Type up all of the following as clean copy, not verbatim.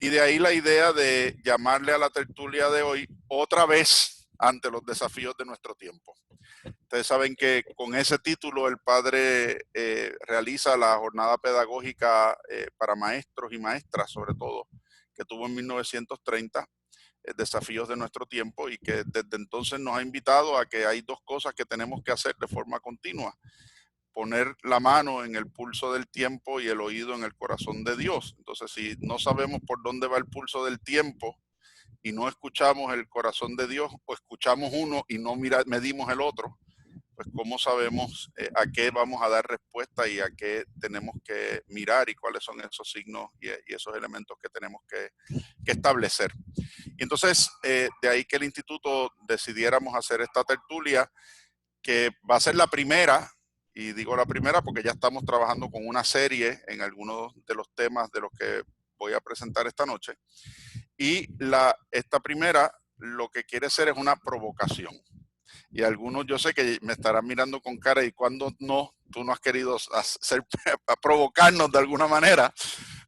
Y de ahí la idea de llamarle a la tertulia de hoy otra vez ante los desafíos de nuestro tiempo. Ustedes saben que con ese título el padre realiza la jornada pedagógica para maestros y maestras, sobre todo, que tuvo en 1930, desafíos de nuestro tiempo, y que desde entonces nos ha invitado a que hay dos cosas que tenemos que hacer de forma continua: poner la mano en el pulso del tiempo y el oído en el corazón de Dios. Entonces, si no sabemos por dónde va el pulso del tiempo y no escuchamos el corazón de Dios, o escuchamos uno y no medimos el otro, pues cómo sabemos a qué vamos a dar respuesta y a qué tenemos que mirar, y cuáles son esos signos y esos elementos que tenemos que establecer. Y entonces, de ahí que el instituto decidiéramos hacer esta tertulia, que va a ser la primera. Y digo la primera porque ya estamos trabajando con una serie en algunos de los temas de los que voy a presentar esta noche. Y esta primera lo que quiere ser es una provocación. Y algunos yo sé que me estarán mirando con cara, y cuando no, tú no has querido hacer, provocarnos de alguna manera.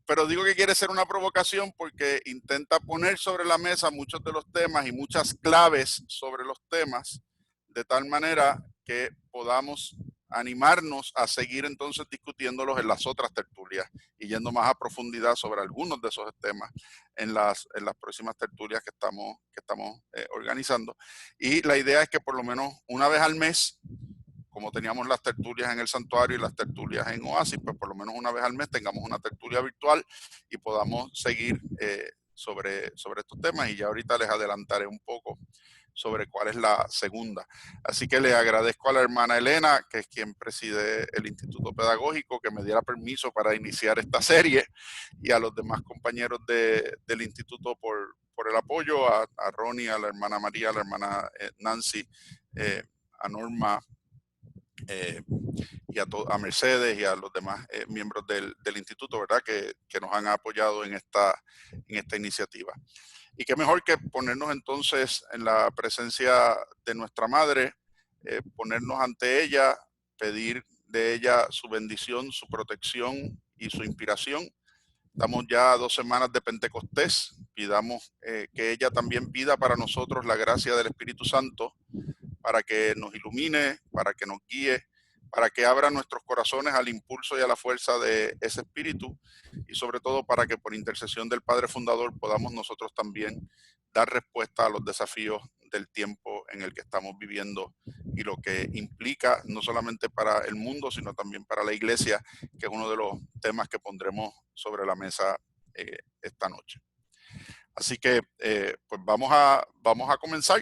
Pero digo que quiere ser una provocación porque intenta poner sobre la mesa muchos de los temas y muchas claves sobre los temas, de tal manera que podamos animarnos a seguir entonces discutiéndolos en las otras tertulias y yendo más a profundidad sobre algunos de esos temas en las próximas tertulias que estamos organizando. Y la idea es que por lo menos una vez al mes, como teníamos las tertulias en el santuario y las tertulias en Oasis, pues por lo menos una vez al mes tengamos una tertulia virtual y podamos seguir sobre estos temas. Y ya ahorita les adelantaré un poco sobre cuál es la segunda. Así que le agradezco a la hermana Elena, que es quien preside el Instituto Pedagógico, que me diera permiso para iniciar esta serie, y a los demás compañeros del instituto por el apoyo, a Ronnie, a la hermana María, a la hermana Nancy, a Norma, y a Mercedes y a los demás miembros del instituto, ¿verdad? Que nos han apoyado en esta iniciativa. Y qué mejor que ponernos entonces en la presencia de nuestra madre, ponernos ante ella, pedir de ella su bendición, su protección y su inspiración. Estamos ya a 2 semanas de Pentecostés. Pidamos que ella también pida para nosotros la gracia del Espíritu Santo, para que nos ilumine, para que nos guíe, para que abra nuestros corazones al impulso y a la fuerza de ese espíritu, y sobre todo para que por intercesión del Padre Fundador podamos nosotros también dar respuesta a los desafíos del tiempo en el que estamos viviendo y lo que implica no solamente para el mundo, sino también para la iglesia, que es uno de los temas que pondremos sobre la mesa esta noche. Así que pues vamos a comenzar.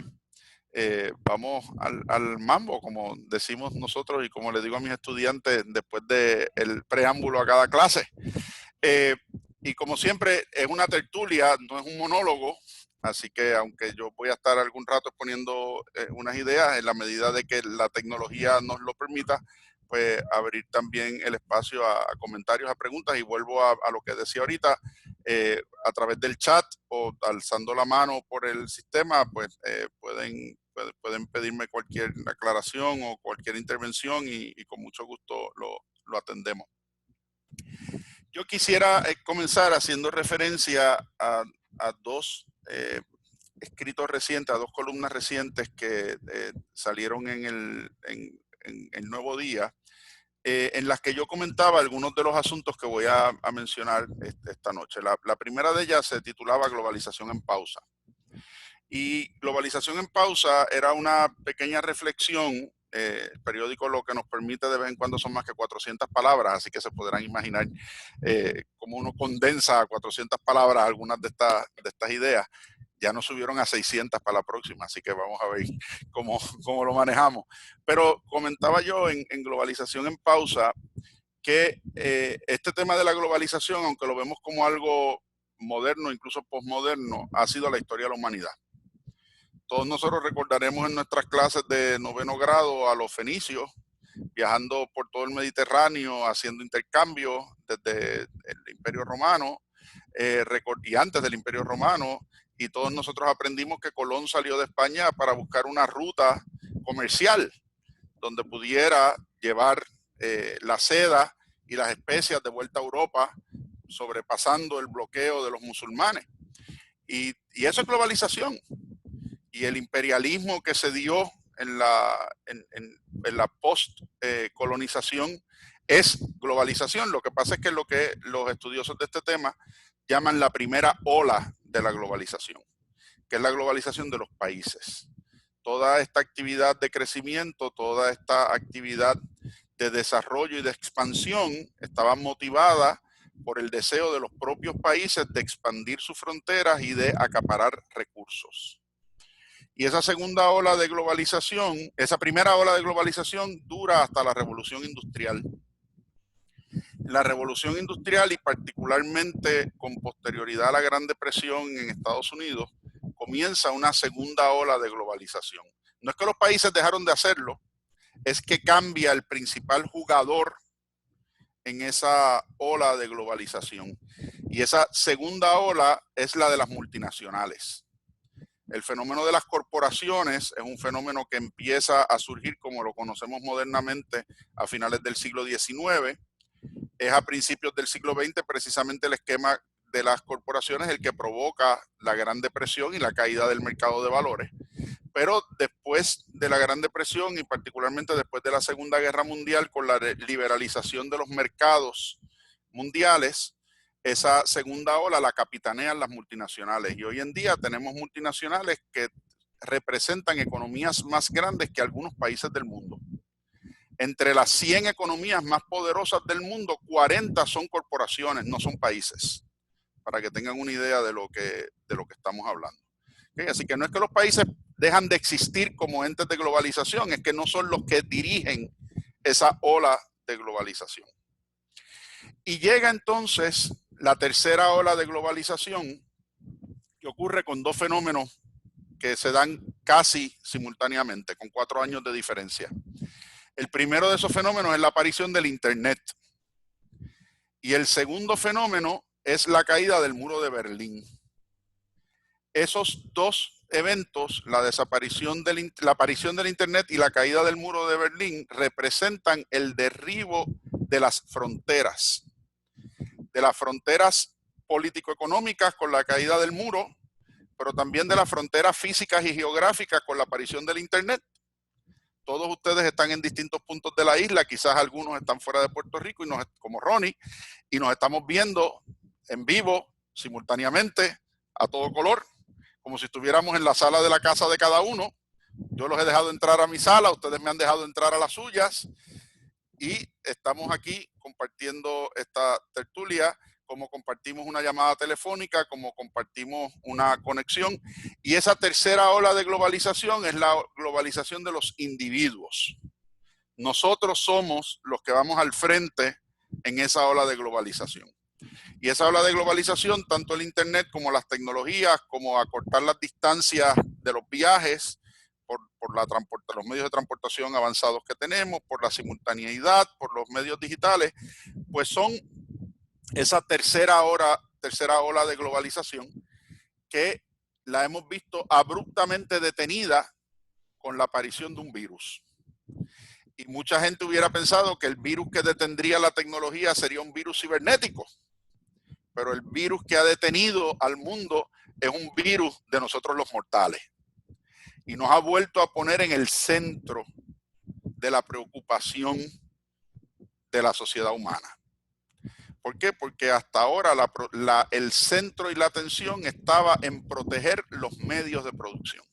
Vamos al mambo, como decimos nosotros y como le digo a mis estudiantes después del preámbulo a cada clase. Y como siempre, es una tertulia, no es un monólogo, así que aunque yo voy a estar algún rato exponiendo unas ideas, en la medida de que la tecnología nos lo permita, pues abrir también el espacio a comentarios, a preguntas. Y vuelvo a lo que decía ahorita, a través del chat o alzando la mano por el sistema, pues pueden pedirme cualquier aclaración o cualquier intervención, y con mucho gusto lo atendemos. Yo quisiera comenzar haciendo referencia a dos escritos recientes, a dos columnas recientes que salieron en el Nuevo Día, en las que yo comentaba algunos de los asuntos que voy a mencionar esta noche. La primera de ellas se titulaba Globalización en pausa. Y Globalización en pausa era una pequeña reflexión. El periódico lo que nos permite de vez en cuando son más que 400 palabras, así que se podrán imaginar cómo uno condensa a 400 palabras algunas de estas ideas. Ya nos subieron a 600 para la próxima, así que vamos a ver cómo lo manejamos. Pero comentaba yo en Globalización en pausa que este tema de la globalización, aunque lo vemos como algo moderno, incluso posmoderno, ha sido la historia de la humanidad. Todos nosotros recordaremos en nuestras clases de 9º grado a los fenicios viajando por todo el Mediterráneo, haciendo intercambios desde el Imperio Romano y antes del Imperio Romano, y todos nosotros aprendimos que Colón salió de España para buscar una ruta comercial donde pudiera llevar la seda y las especias de vuelta a Europa, sobrepasando el bloqueo de los musulmanes. Y eso es globalización. Y el imperialismo que se dio en la post-colonización es globalización. Lo que pasa es que lo que los estudiosos de este tema llaman la primera ola de la globalización, que es la globalización de los países. Toda esta actividad de crecimiento, toda esta actividad de desarrollo y de expansión estaba motivada por el deseo de los propios países de expandir sus fronteras y de acaparar recursos. Y esa segunda ola de globalización, esa primera ola de globalización dura hasta la Revolución Industrial. La Revolución Industrial, y particularmente con posterioridad a la Gran Depresión en Estados Unidos, comienza una segunda ola de globalización. No es que los países dejaron de hacerlo, es que cambia el principal jugador en esa ola de globalización. Y esa segunda ola es la de las multinacionales. El fenómeno de las corporaciones es un fenómeno que empieza a surgir como lo conocemos modernamente a finales del siglo XIX. Es a principios del siglo XX precisamente el esquema de las corporaciones el que provoca la Gran Depresión y la caída del mercado de valores. Pero después de la Gran Depresión y particularmente después de la Segunda Guerra Mundial, con la liberalización de los mercados mundiales, esa segunda ola la capitanean las multinacionales. Y hoy en día tenemos multinacionales que representan economías más grandes que algunos países del mundo. Entre las 100 economías más poderosas del mundo, 40 son corporaciones, no son países, para que tengan una idea de lo que estamos hablando. ¿Okay? Así que no es que los países dejan de existir como entes de globalización, es que no son los que dirigen esa ola de globalización. Y llega entonces la tercera ola de globalización, que ocurre con dos fenómenos que se dan casi simultáneamente, con 4 años de diferencia. El primero de esos fenómenos es la aparición del Internet. Y el segundo fenómeno es la caída del muro de Berlín. Esos dos eventos, la aparición del Internet y la caída del muro de Berlín, representan el derribo de las fronteras político-económicas con la caída del muro, pero también de las fronteras físicas y geográficas con la aparición del Internet. Todos ustedes están en distintos puntos de la isla, quizás algunos están fuera de Puerto Rico, como Ronnie, y nos estamos viendo en vivo, simultáneamente, a todo color, como si estuviéramos en la sala de la casa de cada uno. Yo los he dejado entrar a mi sala, ustedes me han dejado entrar a las suyas, y estamos aquí compartiendo esta tertulia, como compartimos una llamada telefónica, como compartimos una conexión. Y esa tercera ola de globalización es la globalización de los individuos. Nosotros somos los que vamos al frente en esa ola de globalización. Y esa ola de globalización, tanto el Internet como las tecnologías, como acortar las distancias de los viajes, por los medios de transportación avanzados que tenemos, por la simultaneidad, por los medios digitales, pues son esa tercera ola de globalización que la hemos visto abruptamente detenida con la aparición de un virus. Y mucha gente hubiera pensado que el virus que detendría la tecnología sería un virus cibernético, pero el virus que ha detenido al mundo es un virus de nosotros los mortales. Y nos ha vuelto a poner en el centro de la preocupación de la sociedad humana. ¿Por qué? Porque hasta ahora el centro y la atención estaba en proteger los medios de producción.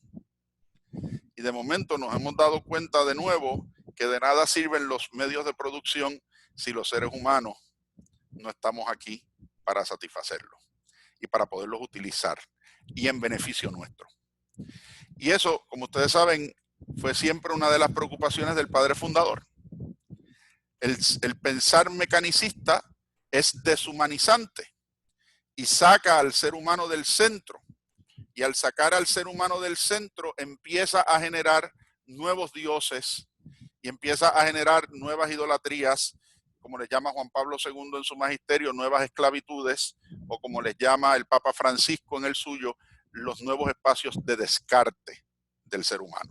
Y de momento nos hemos dado cuenta de nuevo que de nada sirven los medios de producción si los seres humanos no estamos aquí para satisfacerlos y para poderlos utilizar y en beneficio nuestro. Y eso, como ustedes saben, fue siempre una de las preocupaciones del padre fundador. El pensar mecanicista es deshumanizante y saca al ser humano del centro. Y al sacar al ser humano del centro empieza a generar nuevos dioses y empieza a generar nuevas idolatrías, como les llama Juan Pablo II en su magisterio, nuevas esclavitudes, o como les llama el Papa Francisco en el suyo, los nuevos espacios de descarte del ser humano.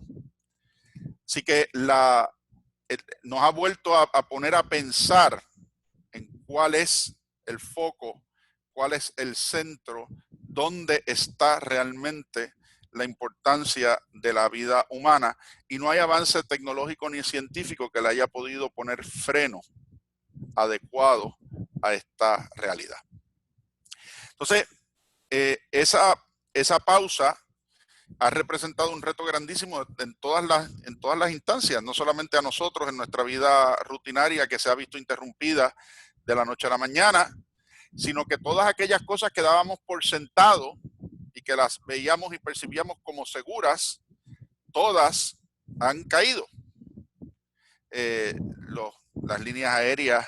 Así que nos ha vuelto a poner a pensar en cuál es el foco cuál es el centro, dónde está realmente la importancia de la vida humana, y no hay avance tecnológico ni científico que le haya podido poner freno adecuado a esta realidad. Entonces, esa pausa ha representado un reto grandísimo en todas las instancias, no solamente a nosotros en nuestra vida rutinaria que se ha visto interrumpida de la noche a la mañana, sino que todas aquellas cosas que dábamos por sentado y que las veíamos y percibíamos como seguras, todas han caído. Las líneas aéreas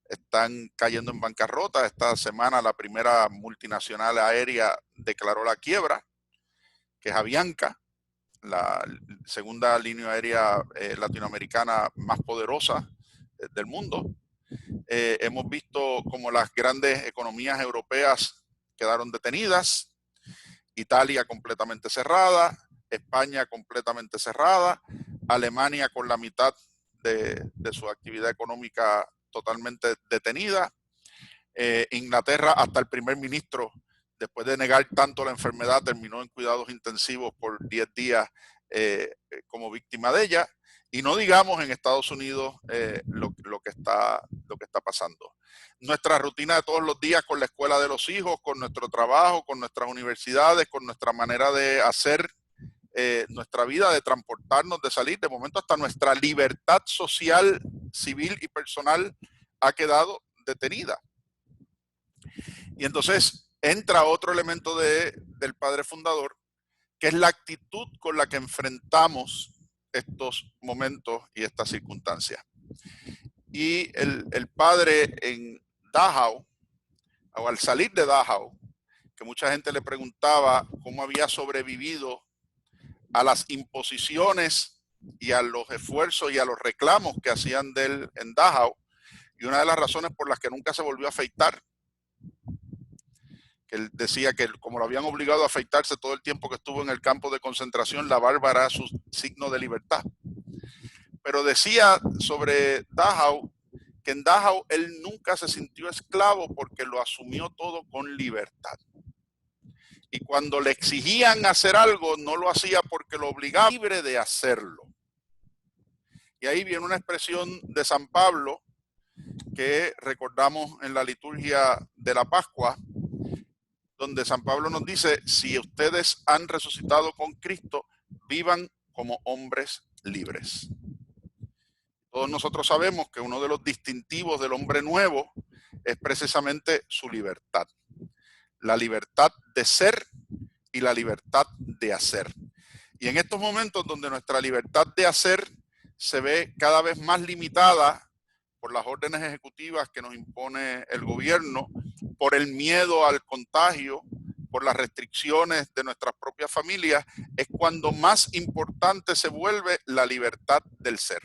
están cayendo en bancarrota. Esta semana la primera multinacional aérea declaró la quiebra, que es Avianca, la segunda línea aérea latinoamericana más poderosa del mundo. Hemos visto como las grandes economías europeas quedaron detenidas, Italia completamente cerrada, España completamente cerrada, Alemania con la mitad de su actividad económica totalmente detenida, Inglaterra hasta el primer ministro, después de negar tanto la enfermedad, terminó en cuidados intensivos por 10 días como víctima de ella. Y no digamos en Estados Unidos lo que está pasando. Nuestra rutina de todos los días con la escuela de los hijos, con nuestro trabajo, con nuestras universidades, con nuestra manera de hacer nuestra vida, de transportarnos, de salir, de momento hasta nuestra libertad social, civil y personal ha quedado detenida. Y entonces entra otro elemento del padre fundador, que es la actitud con la que enfrentamos estos momentos y estas circunstancias. Y el padre en Dachau, o al salir de Dachau, que mucha gente le preguntaba cómo había sobrevivido a las imposiciones y a los esfuerzos y a los reclamos que hacían de él en Dachau, y una de las razones por las que nunca se volvió a afeitar, que él decía que como lo habían obligado a afeitarse todo el tiempo que estuvo en el campo de concentración, la barba era su signo de libertad. Pero decía sobre Dachau que en Dachau él nunca se sintió esclavo porque lo asumió todo con libertad. Y cuando le exigían hacer algo, no lo hacía porque lo obligaba, libre de hacerlo. Y ahí viene una expresión de San Pablo que recordamos en la liturgia de la Pascua, donde San Pablo nos dice: si ustedes han resucitado con Cristo, vivan como hombres libres. Todos nosotros sabemos que uno de los distintivos del hombre nuevo es precisamente su libertad. La libertad de ser y la libertad de hacer. Y en estos momentos donde nuestra libertad de hacer se ve cada vez más limitada por las órdenes ejecutivas que nos impone el gobierno, por el miedo al contagio, por las restricciones de nuestras propias familias, es cuando más importante se vuelve la libertad del ser.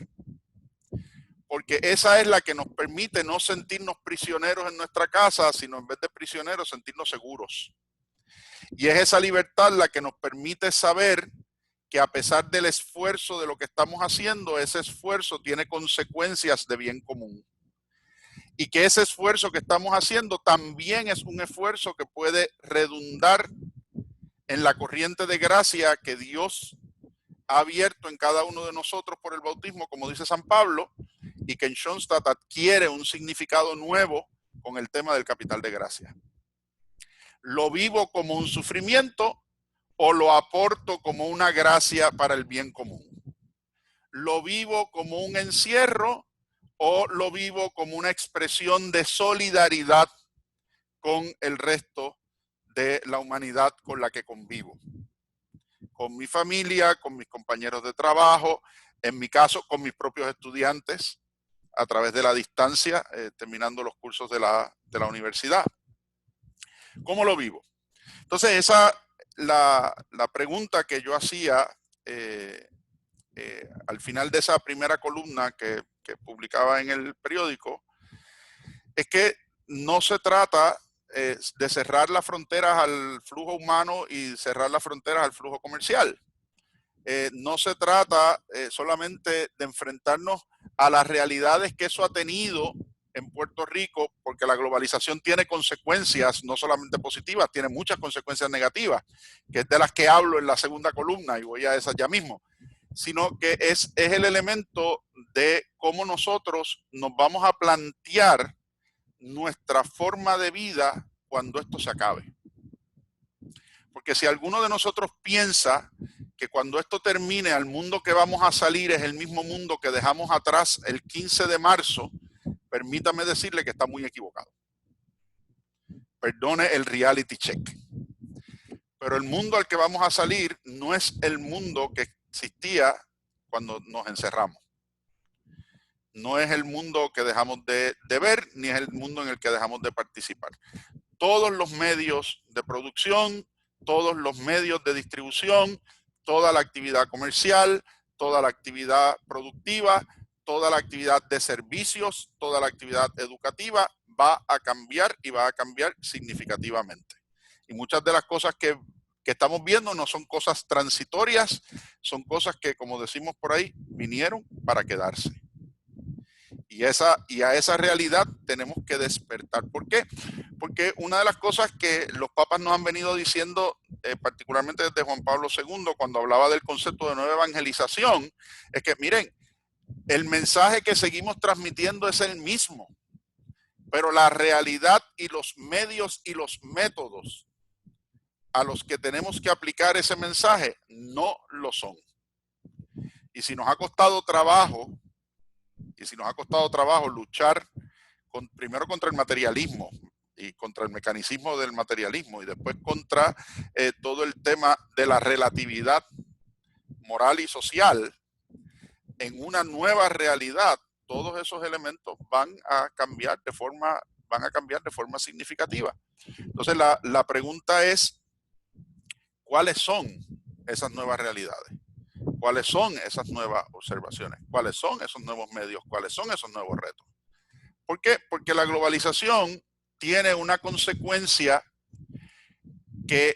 Porque esa es la que nos permite no sentirnos prisioneros en nuestra casa, sino en vez de prisioneros sentirnos seguros. Y es esa libertad la que nos permite saber que a pesar del esfuerzo de lo que estamos haciendo, ese esfuerzo tiene consecuencias de bien común. Y que ese esfuerzo que estamos haciendo también es un esfuerzo que puede redundar en la corriente de gracia que Dios ha abierto en cada uno de nosotros por el bautismo, como dice San Pablo, y que en Schoenstatt adquiere un significado nuevo con el tema del capital de gracia. ¿Lo vivo como un sufrimiento o lo aporto como una gracia para el bien común? ¿Lo vivo como un encierro o lo vivo como una expresión de solidaridad con el resto de la humanidad con la que convivo? Con mi familia, con mis compañeros de trabajo, en mi caso, con mis propios estudiantes, a través de la distancia, terminando los cursos de la universidad. ¿Cómo lo vivo? Entonces, esa la pregunta que yo hacía al final de esa primera columna que publicaba en el periódico, es que no se trata de cerrar las fronteras al flujo humano y cerrar las fronteras al flujo comercial. No se trata solamente de enfrentarnos a las realidades que eso ha tenido en Puerto Rico, porque la globalización tiene consecuencias no solamente positivas, tiene muchas consecuencias negativas, que es de las que hablo en la segunda columna, y voy a esas ya mismo, sino que es el elemento de cómo nosotros nos vamos a plantear nuestra forma de vida cuando esto se acabe. Porque si alguno de nosotros piensa que cuando esto termine, al mundo que vamos a salir es el mismo mundo que dejamos atrás el 15 de marzo, permítame decirle que está muy equivocado. Perdone el reality check. Pero el mundo al que vamos a salir no es el mundo que existía cuando nos encerramos. No es el mundo que dejamos de ver, ni es el mundo en el que dejamos de participar. Todos los medios de producción, todos los medios de distribución, toda la actividad comercial, toda la actividad productiva, toda la actividad de servicios, toda la actividad educativa va a cambiar y va a cambiar significativamente. Y muchas de las cosas que estamos viendo no son cosas transitorias, son cosas que, como decimos por ahí, vinieron para quedarse. Y a esa realidad tenemos que despertar. ¿Por qué? Porque una de las cosas que los papas nos han venido diciendo, particularmente desde Juan Pablo II, cuando hablaba del concepto de nueva evangelización, es que, miren, el mensaje que seguimos transmitiendo es el mismo, pero la realidad y los medios y los métodos a los que tenemos que aplicar ese mensaje no lo son. Y si nos ha costado trabajo, luchar primero contra el materialismo y contra el mecanismo del materialismo y después contra todo el tema de la relatividad moral y social, en una nueva realidad, todos esos elementos van a cambiar de forma significativa. Entonces la pregunta es, ¿cuáles son esas nuevas realidades? ¿Cuáles son esas nuevas observaciones? ¿Cuáles son esos nuevos medios? ¿Cuáles son esos nuevos retos? ¿Por qué? Porque la globalización tiene una consecuencia que,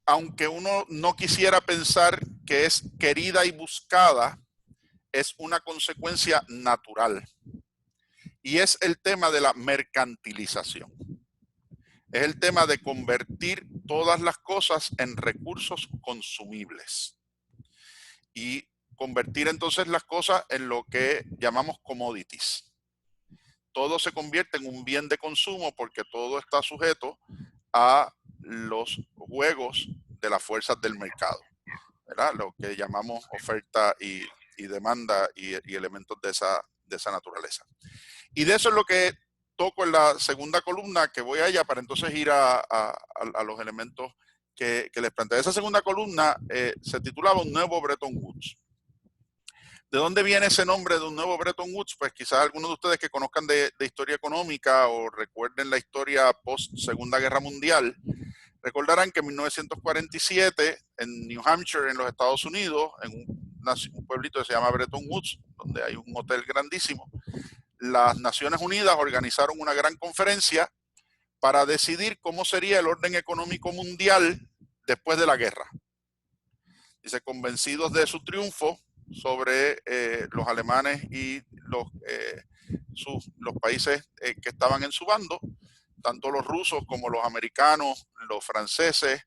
aunque uno no quisiera pensar que es querida y buscada, es una consecuencia natural. Y es el tema de la mercantilización. Es el tema de convertir todas las cosas en recursos consumibles. Y convertir entonces las cosas en lo que llamamos commodities. Todo se convierte en un bien de consumo porque todo está sujeto a los juegos de las fuerzas del mercado, ¿verdad? Lo que llamamos oferta y demanda y elementos de esa naturaleza. Y de eso es lo que toco en la segunda columna, que voy a ella para entonces ir a los elementos que les planteé. Esa segunda columna se titulaba Un nuevo Bretton Woods. ¿De dónde viene ese nombre de un nuevo Bretton Woods? Pues quizás algunos de ustedes que conozcan de historia económica o recuerden la historia post Segunda Guerra Mundial, recordarán que en 1947 en New Hampshire, en los Estados Unidos, en un pueblito que se llama Bretton Woods, donde hay un hotel grandísimo, las Naciones Unidas organizaron una gran conferencia para decidir cómo sería el orden económico mundial después de la guerra. Dice, convencidos de su triunfo sobre los alemanes y los países que estaban en su bando, tanto los rusos como los americanos, los franceses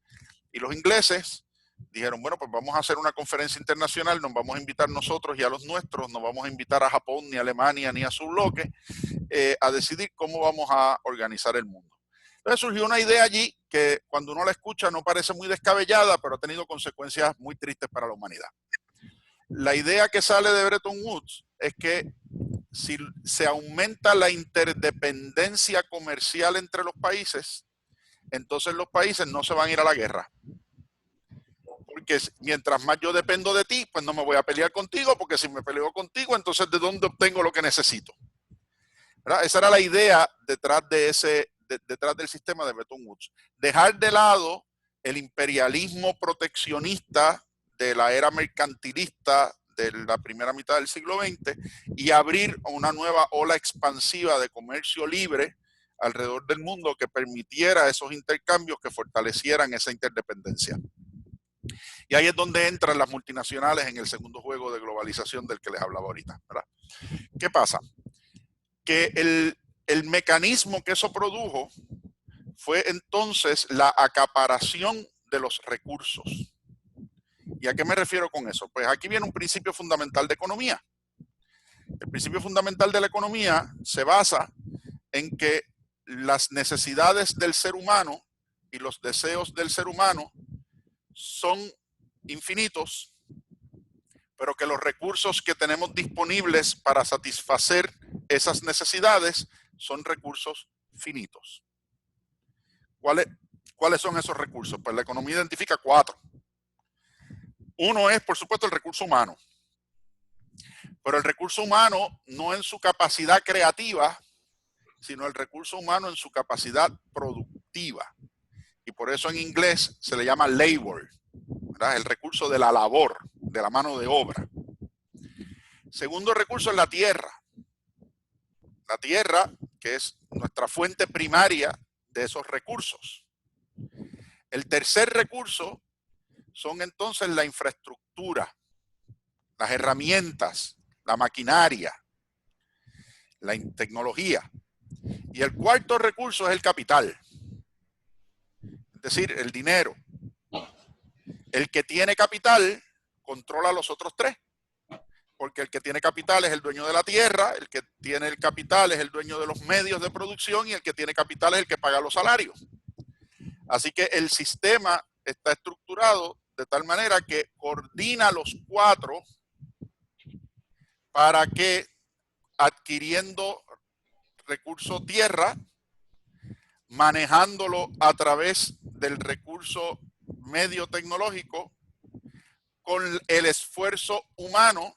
y los ingleses, dijeron, bueno, pues vamos a hacer una conferencia internacional, nos vamos a invitar nosotros y a los nuestros, no vamos a invitar a Japón, ni a Alemania, ni a su bloque, a decidir cómo vamos a organizar el mundo. Entonces surgió una idea allí que cuando uno la escucha no parece muy descabellada, pero ha tenido consecuencias muy tristes para la humanidad. La idea que sale de Bretton Woods es que si se aumenta la interdependencia comercial entre los países, entonces los países no se van a ir a la guerra. Porque mientras más yo dependo de ti, pues no me voy a pelear contigo, porque si me peleo contigo, entonces ¿de dónde obtengo lo que necesito? ¿Verdad? Esa era la idea detrás del sistema de Bretton Woods. Dejar de lado el imperialismo proteccionista de la era mercantilista de la primera mitad del siglo XX y abrir una nueva ola expansiva de comercio libre alrededor del mundo que permitiera esos intercambios que fortalecieran esa interdependencia. Y ahí es donde entran las multinacionales en el segundo juego de globalización del que les hablaba ahorita, ¿verdad? ¿Qué pasa? Que El mecanismo que eso produjo fue entonces la acaparación de los recursos. ¿Y a qué me refiero con eso? Pues aquí viene un principio fundamental de economía. El principio fundamental de la economía se basa en que las necesidades del ser humano y los deseos del ser humano son infinitos, pero que los recursos que tenemos disponibles para satisfacer esas necesidades son recursos finitos. ¿Cuáles son esos recursos? Pues la economía identifica 4. Uno es, por supuesto, el recurso humano. Pero el recurso humano no en su capacidad creativa, sino el recurso humano en su capacidad productiva. Y por eso en inglés se le llama labor, ¿verdad? El recurso de la labor, de la mano de obra. Segundo recurso es la tierra. La tierra, que es nuestra fuente primaria de esos recursos. El tercer recurso son entonces la infraestructura, las herramientas, la maquinaria, la tecnología. Y el cuarto recurso es el capital, es decir, el dinero. El que tiene capital controla los otros 3, porque el que tiene capital es el dueño de la tierra, el que tiene el capital es el dueño de los medios de producción y el que tiene capital es el que paga los salarios. Así que el sistema está estructurado de tal manera que coordina los 4 para que adquiriendo recurso tierra, manejándolo a través del recurso medio tecnológico, con el esfuerzo humano,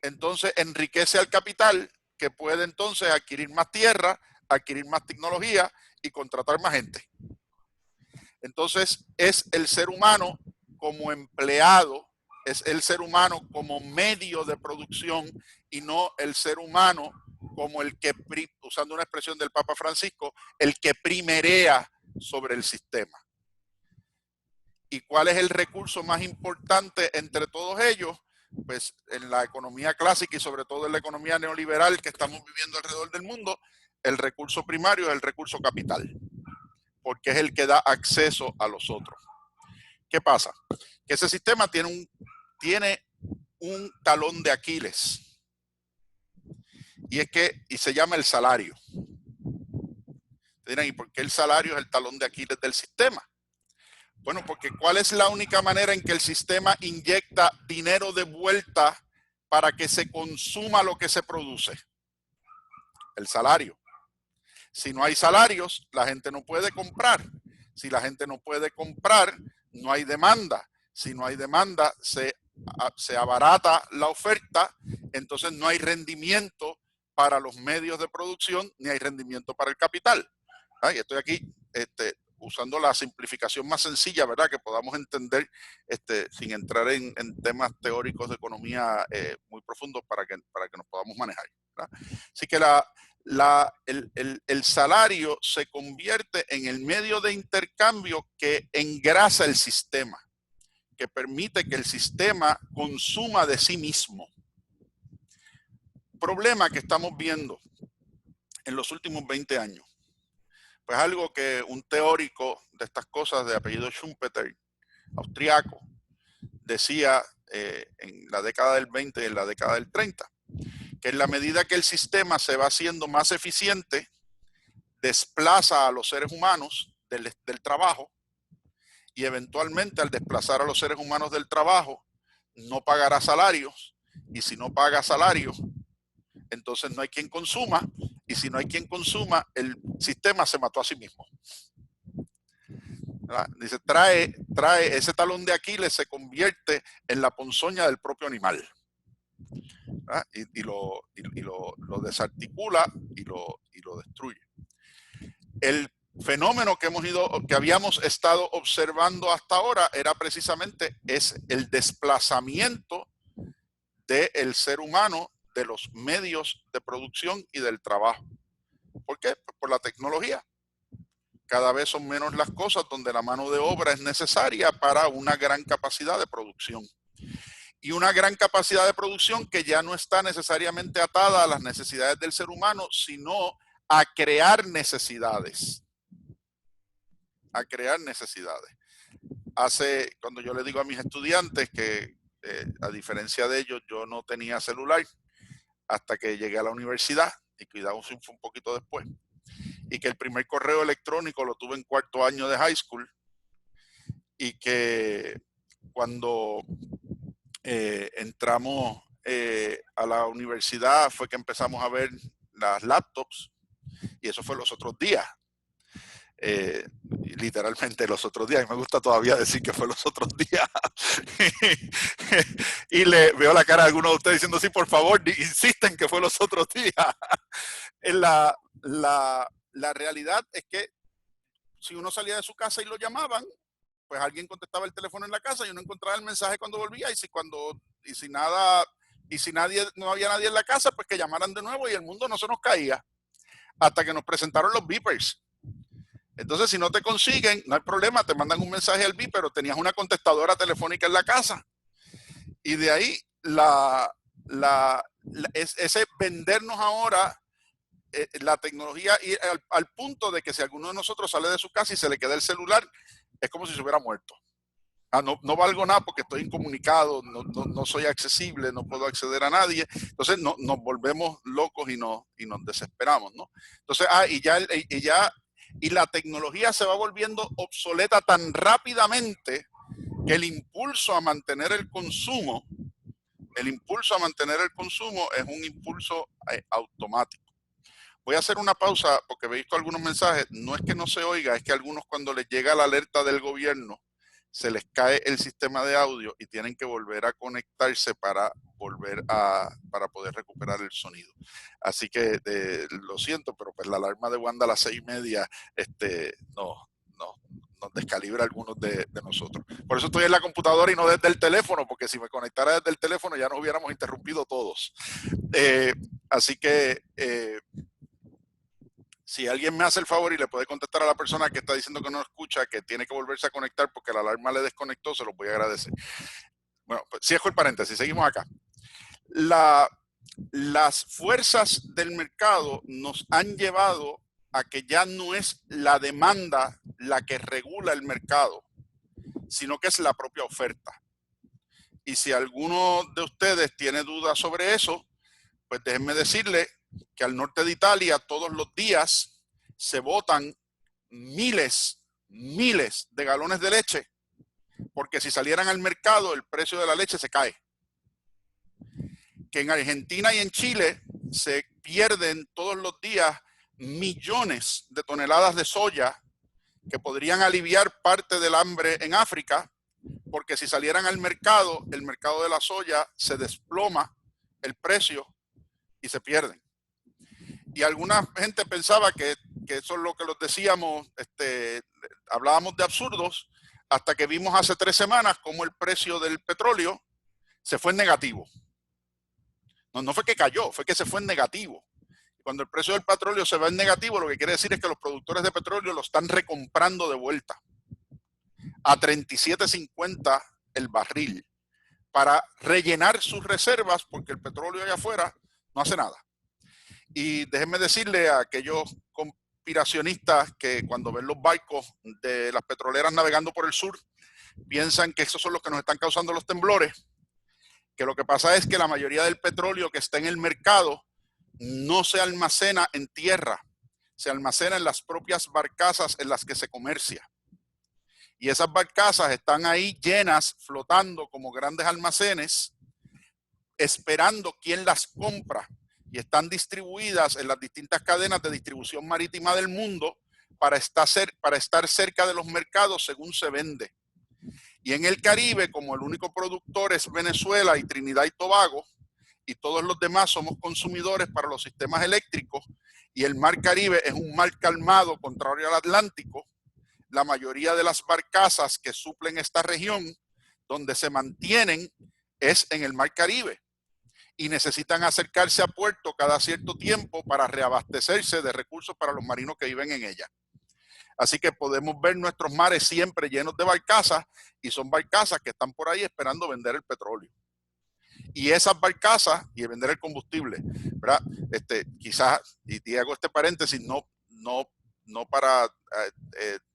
entonces enriquece al capital que puede entonces adquirir más tierra, adquirir más tecnología y contratar más gente. Entonces es el ser humano como empleado, es el ser humano como medio de producción y no el ser humano como el que, usando una expresión del Papa Francisco, el que primerea sobre el sistema. ¿Y cuál es el recurso más importante entre todos ellos? Pues en la economía clásica y sobre todo en la economía neoliberal que estamos viviendo alrededor del mundo, el recurso primario es el recurso capital, porque es el que da acceso a los otros. ¿Qué pasa? Que ese sistema tiene un talón de Aquiles, y se llama el salario. Dirán, ¿y por qué el salario es el talón de Aquiles del sistema? Bueno, porque ¿cuál es la única manera en que el sistema inyecta dinero de vuelta para que se consuma lo que se produce? El salario. Si no hay salarios, la gente no puede comprar. Si la gente no puede comprar, no hay demanda. Si no hay demanda, se abarata la oferta, entonces no hay rendimiento para los medios de producción, ni hay rendimiento para el capital. Y estoy aquí usando la simplificación más sencilla, ¿verdad? Que podamos entender sin entrar en temas teóricos de economía muy profundos para que nos podamos manejar, ¿verdad? Así que el salario se convierte en el medio de intercambio que engrasa el sistema, que permite que el sistema consuma de sí mismo. Problema que estamos viendo en los últimos 20 años. Pues algo que un teórico de estas cosas de apellido Schumpeter, austriaco, decía en la década del 20 y en la década del 30, que en la medida que el sistema se va haciendo más eficiente, desplaza a los seres humanos del trabajo, y eventualmente al desplazar a los seres humanos del trabajo, no pagará salarios, y si no paga salarios, entonces no hay quien consuma, y si no hay quien consuma, el sistema se mató a sí mismo. Dice, trae ese talón de Aquiles, se convierte en la ponzoña del propio animal. Y lo desarticula y lo destruye. El fenómeno que habíamos estado observando hasta ahora era precisamente el desplazamiento del ser humano de los medios de producción y del trabajo. ¿Por qué? Pues por la tecnología. Cada vez son menos las cosas donde la mano de obra es necesaria para una gran capacidad de producción. Y una gran capacidad de producción que ya no está necesariamente atada a las necesidades del ser humano, sino a crear necesidades. A crear necesidades. Cuando yo le digo a mis estudiantes que a diferencia de ellos, yo no tenía celular hasta que llegué a la universidad, y cuidado si fue un poquito después, y que el primer correo electrónico lo tuve en cuarto año de high school, y que cuando entramos a la universidad fue que empezamos a ver las laptops, y eso fue los otros días. Literalmente los otros días, y me gusta todavía decir que fue los otros días. Y le veo la cara de algunos de ustedes diciendo, sí, por favor, insisten que fue los otros días. La realidad es que si uno salía de su casa y lo llamaban, pues alguien contestaba el teléfono en la casa y uno encontraba el mensaje cuando volvía, y si no había nadie en la casa, pues que llamaran de nuevo y el mundo no se nos caía, hasta que nos presentaron los beepers. Entonces, si no te consiguen, no hay problema, te mandan un mensaje al beep, pero tenías una contestadora telefónica en la casa. Y de ahí ese vendernos ahora la tecnología, y al punto de que si alguno de nosotros sale de su casa y se le queda el celular, es como si se hubiera muerto. No valgo nada porque estoy incomunicado, no soy accesible, no puedo acceder a nadie. Entonces nos volvemos locos y nos desesperamos, ¿no? Entonces, y la tecnología se va volviendo obsoleta tan rápidamente que el impulso a mantener el consumo es un impulso automático. Voy a hacer una pausa porque he visto algunos mensajes. No es que no se oiga, es que algunos, cuando les llega la alerta del gobierno, se les cae el sistema de audio y tienen que volver a conectarse para poder recuperar el sonido. Así que lo siento, pero pues la alarma de Wanda a las 6:30 nos descalibra a algunos de nosotros. Por eso estoy en la computadora y no desde el teléfono, porque si me conectara desde el teléfono ya nos hubiéramos interrumpido todos. Así que si alguien me hace el favor y le puede contestar a la persona que está diciendo que no escucha, que tiene que volverse a conectar porque la alarma le desconectó, se los voy a agradecer. Bueno, pues cierro el paréntesis, seguimos acá. Las fuerzas del mercado nos han llevado a que ya no es la demanda la que regula el mercado, sino que es la propia oferta. Y si alguno de ustedes tiene dudas sobre eso, pues déjenme decirle que al norte de Italia todos los días se botan miles de galones de leche, porque si salieran al mercado el precio de la leche se cae. Que en Argentina y en Chile se pierden todos los días millones de toneladas de soya que podrían aliviar parte del hambre en África, porque si salieran al mercado, el mercado de la soya se desploma el precio y se pierden. Y alguna gente pensaba que eso es lo que los decíamos, hablábamos de absurdos, hasta que vimos hace 3 semanas cómo el precio del petróleo se fue en negativo. No fue que cayó, fue que se fue en negativo. Cuando el precio del petróleo se va en negativo, lo que quiere decir es que los productores de petróleo lo están recomprando de vuelta a $37.50 el barril para rellenar sus reservas, porque el petróleo allá afuera no hace nada. Y déjenme decirle a aquellos conspiracionistas que cuando ven los barcos de las petroleras navegando por el sur, piensan que esos son los que nos están causando los temblores, que lo que pasa es que la mayoría del petróleo que está en el mercado no se almacena en tierra, se almacena en las propias barcazas en las que se comercia. Y esas barcazas están ahí llenas, flotando como grandes almacenes, esperando quién las compra. Y están distribuidas en las distintas cadenas de distribución marítima del mundo para estar cerca de los mercados según se vende. Y en el Caribe, como el único productor es Venezuela y Trinidad y Tobago, y todos los demás somos consumidores para los sistemas eléctricos, y el mar Caribe es un mar calmado contrario al Atlántico, la mayoría de las barcazas que suplen esta región, donde se mantienen, es en el mar Caribe. Y necesitan acercarse a puerto cada cierto tiempo para reabastecerse de recursos para los marinos que viven en ella. Así que podemos ver nuestros mares siempre llenos de barcazas, y son barcazas que están por ahí esperando vender el petróleo. y esas barcazas y vender el combustible, ¿verdad? Quizás, y hago este paréntesis, no para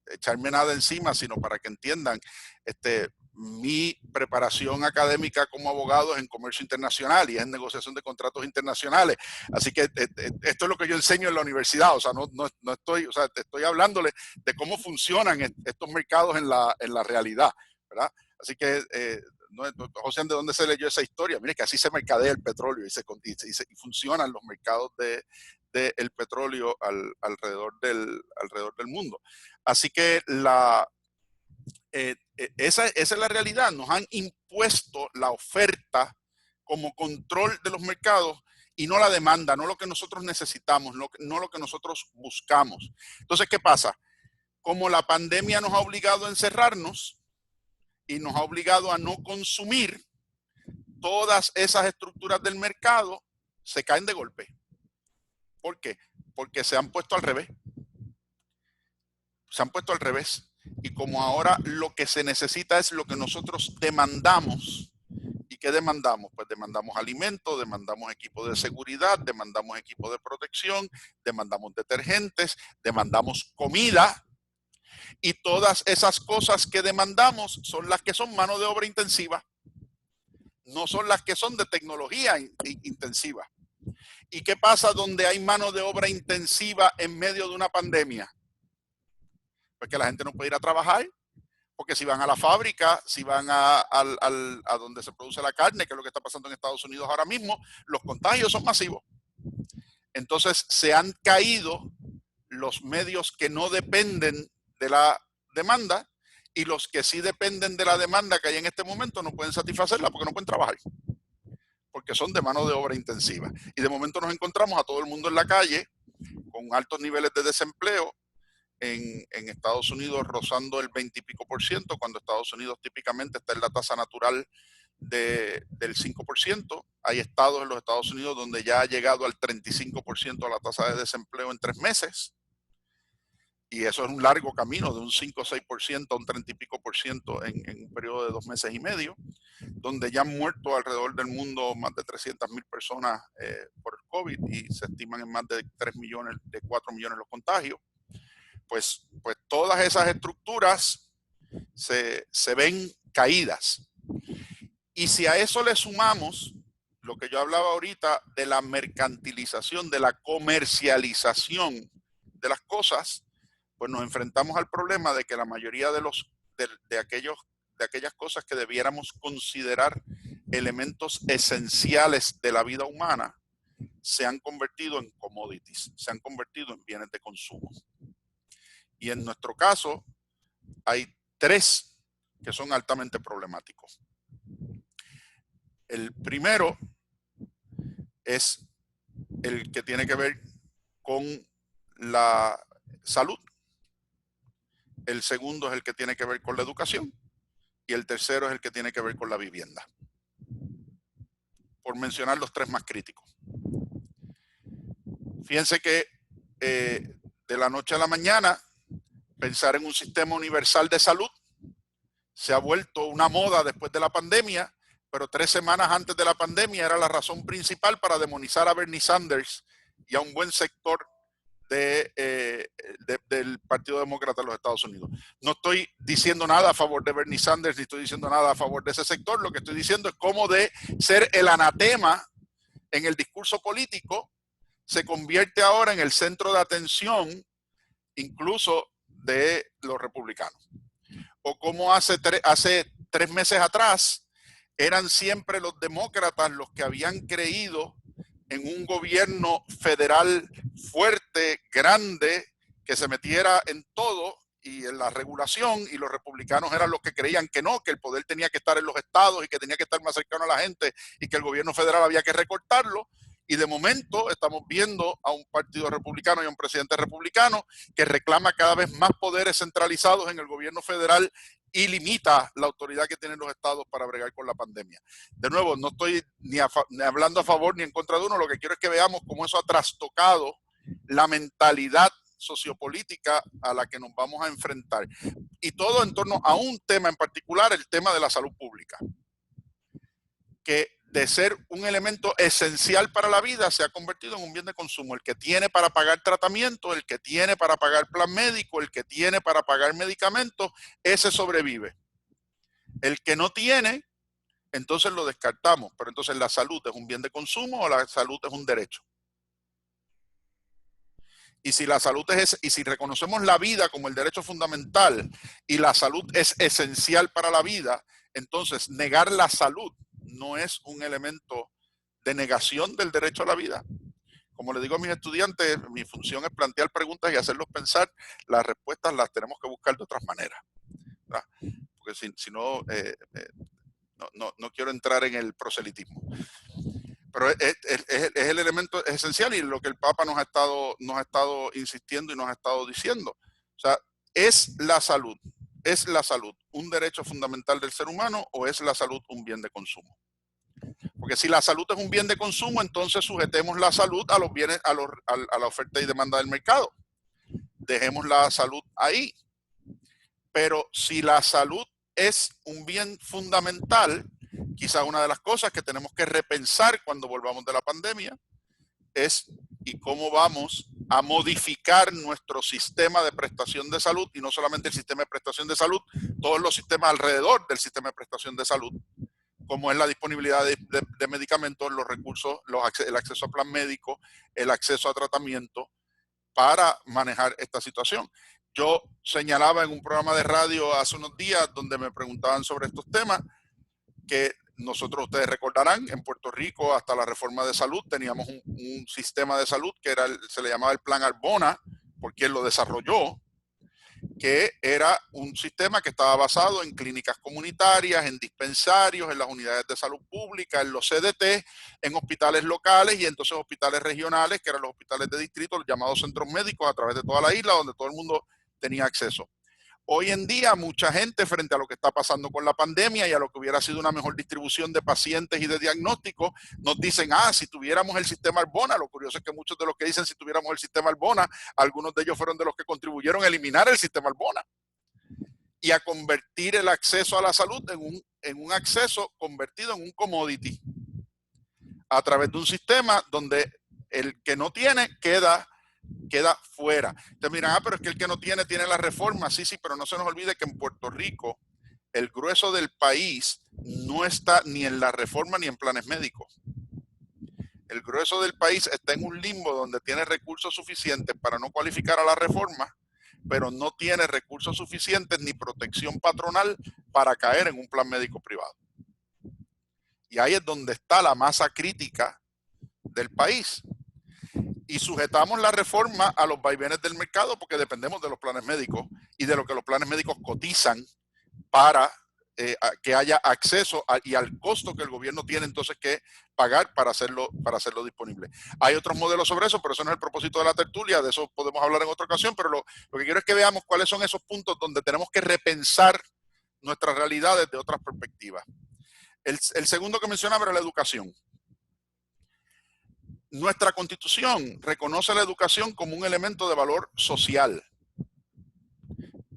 echarme nada encima, sino para que entiendan mi preparación académica como abogado es en comercio internacional y es en negociación de contratos internacionales. Así que esto es lo que yo enseño en la universidad. O sea, no estoy, o sea, te estoy hablándole de cómo funcionan estos mercados en la realidad, ¿verdad? Así que, José, ¿de dónde se leyó esa historia? Mire que así se mercadea el petróleo y funcionan los mercados del petróleo alrededor del mundo. Así que esa es la realidad. Nos han impuesto la oferta como control de los mercados y no la demanda, no lo que nosotros necesitamos, no lo que nosotros buscamos. Entonces, ¿qué pasa? Como la pandemia nos ha obligado a encerrarnos y nos ha obligado a no consumir, todas esas estructuras del mercado se caen de golpe. ¿Por qué? Porque se han puesto al revés. Se han puesto al revés. Y como ahora lo que se necesita es lo que nosotros demandamos. ¿Y qué demandamos? Pues demandamos alimentos, demandamos equipos de seguridad, demandamos equipos de protección, demandamos detergentes, demandamos comida. Y todas esas cosas que demandamos son las que son mano de obra intensiva. No son las que son de tecnología intensiva. ¿Y qué pasa donde hay mano de obra intensiva en medio de una pandemia? Porque la gente no puede ir a trabajar, porque si van a la fábrica, si van a donde se produce la carne, que es lo que está pasando en Estados Unidos ahora mismo, los contagios son masivos. Entonces se han caído los medios que no dependen de la demanda y los que sí dependen de la demanda que hay en este momento no pueden satisfacerla porque no pueden trabajar, porque son de mano de obra intensiva. Y de momento nos encontramos a todo el mundo en la calle con altos niveles de desempleo, en Estados Unidos rozando el 20 y pico %, cuando Estados Unidos típicamente está en la tasa natural del 5%. Hay estados en los Estados Unidos donde ya ha llegado al 35% la tasa de desempleo en 3 meses. Y eso es un largo camino, de un 5 o 6% a un 30 y pico % en un periodo de 2 meses y medio, donde ya han muerto alrededor del mundo más de 300,000 personas por el COVID y se estiman en más de 3 millones, de 4 millones los contagios. Pues todas esas estructuras se ven caídas. Y si a eso le sumamos lo que yo hablaba ahorita de la mercantilización, de la comercialización de las cosas, pues nos enfrentamos al problema de que la mayoría de aquellas cosas que debiéramos considerar elementos esenciales de la vida humana se han convertido en commodities, se han convertido en bienes de consumo. Y en nuestro caso hay 3 que son altamente problemáticos. El primero es el que tiene que ver con la salud. El segundo es el que tiene que ver con la educación. Y el tercero es el que tiene que ver con la vivienda. Por mencionar los 3 más críticos. Fíjense que de la noche a la mañana, pensar en un sistema universal de salud se ha vuelto una moda después de la pandemia, pero 3 semanas antes de la pandemia era la razón principal para demonizar a Bernie Sanders y a un buen sector del Partido Demócrata de los Estados Unidos. No estoy diciendo nada a favor de Bernie Sanders, ni estoy diciendo nada a favor de ese sector. Lo que estoy diciendo es cómo de ser el anatema en el discurso político se convierte ahora en el centro de atención incluso de los republicanos. O como hace 3 meses atrás eran siempre los demócratas los que habían creído en un gobierno federal fuerte, grande, que se metiera en todo y en la regulación, y los republicanos eran los que creían que no, que el poder tenía que estar en los estados y que tenía que estar más cercano a la gente y que el gobierno federal había que recortarlo. Y de momento estamos viendo a un partido republicano y a un presidente republicano que reclama cada vez más poderes centralizados en el gobierno federal y limita la autoridad que tienen los estados para bregar con la pandemia. De nuevo, no estoy ni hablando a favor ni en contra de uno, lo que quiero es que veamos cómo eso ha trastocado la mentalidad sociopolítica a la que nos vamos a enfrentar. Y todo en torno a un tema en particular, el tema de la salud pública, que de ser un elemento esencial para la vida, se ha convertido en un bien de consumo. El que tiene para pagar tratamiento, el que tiene para pagar plan médico, el que tiene para pagar medicamentos, ese sobrevive. El que no tiene, entonces lo descartamos. Pero entonces la salud es un bien de consumo o la salud es un derecho. Y si la salud y si reconocemos la vida como el derecho fundamental y la salud es esencial para la vida, entonces negar la salud no es un elemento de negación del derecho a la vida. Como le digo a mis estudiantes, mi función es plantear preguntas y hacerlos pensar. Las respuestas las tenemos que buscar de otras maneras, ¿verdad? Porque si no, no quiero entrar en el proselitismo. Pero es el elemento esencial y lo que el Papa nos ha estado insistiendo y nos ha estado diciendo. O sea, ¿es la salud un derecho fundamental del ser humano o es la salud un bien de consumo? Porque si la salud es un bien de consumo, entonces sujetemos la salud a los bienes, a la oferta y demanda del mercado. Dejemos la salud ahí. Pero si la salud es un bien fundamental, quizás una de las cosas que tenemos que repensar cuando volvamos de la pandemia es y cómo vamos a modificar nuestro sistema de prestación de salud, y no solamente el sistema de prestación de salud, todos los sistemas alrededor del sistema de prestación de salud, como es la disponibilidad de medicamentos, los recursos, el acceso a plan médico, el acceso a tratamiento para manejar esta situación. Yo señalaba en un programa de radio hace unos días donde me preguntaban sobre estos temas que nosotros, ustedes recordarán, en Puerto Rico hasta la reforma de salud teníamos un sistema de salud que se le llamaba el Plan Arbona, porque él lo desarrolló, que era un sistema que estaba basado en clínicas comunitarias, en dispensarios, en las unidades de salud pública, en los CDT, en hospitales locales y entonces hospitales regionales, que eran los hospitales de distrito, los llamados centros médicos a través de toda la isla, donde todo el mundo tenía acceso. Hoy en día, mucha gente, frente a lo que está pasando con la pandemia y a lo que hubiera sido una mejor distribución de pacientes y de diagnósticos, nos dicen, si tuviéramos el sistema Arbona. Lo curioso es que muchos de los que dicen si tuviéramos el sistema Arbona, algunos de ellos fueron de los que contribuyeron a eliminar el sistema Arbona y a convertir el acceso a la salud en un acceso convertido en un commodity a través de un sistema donde el que no tiene queda fuera. Entonces miran, pero es que el que no tiene la reforma. Sí, pero no se nos olvide que en Puerto Rico el grueso del país no está ni en la reforma ni en planes médicos. El grueso del país está en un limbo donde tiene recursos suficientes para no cualificar a la reforma, pero no tiene recursos suficientes ni protección patronal para caer en un plan médico privado. Y ahí es donde está la masa crítica del país. Y sujetamos la reforma a los vaivenes del mercado porque dependemos de los planes médicos y de lo que los planes médicos cotizan para que haya acceso y al costo que el gobierno tiene entonces que pagar para hacerlo disponible. Hay otros modelos sobre eso, pero eso no es el propósito de la tertulia, de eso podemos hablar en otra ocasión, pero lo que quiero es que veamos cuáles son esos puntos donde tenemos que repensar nuestras realidades de otras perspectivas. El segundo que mencionaba era la educación. Nuestra Constitución reconoce la educación como un elemento de valor social.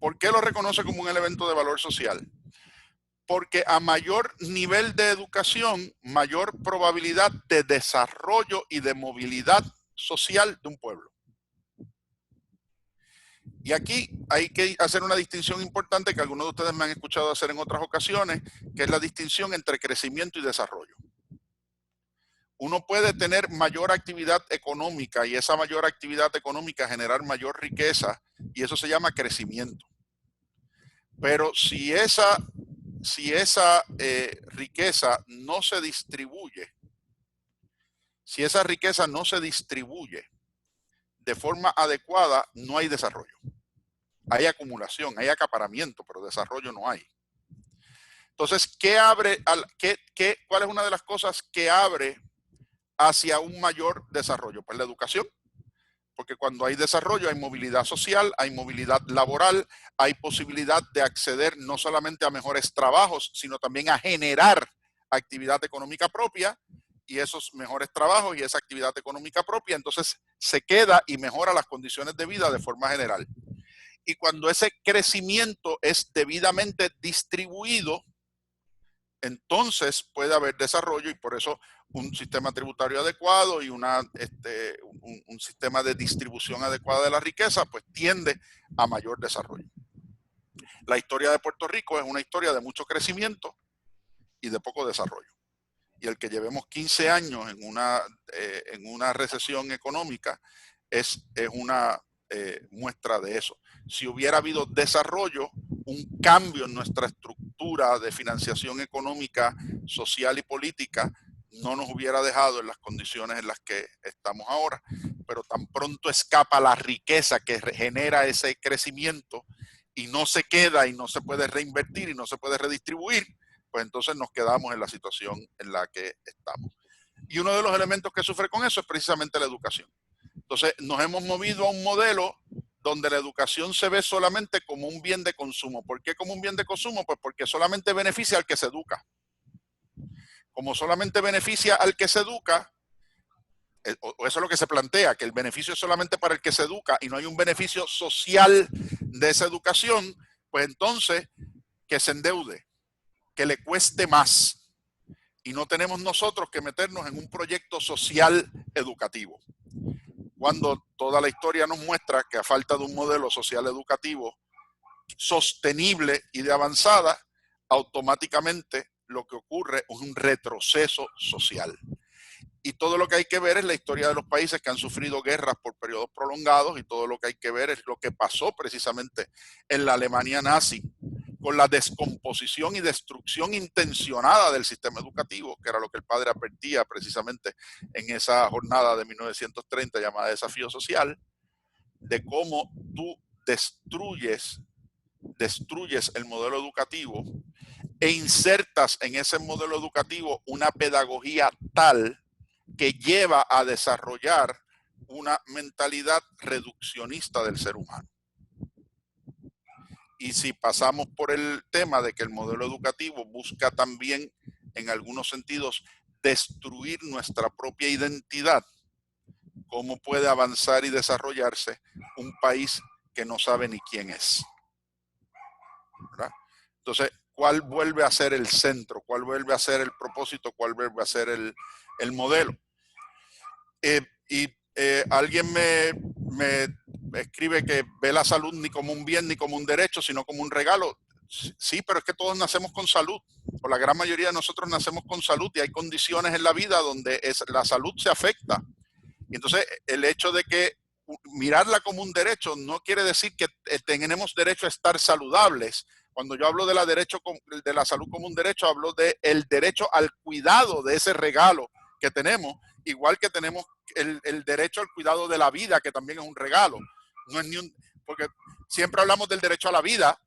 ¿Por qué lo reconoce como un elemento de valor social? Porque a mayor nivel de educación, mayor probabilidad de desarrollo y de movilidad social de un pueblo. Y aquí hay que hacer una distinción importante que algunos de ustedes me han escuchado hacer en otras ocasiones, que es la distinción entre crecimiento y desarrollo. Uno puede tener mayor actividad económica y esa mayor actividad económica generar mayor riqueza y eso se llama crecimiento. Pero si esa riqueza no se distribuye, de forma adecuada, no hay desarrollo. Hay acumulación, hay acaparamiento, pero desarrollo no hay. Entonces, ¿cuál es una de las cosas que abre hacia un mayor desarrollo? Pues la educación, porque cuando hay desarrollo hay movilidad social, hay movilidad laboral, hay posibilidad de acceder no solamente a mejores trabajos, sino también a generar actividad económica propia, y esos mejores trabajos y esa actividad económica propia entonces se queda y mejora las condiciones de vida de forma general. Y cuando ese crecimiento es debidamente distribuido, entonces puede haber desarrollo, y por eso un sistema tributario adecuado y un sistema de distribución adecuada de la riqueza pues tiende a mayor desarrollo. La historia de Puerto Rico es una historia de mucho crecimiento y de poco desarrollo. Y el que llevemos 15 años en una recesión económica es una muestra de eso. Si hubiera habido desarrollo, un cambio en nuestra estructura de financiación económica, social y política, no nos hubiera dejado en las condiciones en las que estamos ahora. Pero tan pronto escapa la riqueza que genera ese crecimiento y no se queda y no se puede reinvertir y no se puede redistribuir, pues entonces nos quedamos en la situación en la que estamos. Y uno de los elementos que sufre con eso es precisamente la educación. Entonces nos hemos movido a un modelo donde la educación se ve solamente como un bien de consumo. ¿Por qué como un bien de consumo? Pues porque solamente beneficia al que se educa. Como solamente beneficia al que se educa, o eso es lo que se plantea, que el beneficio es solamente para el que se educa y no hay un beneficio social de esa educación, pues entonces que se endeude, que le cueste más. Y no tenemos nosotros que meternos en un proyecto social educativo, cuando toda la historia nos muestra que a falta de un modelo social educativo sostenible y de avanzada, automáticamente lo que ocurre es un retroceso social. Y todo lo que hay que ver es la historia de los países que han sufrido guerras por periodos prolongados, y todo lo que hay que ver es lo que pasó precisamente en la Alemania nazi, con la descomposición y destrucción intencionada del sistema educativo, que era lo que el padre advertía precisamente en esa jornada de 1930 llamada Desafío Social, de cómo tú destruyes el modelo educativo e insertas en ese modelo educativo una pedagogía tal que lleva a desarrollar una mentalidad reduccionista del ser humano. Y si pasamos por el tema de que el modelo educativo busca también, en algunos sentidos, destruir nuestra propia identidad, ¿cómo puede avanzar y desarrollarse un país que no sabe ni quién es? ¿Verdad? Entonces, ¿cuál vuelve a ser el centro? ¿Cuál vuelve a ser el propósito? ¿Cuál vuelve a ser el modelo? Alguien me escribe que ve la salud ni como un bien ni como un derecho, sino como un regalo. Sí, pero es que todos nacemos con salud, o la gran mayoría de nosotros nacemos con salud, y hay condiciones en la vida donde la salud se afecta. Y entonces el hecho de que mirarla como un derecho no quiere decir que tenemos derecho a estar saludables. Cuando yo hablo de la salud como un derecho, hablo del derecho al cuidado de ese regalo que tenemos, igual que tenemos el derecho al cuidado de la vida, que también es un regalo. No es porque siempre hablamos del derecho a la vida,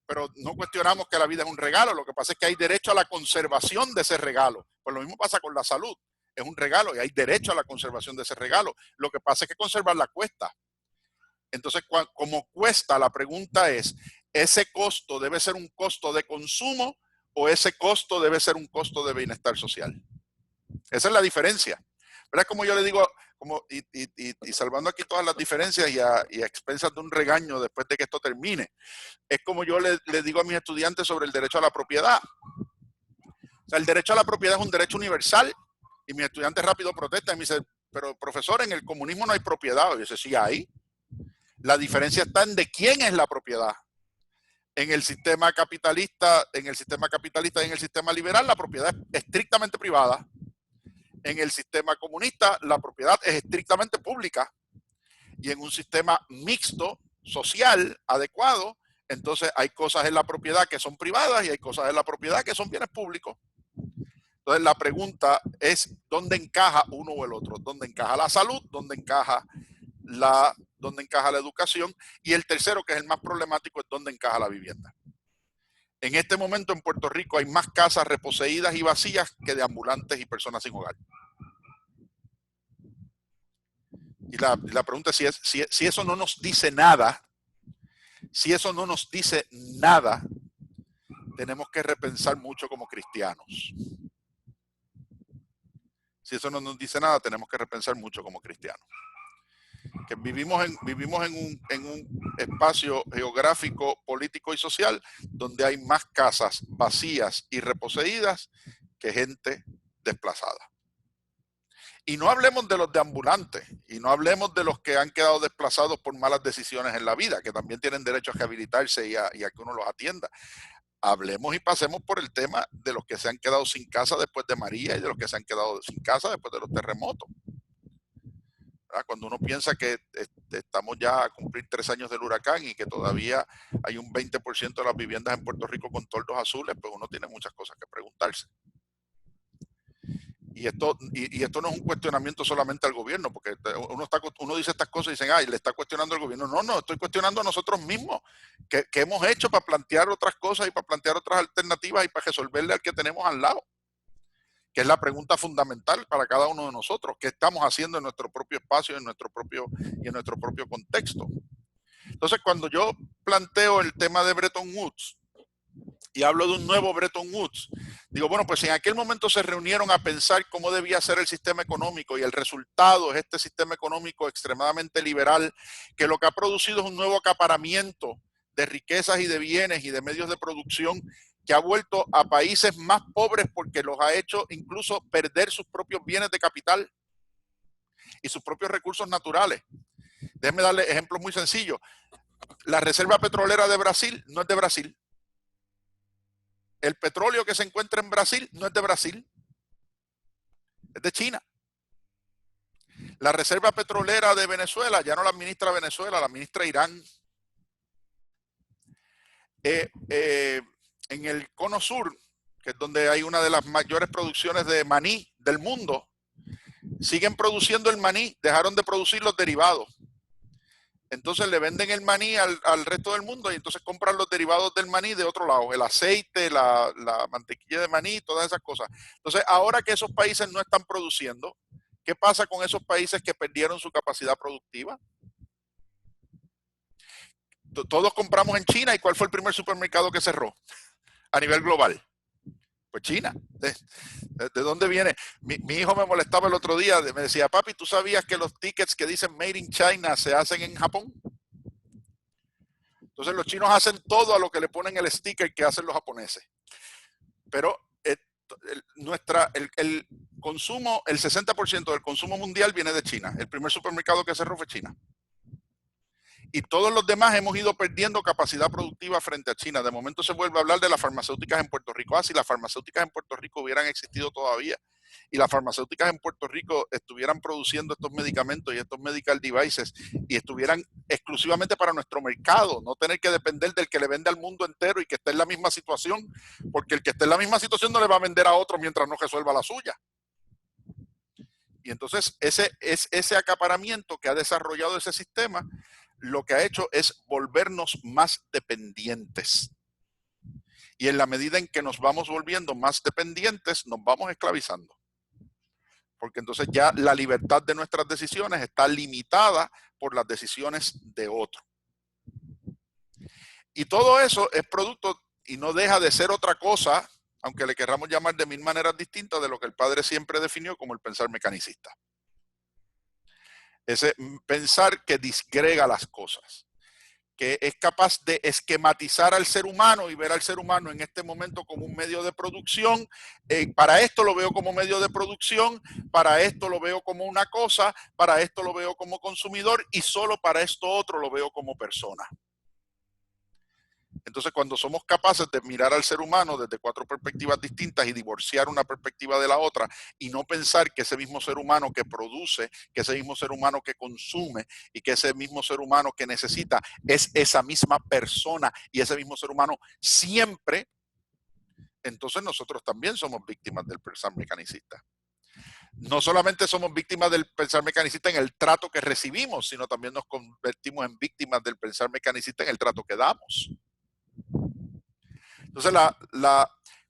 pero no cuestionamos que la vida es un regalo. Lo que pasa es que hay derecho a la conservación de ese regalo. Pues lo mismo pasa con la salud. Es un regalo y hay derecho a la conservación de ese regalo. Lo que pasa es que conservarla cuesta. Entonces, como cuesta, la pregunta es, ¿ese costo debe ser un costo de consumo o ese costo debe ser un costo de bienestar social? Esa es la diferencia. ¿Verdad? Como yo le digo, y salvando aquí todas las diferencias y a expensas de un regaño después de que esto termine, es como yo le digo a mis estudiantes sobre el derecho a la propiedad. O sea, el derecho a la propiedad es un derecho universal, y mis estudiantes rápido protestan y me dicen, pero profesor, en el comunismo no hay propiedad. Y yo dice, sí hay. La diferencia está en de quién es la propiedad. En el sistema capitalista y en el sistema liberal, la propiedad es estrictamente privada. En el sistema comunista, la propiedad es estrictamente pública. Y en un sistema mixto, social, adecuado, entonces hay cosas en la propiedad que son privadas y hay cosas en la propiedad que son bienes públicos. Entonces la pregunta es, ¿dónde encaja uno o el otro? ¿Dónde encaja la salud? ¿Dónde encaja la educación? Y el tercero, que es el más problemático, es dónde encaja la vivienda. En este momento en Puerto Rico hay más casas reposeídas y vacías que de ambulantes y personas sin hogar. Y la pregunta es si eso no nos dice nada, tenemos que repensar mucho como cristianos. Si eso no nos dice nada, tenemos que repensar mucho como cristianos. que vivimos en un espacio geográfico, político y social donde hay más casas vacías y reposeídas que gente desplazada. Y no hablemos de los deambulantes, y no hablemos de los que han quedado desplazados por malas decisiones en la vida, que también tienen derecho a rehabilitarse y a que uno los atienda. Hablemos y pasemos por el tema de los que se han quedado sin casa después de María y de los que se han quedado sin casa después de los terremotos. ¿Verdad? Cuando uno piensa que estamos ya a cumplir 3 años del huracán y que todavía hay un 20% de las viviendas en Puerto Rico con toldos azules, pues uno tiene muchas cosas que preguntarse. Y esto no es un cuestionamiento solamente al gobierno, porque uno dice estas cosas y dicen, ay, le está cuestionando al gobierno. No, estoy cuestionando a nosotros mismos. ¿Qué hemos hecho para plantear otras cosas y para plantear otras alternativas y para resolverle al que tenemos al lado? Que es la pregunta fundamental para cada uno de nosotros. ¿Qué estamos haciendo en nuestro propio espacio, en nuestro propio contexto? Entonces, cuando yo planteo el tema de Bretton Woods, y hablo de un nuevo Bretton Woods, digo, bueno, pues en aquel momento se reunieron a pensar cómo debía ser el sistema económico y el resultado es este sistema económico extremadamente liberal que lo que ha producido es un nuevo acaparamiento de riquezas y de bienes y de medios de producción que ha vuelto a países más pobres porque los ha hecho incluso perder sus propios bienes de capital y sus propios recursos naturales. Déjenme darle ejemplos muy sencillos. La reserva petrolera de Brasil no es de Brasil. El petróleo que se encuentra en Brasil no es de Brasil, es de China. La reserva petrolera de Venezuela ya no la administra Venezuela, la administra Irán. En el cono sur, que es donde hay una de las mayores producciones de maní del mundo, siguen produciendo el maní, dejaron de producir los derivados. Entonces le venden el maní al resto del mundo y entonces compran los derivados del maní de otro lado, el aceite, la mantequilla de maní, todas esas cosas. Entonces, ahora que esos países no están produciendo, ¿qué pasa con esos países que perdieron su capacidad productiva? Todos compramos en China, ¿y cuál fue el primer supermercado que cerró a nivel global? Pues China. ¿De dónde viene? Mi hijo me molestaba el otro día, me decía, papi, ¿tú sabías que los tickets que dicen Made in China se hacen en Japón? Entonces los chinos hacen todo a lo que le ponen el sticker que hacen los japoneses. Pero el consumo, el 60% del consumo mundial viene de China. El primer supermercado que cerró fue China. Y todos los demás hemos ido perdiendo capacidad productiva frente a China. De momento se vuelve a hablar de las farmacéuticas en Puerto Rico. Si las farmacéuticas en Puerto Rico hubieran existido todavía y las farmacéuticas en Puerto Rico estuvieran produciendo estos medicamentos y estos medical devices y estuvieran exclusivamente para nuestro mercado, no tener que depender del que le vende al mundo entero y que esté en la misma situación, porque el que esté en la misma situación no le va a vender a otro mientras no resuelva la suya. Y entonces ese acaparamiento que ha desarrollado ese sistema lo que ha hecho es volvernos más dependientes. Y en la medida en que nos vamos volviendo más dependientes, nos vamos esclavizando. Porque entonces ya la libertad de nuestras decisiones está limitada por las decisiones de otro. Y todo eso es producto y no deja de ser otra cosa, aunque le querramos llamar de 1000 maneras distintas, de lo que el padre siempre definió como el pensar mecanicista. Ese pensar que disgrega las cosas, que es capaz de esquematizar al ser humano y ver al ser humano en este momento como un medio de producción. Para esto lo veo como medio de producción, para esto lo veo como una cosa, para esto lo veo como consumidor y solo para esto otro lo veo como persona. Entonces, cuando somos capaces de mirar al ser humano desde 4 perspectivas distintas y divorciar una perspectiva de la otra y no pensar que ese mismo ser humano que produce, que ese mismo ser humano que consume y que ese mismo ser humano que necesita es esa misma persona y ese mismo ser humano siempre, entonces nosotros también somos víctimas del pensar mecanicista. No solamente somos víctimas del pensar mecanicista en el trato que recibimos, sino también nos convertimos en víctimas del pensar mecanicista en el trato que damos. Entonces,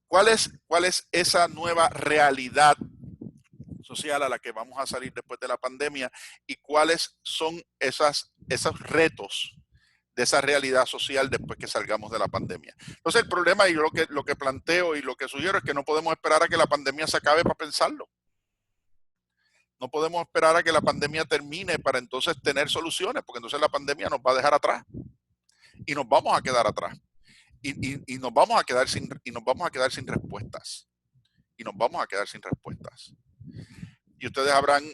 ¿cuál es esa nueva realidad social a la que vamos a salir después de la pandemia y cuáles son esos retos de esa realidad social después que salgamos de la pandemia? Entonces, el problema, y yo lo que planteo y lo que sugiero es que no podemos esperar a que la pandemia se acabe para pensarlo. No podemos esperar a que la pandemia termine para entonces tener soluciones, porque entonces la pandemia nos va a dejar atrás y nos vamos a quedar atrás y nos vamos a quedar sin respuestas. Y nos vamos a quedar sin respuestas. Y ustedes habrán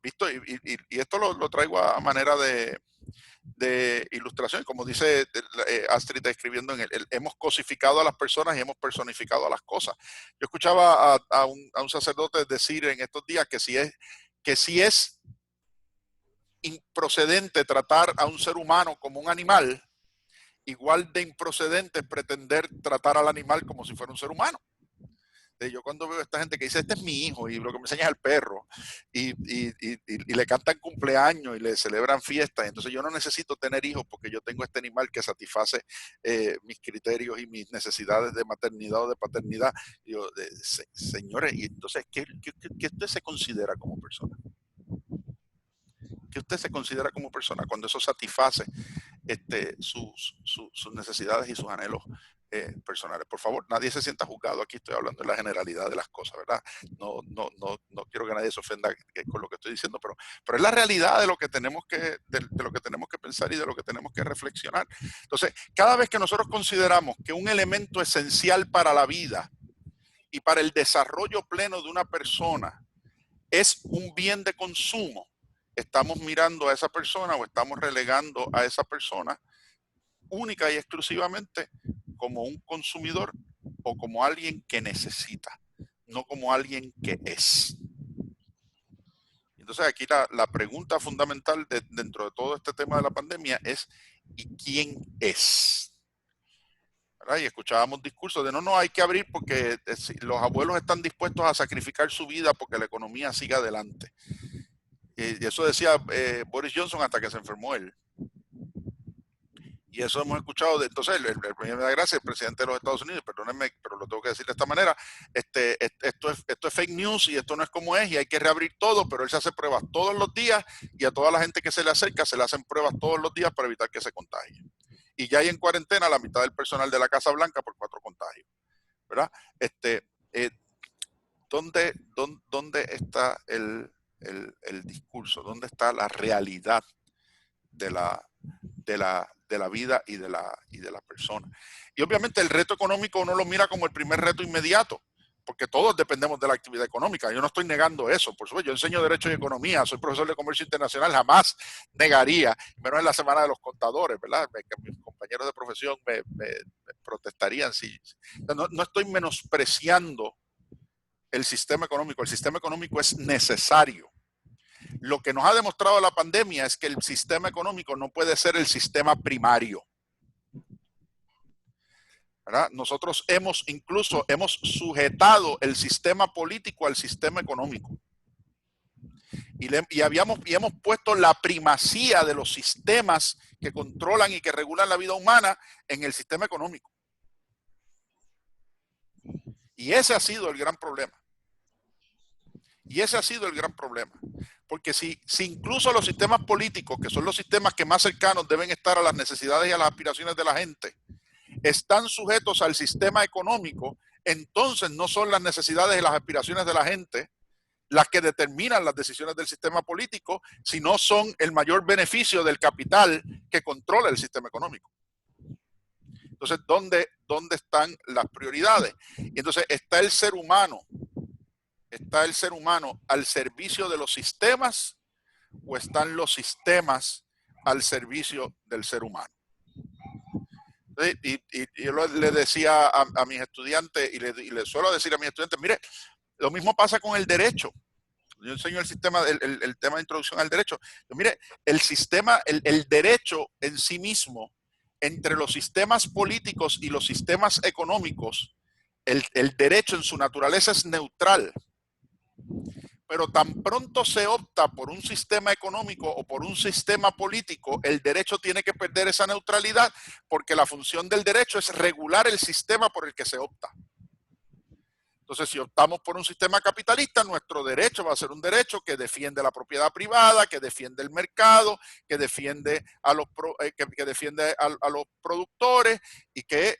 visto, y esto lo traigo a manera de ilustración, como dice Astrid escribiendo en hemos cosificado a las personas y hemos personificado a las cosas. Yo escuchaba a un sacerdote decir en estos días que si es improcedente tratar a un ser humano como un animal, igual de improcedente es pretender tratar al animal como si fuera un ser humano. Yo cuando veo a esta gente que dice, este es mi hijo, y lo que me enseña es el perro, y le cantan cumpleaños y le celebran fiestas, entonces yo no necesito tener hijos porque yo tengo este animal que satisface mis criterios y mis necesidades de maternidad o de paternidad. Y yo, señores, y entonces, ¿qué usted se considera como persona? ¿Qué usted se considera como persona cuando eso satisface sus necesidades y sus anhelos personales? Por favor, nadie se sienta juzgado. Aquí estoy hablando de la generalidad de las cosas, ¿verdad? No quiero que nadie se ofenda con lo que estoy diciendo, pero es la realidad de lo que tenemos de lo que tenemos que pensar y de lo que tenemos que reflexionar. Entonces, cada vez que nosotros consideramos que un elemento esencial para la vida y para el desarrollo pleno de una persona es un bien de consumo, estamos mirando a esa persona o estamos relegando a esa persona única y exclusivamente como un consumidor o como alguien que necesita, no como alguien que es. Entonces aquí la pregunta fundamental dentro de todo este tema de la pandemia es ¿y quién es? ¿Verdad? Y escuchábamos discursos de no hay que abrir porque los abuelos están dispuestos a sacrificar su vida porque la economía siga adelante. Y eso decía Boris Johnson hasta que se enfermó él. Y eso hemos escuchado. Entonces, el primer me da gracia, el presidente de los Estados Unidos, perdónenme, pero lo tengo que decir de esta manera, esto es fake news y esto no es como es y hay que reabrir todo, pero él se hace pruebas todos los días y a toda la gente que se le acerca se le hacen pruebas todos los días para evitar que se contagie. Y ya hay en cuarentena la mitad del personal de la Casa Blanca por 4 contagios, ¿verdad? ¿Dónde está el discurso? ¿Dónde está la realidad de la vida y de la persona? Y obviamente el reto económico uno lo mira como el primer reto inmediato, porque todos dependemos de la actividad económica. Yo no estoy negando eso, por supuesto. Yo enseño Derecho y Economía, soy profesor de Comercio Internacional, jamás negaría, menos en la Semana de los Contadores, ¿verdad? Que mis compañeros de profesión me protestarían. No estoy menospreciando el sistema económico. El sistema económico es necesario. Lo que nos ha demostrado la pandemia es que el sistema económico no puede ser el sistema primario, ¿verdad? Nosotros hemos sujetado el sistema político al sistema económico y hemos puesto la primacía de los sistemas que controlan y que regulan la vida humana en el sistema económico. Y ese ha sido el gran problema. Porque si incluso los sistemas políticos, que son los sistemas que más cercanos deben estar a las necesidades y a las aspiraciones de la gente, están sujetos al sistema económico, entonces no son las necesidades y las aspiraciones de la gente las que determinan las decisiones del sistema político, sino son el mayor beneficio del capital que controla el sistema económico. Entonces, ¿dónde están las prioridades? Y entonces está el ser humano al servicio de los sistemas o están los sistemas al servicio del ser humano. Y yo le decía a mis estudiantes y le suelo decir a mis estudiantes, mire, lo mismo pasa con el derecho. Yo enseño el tema de introducción al derecho. Mire, el derecho en sí mismo, entre los sistemas políticos y los sistemas económicos, el derecho en su naturaleza es neutral. Pero tan pronto se opta por un sistema económico o por un sistema político, el derecho tiene que perder esa neutralidad porque la función del derecho es regular el sistema por el que se opta. Entonces, si optamos por un sistema capitalista, nuestro derecho va a ser un derecho que defiende la propiedad privada, que defiende el mercado, que defiende a los productores y que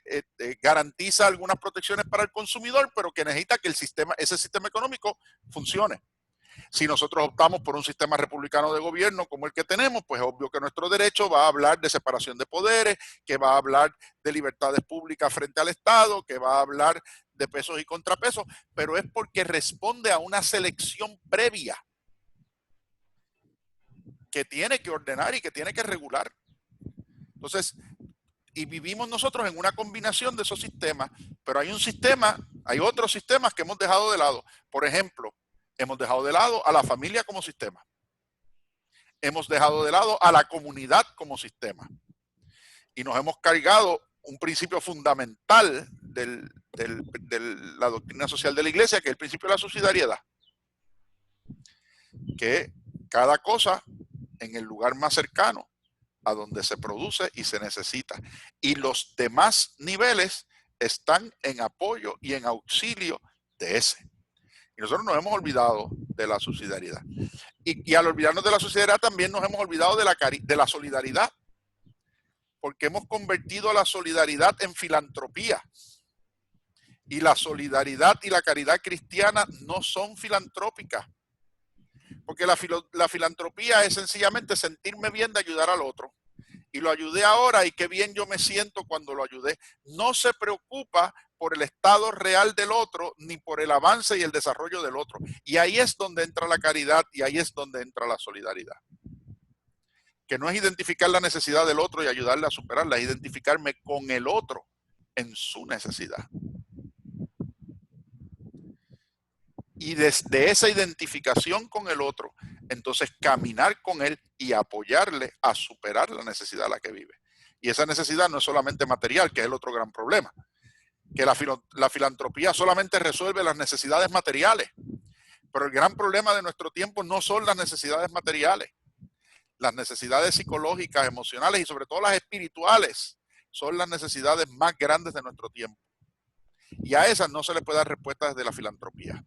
garantiza algunas protecciones para el consumidor, pero que necesita que ese sistema económico funcione. Si nosotros optamos por un sistema republicano de gobierno como el que tenemos, pues es obvio que nuestro derecho va a hablar de separación de poderes, que va a hablar de libertades públicas frente al Estado, que va a hablar de pesos y contrapesos, pero es porque responde a una selección previa que tiene que ordenar y que tiene que regular. Entonces, y vivimos nosotros en una combinación de esos sistemas, pero hay otros sistemas que hemos dejado de lado. Por ejemplo, hemos dejado de lado a la familia como sistema. Hemos dejado de lado a la comunidad como sistema. Y nos hemos cargado un principio fundamental de la doctrina social de la iglesia, que es el principio de la subsidiariedad. Que cada cosa en el lugar más cercano a donde se produce y se necesita. Y los demás niveles están en apoyo y en auxilio de ese. Y nosotros nos hemos olvidado de la subsidiariedad. Y al olvidarnos de la subsidiariedad también nos hemos olvidado de la solidaridad. Porque hemos convertido la solidaridad en filantropía. Y la solidaridad y la caridad cristiana no son filantrópicas. Porque la filantropía es sencillamente sentirme bien de ayudar al otro. Y lo ayudé ahora y qué bien yo me siento cuando lo ayudé. No se preocupa por el estado real del otro ni por el avance y el desarrollo del otro. Y ahí es donde entra la caridad y ahí es donde entra la solidaridad. Que no es identificar la necesidad del otro y ayudarle a superarla, es identificarme con el otro en su necesidad. Y desde esa identificación con el otro, entonces caminar con él y apoyarle a superar la necesidad a la que vive. Y esa necesidad no es solamente material, que es el otro gran problema. Que la filantropía solamente resuelve las necesidades materiales. Pero el gran problema de nuestro tiempo no son las necesidades materiales. Las necesidades psicológicas, emocionales y sobre todo las espirituales son las necesidades más grandes de nuestro tiempo. Y a esas no se le puede dar respuesta desde la filantropía.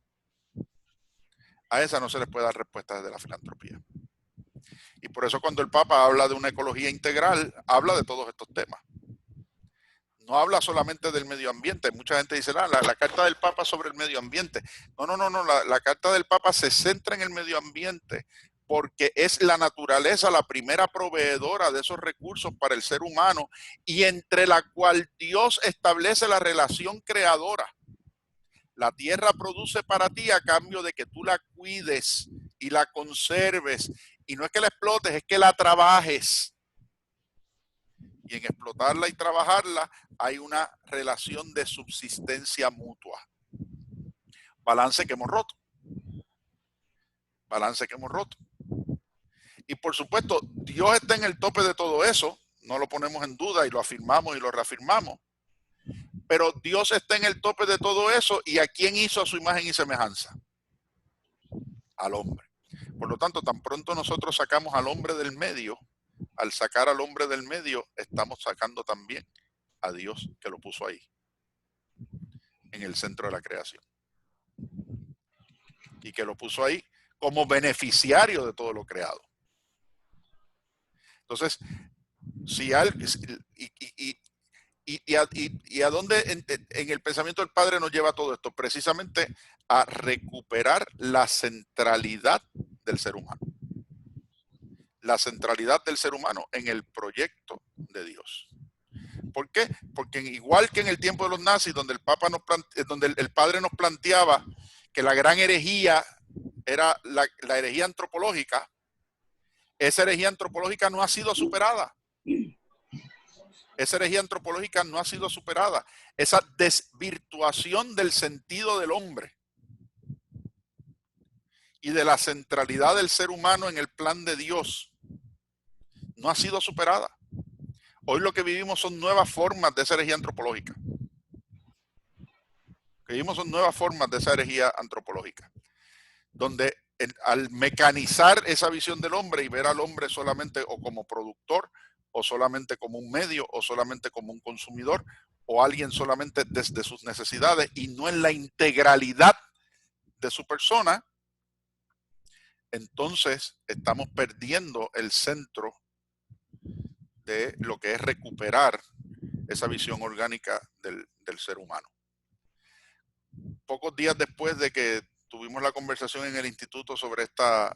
A esa no se les puede dar respuesta desde la filantropía. Y por eso cuando el Papa habla de una ecología integral, habla de todos estos temas. No habla solamente del medio ambiente. Mucha gente dice, la carta del Papa sobre el medio ambiente. No. La carta del Papa se centra en el medio ambiente porque es la naturaleza la primera proveedora de esos recursos para el ser humano y entre la cual Dios establece la relación creadora. La tierra produce para ti a cambio de que tú la cuides y la conserves. Y no es que la explotes, es que la trabajes. Y en explotarla y trabajarla hay una relación de subsistencia mutua. Balance que hemos roto. Balance que hemos roto. Y por supuesto, Dios está en el tope de todo eso. No lo ponemos en duda y lo afirmamos y lo reafirmamos. Pero Dios está en el tope de todo eso. ¿Y a quién hizo a su imagen y semejanza? Al hombre. Por lo tanto, tan pronto nosotros sacamos al hombre del medio, al sacar al hombre del medio, estamos sacando también a Dios que lo puso ahí, en el centro de la creación. Y que lo puso ahí como beneficiario de todo lo creado. Entonces, si alguien... ¿Y a dónde en el pensamiento del Padre nos lleva todo esto? Precisamente a recuperar la centralidad del ser humano. La centralidad del ser humano en el proyecto de Dios. ¿Por qué? Porque igual que en el tiempo de los nazis, donde el Padre nos planteaba que la gran herejía era la herejía antropológica, esa herejía antropológica no ha sido superada. Esa herejía antropológica no ha sido superada. Esa desvirtuación del sentido del hombre y de la centralidad del ser humano en el plan de Dios no ha sido superada. Hoy lo que vivimos son nuevas formas de esa herejía antropológica. Lo que vivimos son nuevas formas de esa herejía antropológica. Donde al mecanizar esa visión del hombre y ver al hombre solamente o como productor, o solamente como un medio, o solamente como un consumidor, o alguien solamente desde sus necesidades y no en la integralidad de su persona, entonces estamos perdiendo el centro de lo que es recuperar esa visión orgánica del ser humano. Pocos días después de que tuvimos la conversación en el instituto sobre esta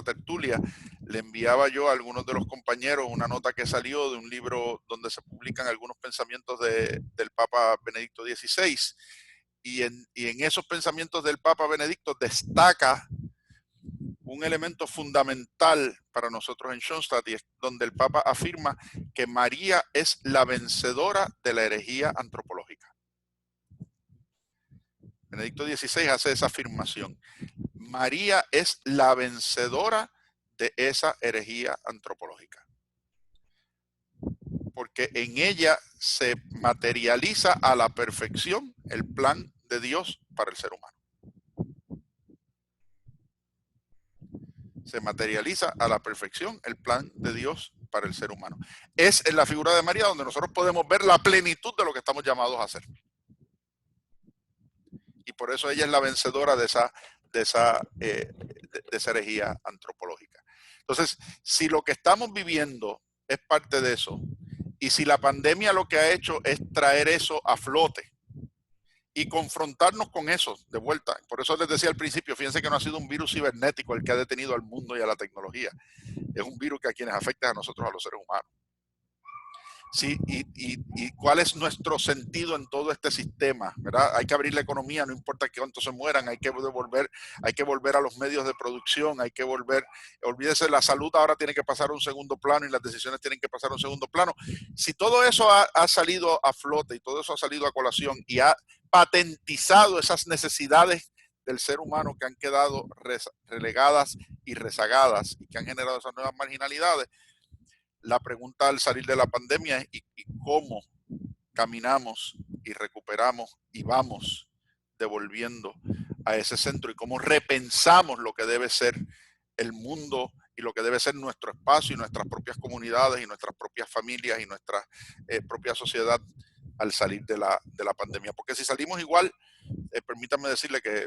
tertulia, le enviaba yo a algunos de los compañeros una nota que salió de un libro donde se publican algunos pensamientos del Papa Benedicto XVI, y en esos pensamientos del Papa Benedicto destaca un elemento fundamental para nosotros en Schoenstatt, y es donde el Papa afirma que María es la vencedora de la herejía antropológica. Benedicto XVI hace esa afirmación. María es la vencedora de esa herejía antropológica, porque en ella se materializa a la perfección el plan de Dios para el ser humano. Se materializa a la perfección el plan de Dios para el ser humano. Es en la figura de María donde nosotros podemos ver la plenitud de lo que estamos llamados a hacer. Y por eso ella es la vencedora de esa herejía antropológica. Entonces, si lo que estamos viviendo es parte de eso, y si la pandemia lo que ha hecho es traer eso a flote y confrontarnos con eso de vuelta. Por eso les decía al principio, fíjense que no ha sido un virus cibernético el que ha detenido al mundo y a la tecnología. Es un virus que a quienes afecta a nosotros, a los seres humanos. Sí, y cuál es nuestro sentido en todo este sistema, ¿verdad? Hay que abrir la economía, no importa cuántos se mueran, hay que volver a los medios de producción, hay que volver, olvídese, la salud ahora tiene que pasar a un segundo plano y las decisiones tienen que pasar a un segundo plano. Si todo eso ha salido a flote y todo eso ha salido a colación y ha patentizado esas necesidades del ser humano que han quedado relegadas y rezagadas y que han generado esas nuevas marginalidades, la pregunta al salir de la pandemia es ¿y cómo caminamos y recuperamos y vamos devolviendo a ese centro, y cómo repensamos lo que debe ser el mundo y lo que debe ser nuestro espacio y nuestras propias comunidades y nuestras propias familias y nuestra propia sociedad al salir de la pandemia? Porque si salimos igual, permítanme decirle que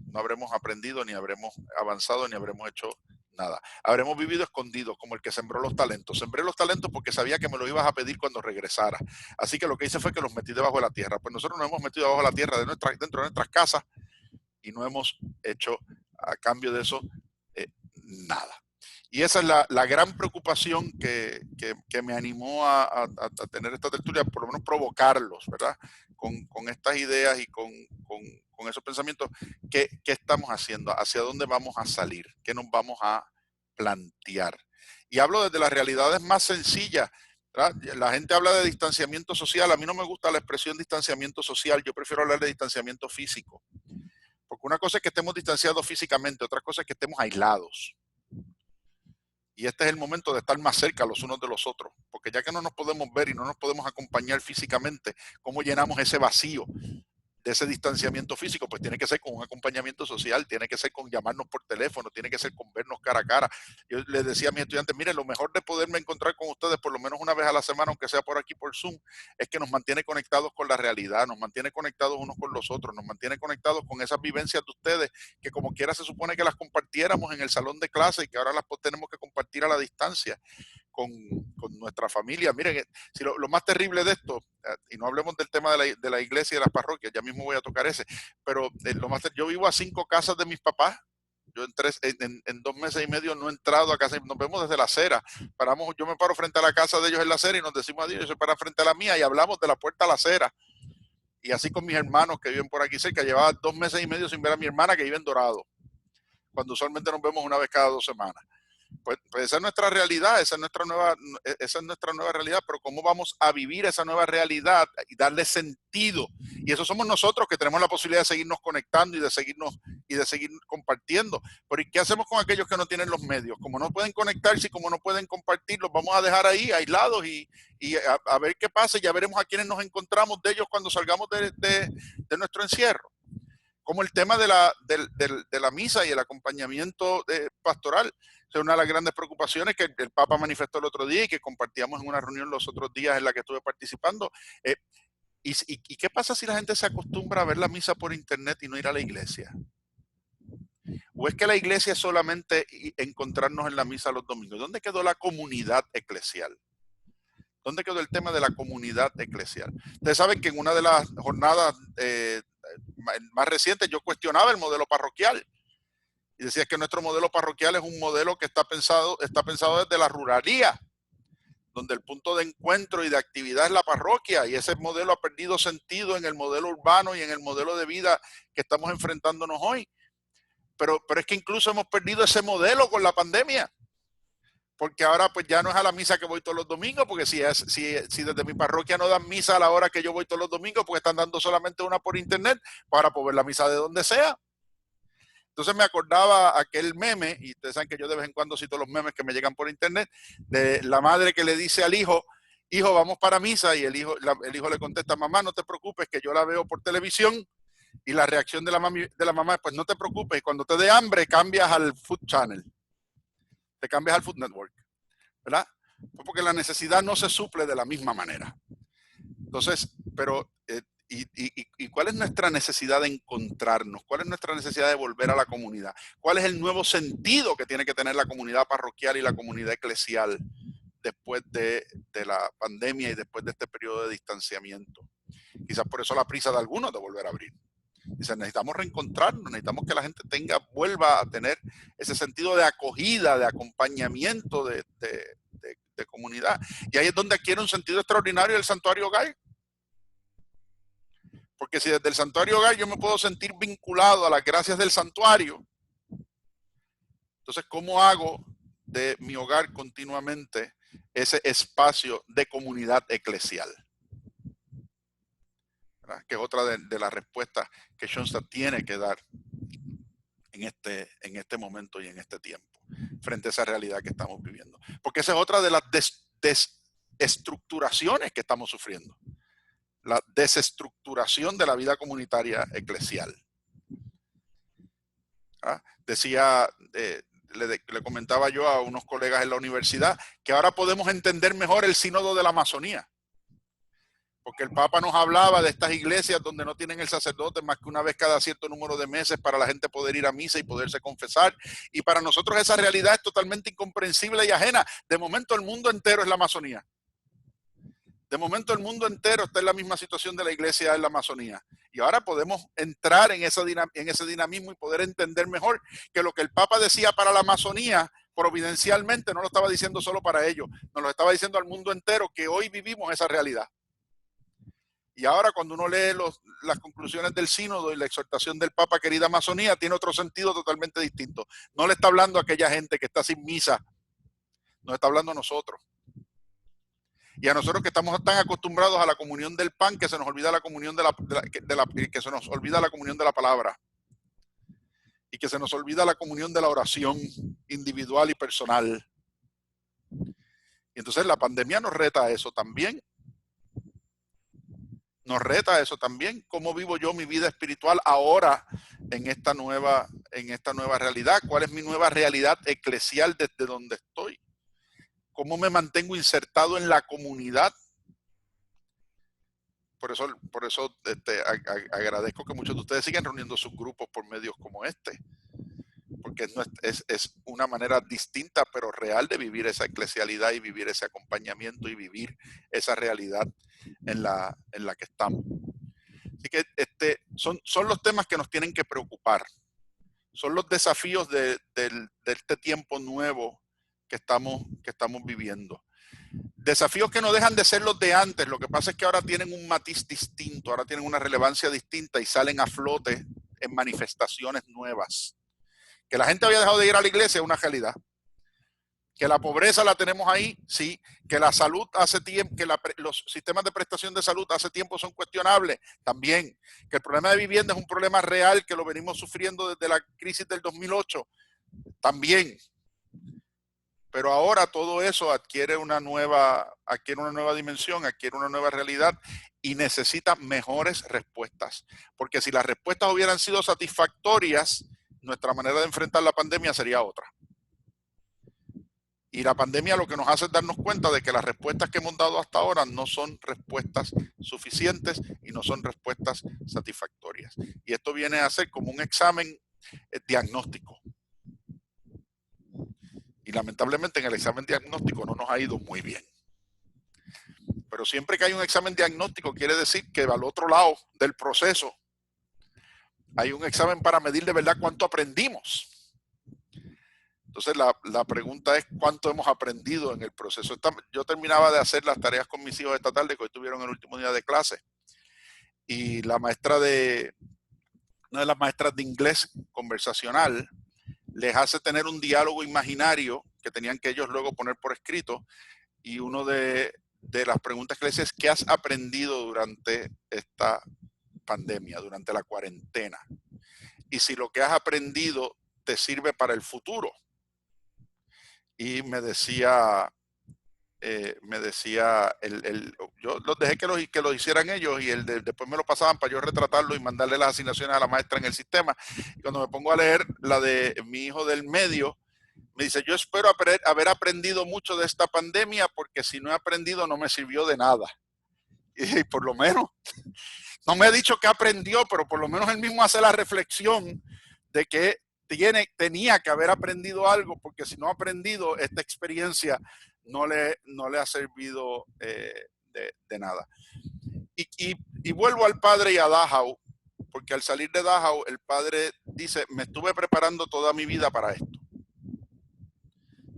no habremos aprendido, ni habremos avanzado, ni habremos hecho nada. Habremos vivido escondidos como el que sembró los talentos. Sembré los talentos porque sabía que me lo ibas a pedir cuando regresara. Así que lo que hice fue que los metí debajo de la tierra. Pues nosotros nos hemos metido debajo de la tierra dentro de nuestras casas y no hemos hecho a cambio de eso nada. Y esa es la gran preocupación que me animó a tener esta tertulia, por lo menos provocarlos, ¿verdad? Con estas ideas y con esos pensamientos. ¿Qué estamos haciendo? ¿Hacia dónde vamos a salir? ¿Qué nos vamos a plantear? Y hablo desde las realidades más sencillas, ¿verdad? La gente habla de distanciamiento social. A mí no me gusta la expresión distanciamiento social. Yo prefiero hablar de distanciamiento físico. Porque una cosa es que estemos distanciados físicamente, otra cosa es que estemos aislados. Y este es el momento de estar más cerca los unos de los otros, porque ya que no nos podemos ver y no nos podemos acompañar físicamente, ¿cómo llenamos ese vacío de ese distanciamiento físico? Pues tiene que ser con un acompañamiento social, tiene que ser con llamarnos por teléfono, tiene que ser con vernos cara a cara. Yo les decía a mis estudiantes, miren, lo mejor de poderme encontrar con ustedes por lo menos una vez a la semana, aunque sea por aquí por Zoom, es que nos mantiene conectados con la realidad, nos mantiene conectados unos con los otros, nos mantiene conectados con esas vivencias de ustedes, que como quiera se supone que las compartiéramos en el salón de clase y que ahora las tenemos que compartir a la distancia con nuestra familia. Miren, si lo más terrible de esto, y no hablemos del tema de la iglesia y de las parroquias, ya mismo voy a tocar ese, pero yo vivo a 5 casas de mis papás. Yo en 2 meses y medio no he entrado a casa, nos vemos desde la acera. Yo me paro frente a la casa de ellos en la acera y nos decimos adiós, ellos se paran frente a la mía y hablamos de la puerta a la acera. Y así con mis hermanos que viven por aquí cerca. Llevaba 2 meses y medio sin ver a mi hermana que vive en Dorado, cuando usualmente nos vemos una vez cada 2 semanas. Pues esa es nuestra realidad, esa es nuestra nueva realidad, pero ¿cómo vamos a vivir esa nueva realidad y darle sentido? Y eso somos nosotros, que tenemos la posibilidad de seguirnos conectando y de seguir compartiendo. Pero ¿y qué hacemos con aquellos que no tienen los medios? Como no pueden conectarse y como no pueden compartir, los vamos a dejar ahí aislados y a ver qué pasa, y ya veremos a quienes nos encontramos de ellos cuando salgamos de nuestro encierro. Como el tema de la misa y el acompañamiento pastoral. Es una de las grandes preocupaciones que el Papa manifestó el otro día y que compartíamos en una reunión los otros días en la que estuve participando. ¿Y qué pasa si la gente se acostumbra a ver la misa por internet y no ir a la iglesia? ¿O es que la iglesia es solamente encontrarnos en la misa los domingos? ¿Dónde quedó la comunidad eclesial? ¿Dónde quedó el tema de la comunidad eclesial? Ustedes saben que en una de las jornadas más reciente, yo cuestionaba el modelo parroquial. Y decía que nuestro modelo parroquial es un modelo que está pensado desde la ruralía, donde el punto de encuentro y de actividad es la parroquia, y ese modelo ha perdido sentido en el modelo urbano y en el modelo de vida que estamos enfrentándonos hoy. Pero es que incluso hemos perdido ese modelo con la pandemia, porque ahora pues ya no es a la misa que voy todos los domingos, porque si desde mi parroquia no dan misa a la hora que yo voy todos los domingos, porque están dando solamente una por internet para poder ver la misa de donde sea. Entonces me acordaba aquel meme, y ustedes saben que yo de vez en cuando cito los memes que me llegan por internet, de la madre que le dice al hijo, hijo, vamos para misa, y el hijo le contesta, mamá, no te preocupes, que yo la veo por televisión, y la reacción de la mamá es, pues no te preocupes, cuando te dé hambre cambias al Food Channel, te cambias al Food Network, ¿verdad? Porque la necesidad no se suple de la misma manera. Entonces, pero ¿y cuál es nuestra necesidad de encontrarnos? ¿Cuál es nuestra necesidad de volver a la comunidad? ¿Cuál es el nuevo sentido que tiene que tener la comunidad parroquial y la comunidad eclesial después de la pandemia y después de este periodo de distanciamiento? Quizás por eso la prisa de algunos de volver a abrir. Dice, necesitamos reencontrarnos, necesitamos que la gente vuelva a tener ese sentido de acogida, de acompañamiento, de comunidad. Y ahí es donde adquiere un sentido extraordinario el santuario hogar. Porque si desde el santuario hogar yo me puedo sentir vinculado a las gracias del santuario, entonces ¿cómo hago de mi hogar continuamente ese espacio de comunidad eclesial? ¿Verdad? Que es otra de las respuestas que Schoenstatt tiene que dar en este momento y en este tiempo, frente a esa realidad que estamos viviendo. Porque esa es otra de las desestructuraciones que estamos sufriendo. La desestructuración de la vida comunitaria eclesial. ¿Ah? Decía, le comentaba yo a unos colegas en la universidad que ahora podemos entender mejor el sínodo de la Amazonía. Porque el Papa nos hablaba de estas iglesias donde no tienen el sacerdote más que una vez cada cierto número de meses para la gente poder ir a misa y poderse confesar. Y para nosotros esa realidad es totalmente incomprensible y ajena. De momento el mundo entero es la Amazonía. De momento el mundo entero está en la misma situación de la iglesia en la Amazonía. Y ahora podemos entrar en ese dinamismo y poder entender mejor que lo que el Papa decía para la Amazonía, providencialmente no lo estaba diciendo solo para ellos, nos lo estaba diciendo al mundo entero, que hoy vivimos esa realidad. Y ahora cuando uno lee las conclusiones del sínodo y la exhortación del Papa, querida Amazonía, tiene otro sentido totalmente distinto. No le está hablando a aquella gente que está sin misa, nos está hablando a nosotros. Y a nosotros que estamos tan acostumbrados a la comunión del pan que se nos olvida la comunión que se nos olvida la comunión de la palabra. Y que se nos olvida la comunión de la oración individual y personal. Y entonces la pandemia nos reta a eso también. Nos reta a eso también. ¿Cómo vivo yo mi vida espiritual ahora en esta nueva realidad? ¿Cuál es mi nueva realidad eclesial desde donde estoy? ¿Cómo me mantengo insertado en la comunidad? Por eso agradezco que muchos de ustedes sigan reuniendo sus grupos por medios como este, porque es una manera distinta pero real de vivir esa eclesialidad y vivir ese acompañamiento y vivir esa realidad en la que estamos. Así que son los temas que nos tienen que preocupar, son los desafíos de este tiempo nuevo que estamos viviendo. Desafíos que no dejan de ser los de antes, lo que pasa es que ahora tienen un matiz distinto, ahora tienen una relevancia distinta y salen a flote en manifestaciones nuevas. Que la gente había dejado de ir a la iglesia es una realidad. Que la pobreza la tenemos ahí, sí. Que la salud hace tiempo, que los sistemas de prestación de salud hace tiempo son cuestionables, también. Que el problema de vivienda es un problema real que lo venimos sufriendo desde la crisis del 2008, también. Pero ahora todo eso adquiere una nueva dimensión, adquiere una nueva realidad y necesita mejores respuestas. Porque si las respuestas hubieran sido satisfactorias, nuestra manera de enfrentar la pandemia sería otra. Y la pandemia lo que nos hace es darnos cuenta de que las respuestas que hemos dado hasta ahora no son respuestas suficientes y no son respuestas satisfactorias. Y esto viene a ser como un examen diagnóstico. Y lamentablemente en el examen diagnóstico no nos ha ido muy bien. Pero siempre que hay un examen diagnóstico quiere decir que al otro lado del proceso hay un examen para medir de verdad cuánto aprendimos. Entonces la pregunta es cuánto hemos aprendido en el proceso. Yo terminaba de hacer las tareas con mis hijos esta tarde, que hoy tuvieron el último día de clase, y una de las maestras de inglés conversacional les hace tener un diálogo imaginario que tenían que ellos luego poner por escrito, y una de las preguntas que les es ¿qué has aprendido durante esta pandemia, durante la cuarentena? Y si lo que has aprendido te sirve para el futuro. Y me decía, yo los dejé que lo hicieran ellos, y después me lo pasaban para yo retratarlo y mandarle las asignaciones a la maestra en el sistema. Y cuando me pongo a leer la de mi hijo del medio, me dice, yo espero haber aprendido mucho de esta pandemia, porque si no he aprendido no me sirvió de nada. Y por lo menos, no me ha dicho que aprendió, pero por lo menos él mismo hace la reflexión de que tenía que haber aprendido algo, porque si no ha aprendido, esta experiencia no le ha servido de nada. Y vuelvo al padre y a Dachau, porque al salir de Dachau, el padre dice, me estuve preparando toda mi vida para esto.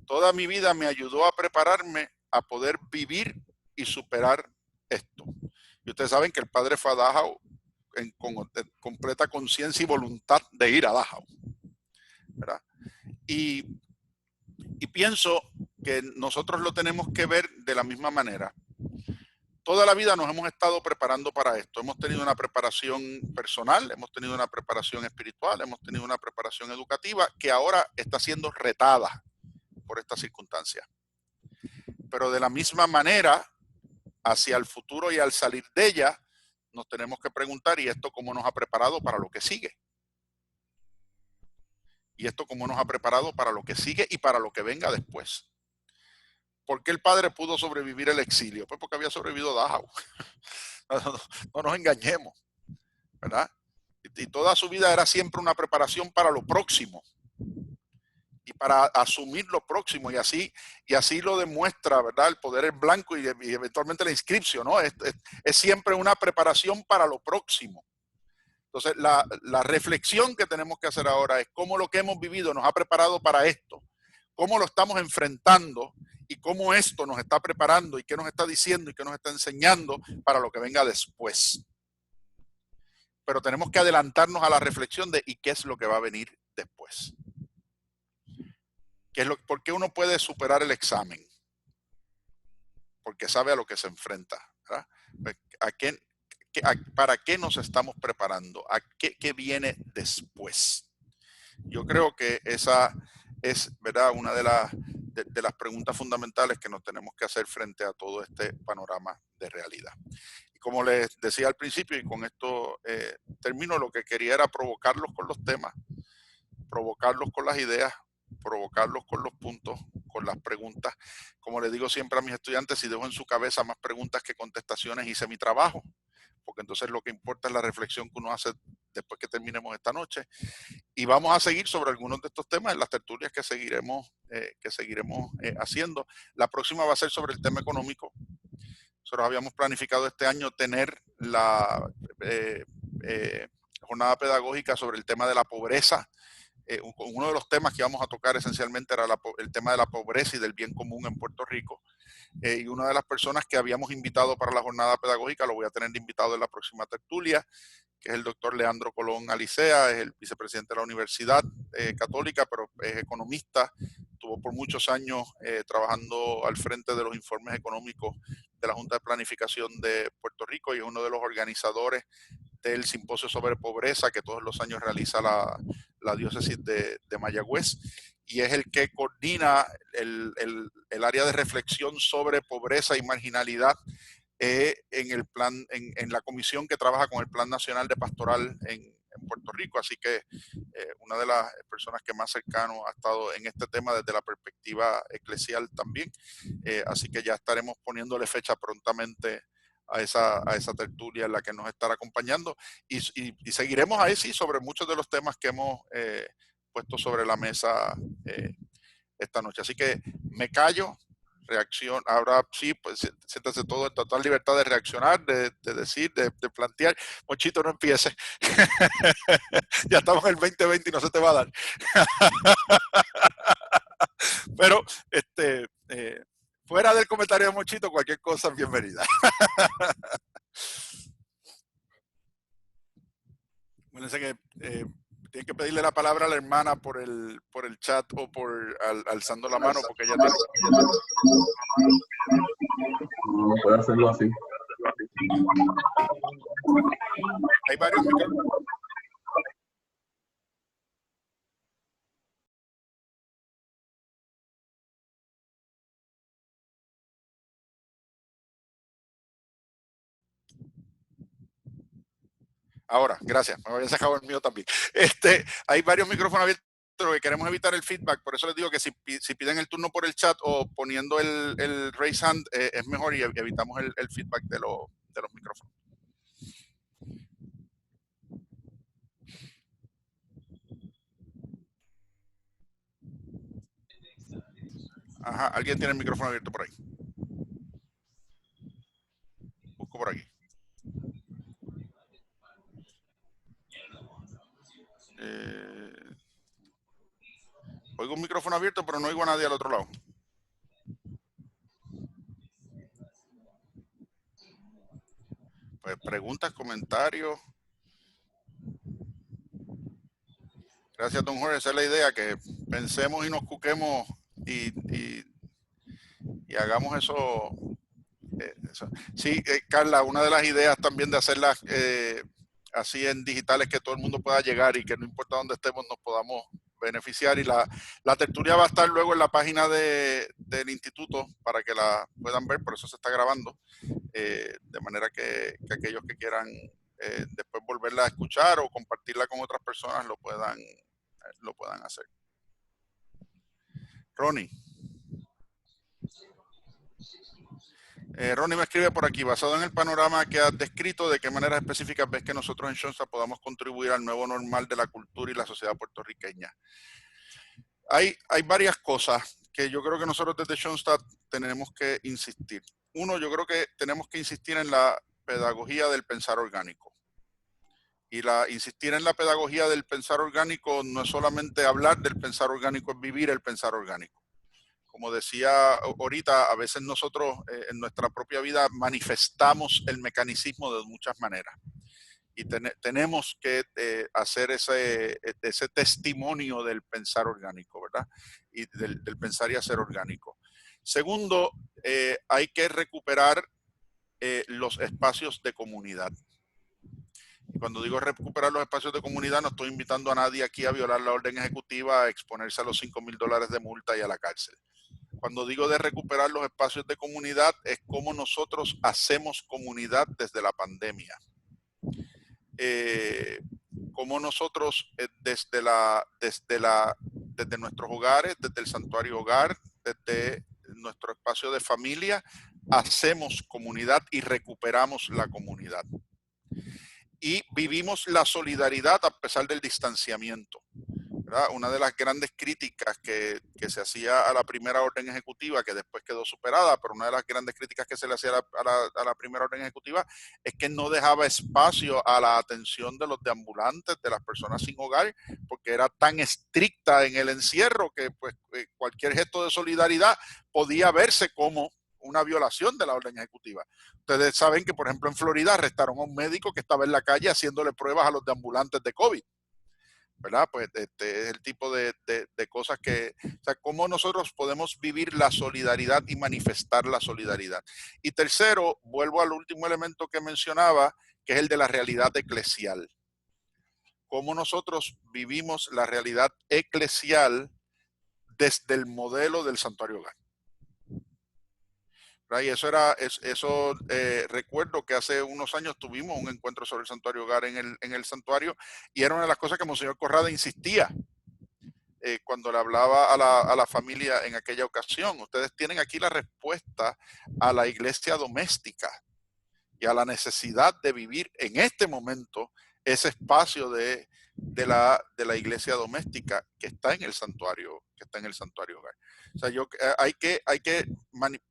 Toda mi vida me ayudó a prepararme a poder vivir y superar esto. Y ustedes saben que el padre fue a Dachau con completa conciencia y voluntad de ir a Dachau, ¿verdad? Y pienso que nosotros lo tenemos que ver de la misma manera. Toda la vida nos hemos estado preparando para esto. Hemos tenido una preparación personal, hemos tenido una preparación espiritual, hemos tenido una preparación educativa que ahora está siendo retada por estas circunstancias. Pero de la misma manera, hacia el futuro y al salir de ella, nos tenemos que preguntar, ¿y esto cómo nos ha preparado para lo que sigue? ¿Y esto cómo nos ha preparado para lo que sigue y para lo que venga después? ¿Por qué el padre pudo sobrevivir el exilio? Pues porque había sobrevivido Dachau. No nos engañemos, ¿verdad? Y toda su vida era siempre una preparación para lo próximo y para asumir lo próximo, y así lo demuestra, ¿verdad? El poder en blanco y eventualmente la inscripción, ¿no? Es siempre una preparación para lo próximo. Entonces, la reflexión que tenemos que hacer ahora es cómo lo que hemos vivido nos ha preparado para esto, cómo lo estamos enfrentando y cómo esto nos está preparando y qué nos está diciendo y qué nos está enseñando para lo que venga después. Pero tenemos que adelantarnos a la reflexión de ¿y qué es lo que va a venir después? ¿Por qué uno puede superar el examen? Porque sabe a lo que se enfrenta, ¿verdad? ¿Para qué nos estamos preparando? ¿Qué viene después? Yo creo que esa es, ¿verdad?, una de las preguntas fundamentales que nos tenemos que hacer frente a todo este panorama de realidad. Y como les decía al principio, y con esto termino, lo que quería era provocarlos con los temas, provocarlos con las ideas, provocarlos con los puntos, con las preguntas. Como les digo siempre a mis estudiantes, si dejo en su cabeza más preguntas que contestaciones, hice mi trabajo, porque entonces lo que importa es la reflexión que uno hace después que terminemos esta noche. Y vamos a seguir sobre algunos de estos temas en las tertulias que seguiremos haciendo. La próxima va a ser sobre el tema económico. Nosotros habíamos planificado este año tener la jornada pedagógica sobre el tema de la pobreza. Uno de los temas que íbamos a tocar esencialmente era el tema de la pobreza y del bien común en Puerto Rico. Y una de las personas que habíamos invitado para la jornada pedagógica, lo voy a tener invitado en la próxima tertulia, que es el doctor Leandro Colón Alicea, es el vicepresidente de la Universidad Católica, pero es economista, estuvo por muchos años trabajando al frente de los informes económicos de la Junta de Planificación de Puerto Rico, y es uno de los organizadores del simposio sobre pobreza que todos los años realiza la diócesis de Mayagüez, y es el que coordina el área de reflexión sobre pobreza y marginalidad en la comisión que trabaja con el Plan Nacional de Pastoral en Puerto Rico. Así que una de las personas que más cercano ha estado en este tema desde la perspectiva eclesial también. Así que ya estaremos poniéndole fecha prontamente a esa tertulia en la que nos estará acompañando, y seguiremos ahí sí sobre muchos de los temas que hemos puesto sobre la mesa esta noche. Así que me callo, reacción, ahora sí, pues siéntase todo en total libertad de reaccionar, de decir, de plantear. Monchito, no empiece. Ya estamos en el 2020 y no se te va a dar. Pero, fuera del comentario de Monchito, cualquier cosa, bienvenida. Acuérdense que tienen que pedirle la palabra a la hermana por el chat o alzando la mano, porque ella tiene. No puede hacerlo así. Hay varios micrófonos. Ahora, gracias. Me había sacado el mío también. Hay varios micrófonos abiertos que queremos evitar el feedback. Por eso les digo que si piden el turno por el chat o poniendo el raise hand, es mejor y evitamos el feedback de los micrófonos. Ajá, alguien tiene el micrófono abierto por ahí. Busco por aquí. Oigo un micrófono abierto, pero no oigo a nadie al otro lado. Pues preguntas, comentarios. Gracias, don Jorge. Esa es la idea, que pensemos y nos cuquemos y hagamos eso. Sí, Carla, una de las ideas también de hacerlas así en digitales, que todo el mundo pueda llegar y que no importa dónde estemos nos podamos beneficiar. Y la tertulia va a estar luego en la página del instituto para que la puedan ver, por eso se está grabando, de manera que aquellos que quieran después volverla a escuchar o compartirla con otras personas lo puedan hacer. Ronnie. Ronnie me escribe por aquí: basado en el panorama que has descrito, ¿de qué maneras específicas ves que nosotros en Schoenstatt podamos contribuir al nuevo normal de la cultura y la sociedad puertorriqueña? Hay varias cosas que yo creo que nosotros desde Schoenstatt tenemos que insistir. Uno, yo creo que tenemos que insistir en la pedagogía del pensar orgánico. Y insistir en la pedagogía del pensar orgánico no es solamente hablar del pensar orgánico, es vivir el pensar orgánico. Como decía ahorita, a veces nosotros en nuestra propia vida manifestamos el mecanismo de muchas maneras. Y tenemos que hacer ese testimonio del pensar orgánico, ¿verdad? Y del pensar y hacer orgánico. Segundo, hay que recuperar los espacios de comunidad. Y cuando digo recuperar los espacios de comunidad, no estoy invitando a nadie aquí a violar la orden ejecutiva, a exponerse a los $5,000 de multa y a la cárcel. Cuando digo de recuperar los espacios de comunidad, es cómo nosotros hacemos comunidad desde la pandemia. Cómo nosotros desde nuestros hogares, desde el santuario hogar, desde nuestro espacio de familia, hacemos comunidad y recuperamos la comunidad. Y vivimos la solidaridad a pesar del distanciamiento, ¿verdad? Una de las grandes críticas que se hacía a la primera orden ejecutiva, que después quedó superada, pero una de las grandes críticas que se le hacía a la primera orden ejecutiva es que no dejaba espacio a la atención de los deambulantes, de las personas sin hogar, porque era tan estricta en el encierro que pues, cualquier gesto de solidaridad podía verse como una violación de la orden ejecutiva. Ustedes saben que, por ejemplo, en Florida arrestaron a un médico que estaba en la calle haciéndole pruebas a los deambulantes de COVID, ¿verdad? Pues es el tipo de cosas que, o sea, cómo nosotros podemos vivir la solidaridad y manifestar la solidaridad. Y tercero, vuelvo al último elemento que mencionaba, que es el de la realidad eclesial. Cómo nosotros vivimos la realidad eclesial desde el modelo del santuario hogar. Y recuerdo que hace unos años tuvimos un encuentro sobre el santuario hogar en el santuario, y era una de las cosas que Monseñor Corrada insistía cuando le hablaba a la familia en aquella ocasión. Ustedes tienen aquí la respuesta a la iglesia doméstica y a la necesidad de vivir en este momento ese espacio de la iglesia doméstica que está en el santuario, hogar. O sea, hay que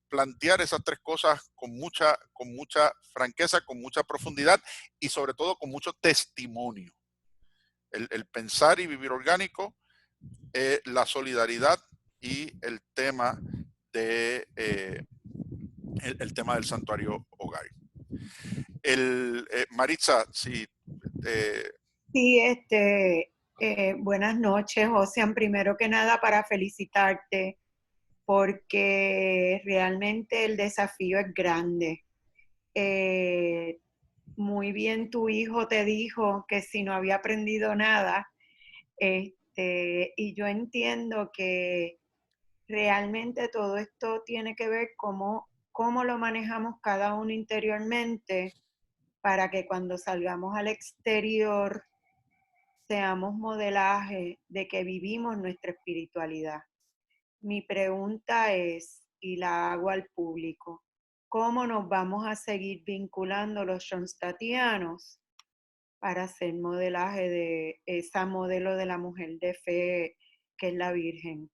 plantear esas tres cosas con mucha franqueza, con mucha profundidad y sobre todo con mucho testimonio. El pensar y vivir orgánico, la solidaridad y el tema el tema del santuario hogar. Maritza, si sí, buenas noches, Ocean. Primero que nada, para felicitarte, porque realmente el desafío es grande. Muy bien, tu hijo te dijo que si no había aprendido nada, y yo entiendo que realmente todo esto tiene que ver cómo lo manejamos cada uno interiormente para que cuando salgamos al exterior seamos modelaje de que vivimos nuestra espiritualidad. Mi pregunta es, y la hago al público, ¿cómo nos vamos a seguir vinculando los Schoenstattianos para hacer modelaje de esa modelo de la mujer de fe que es la Virgen?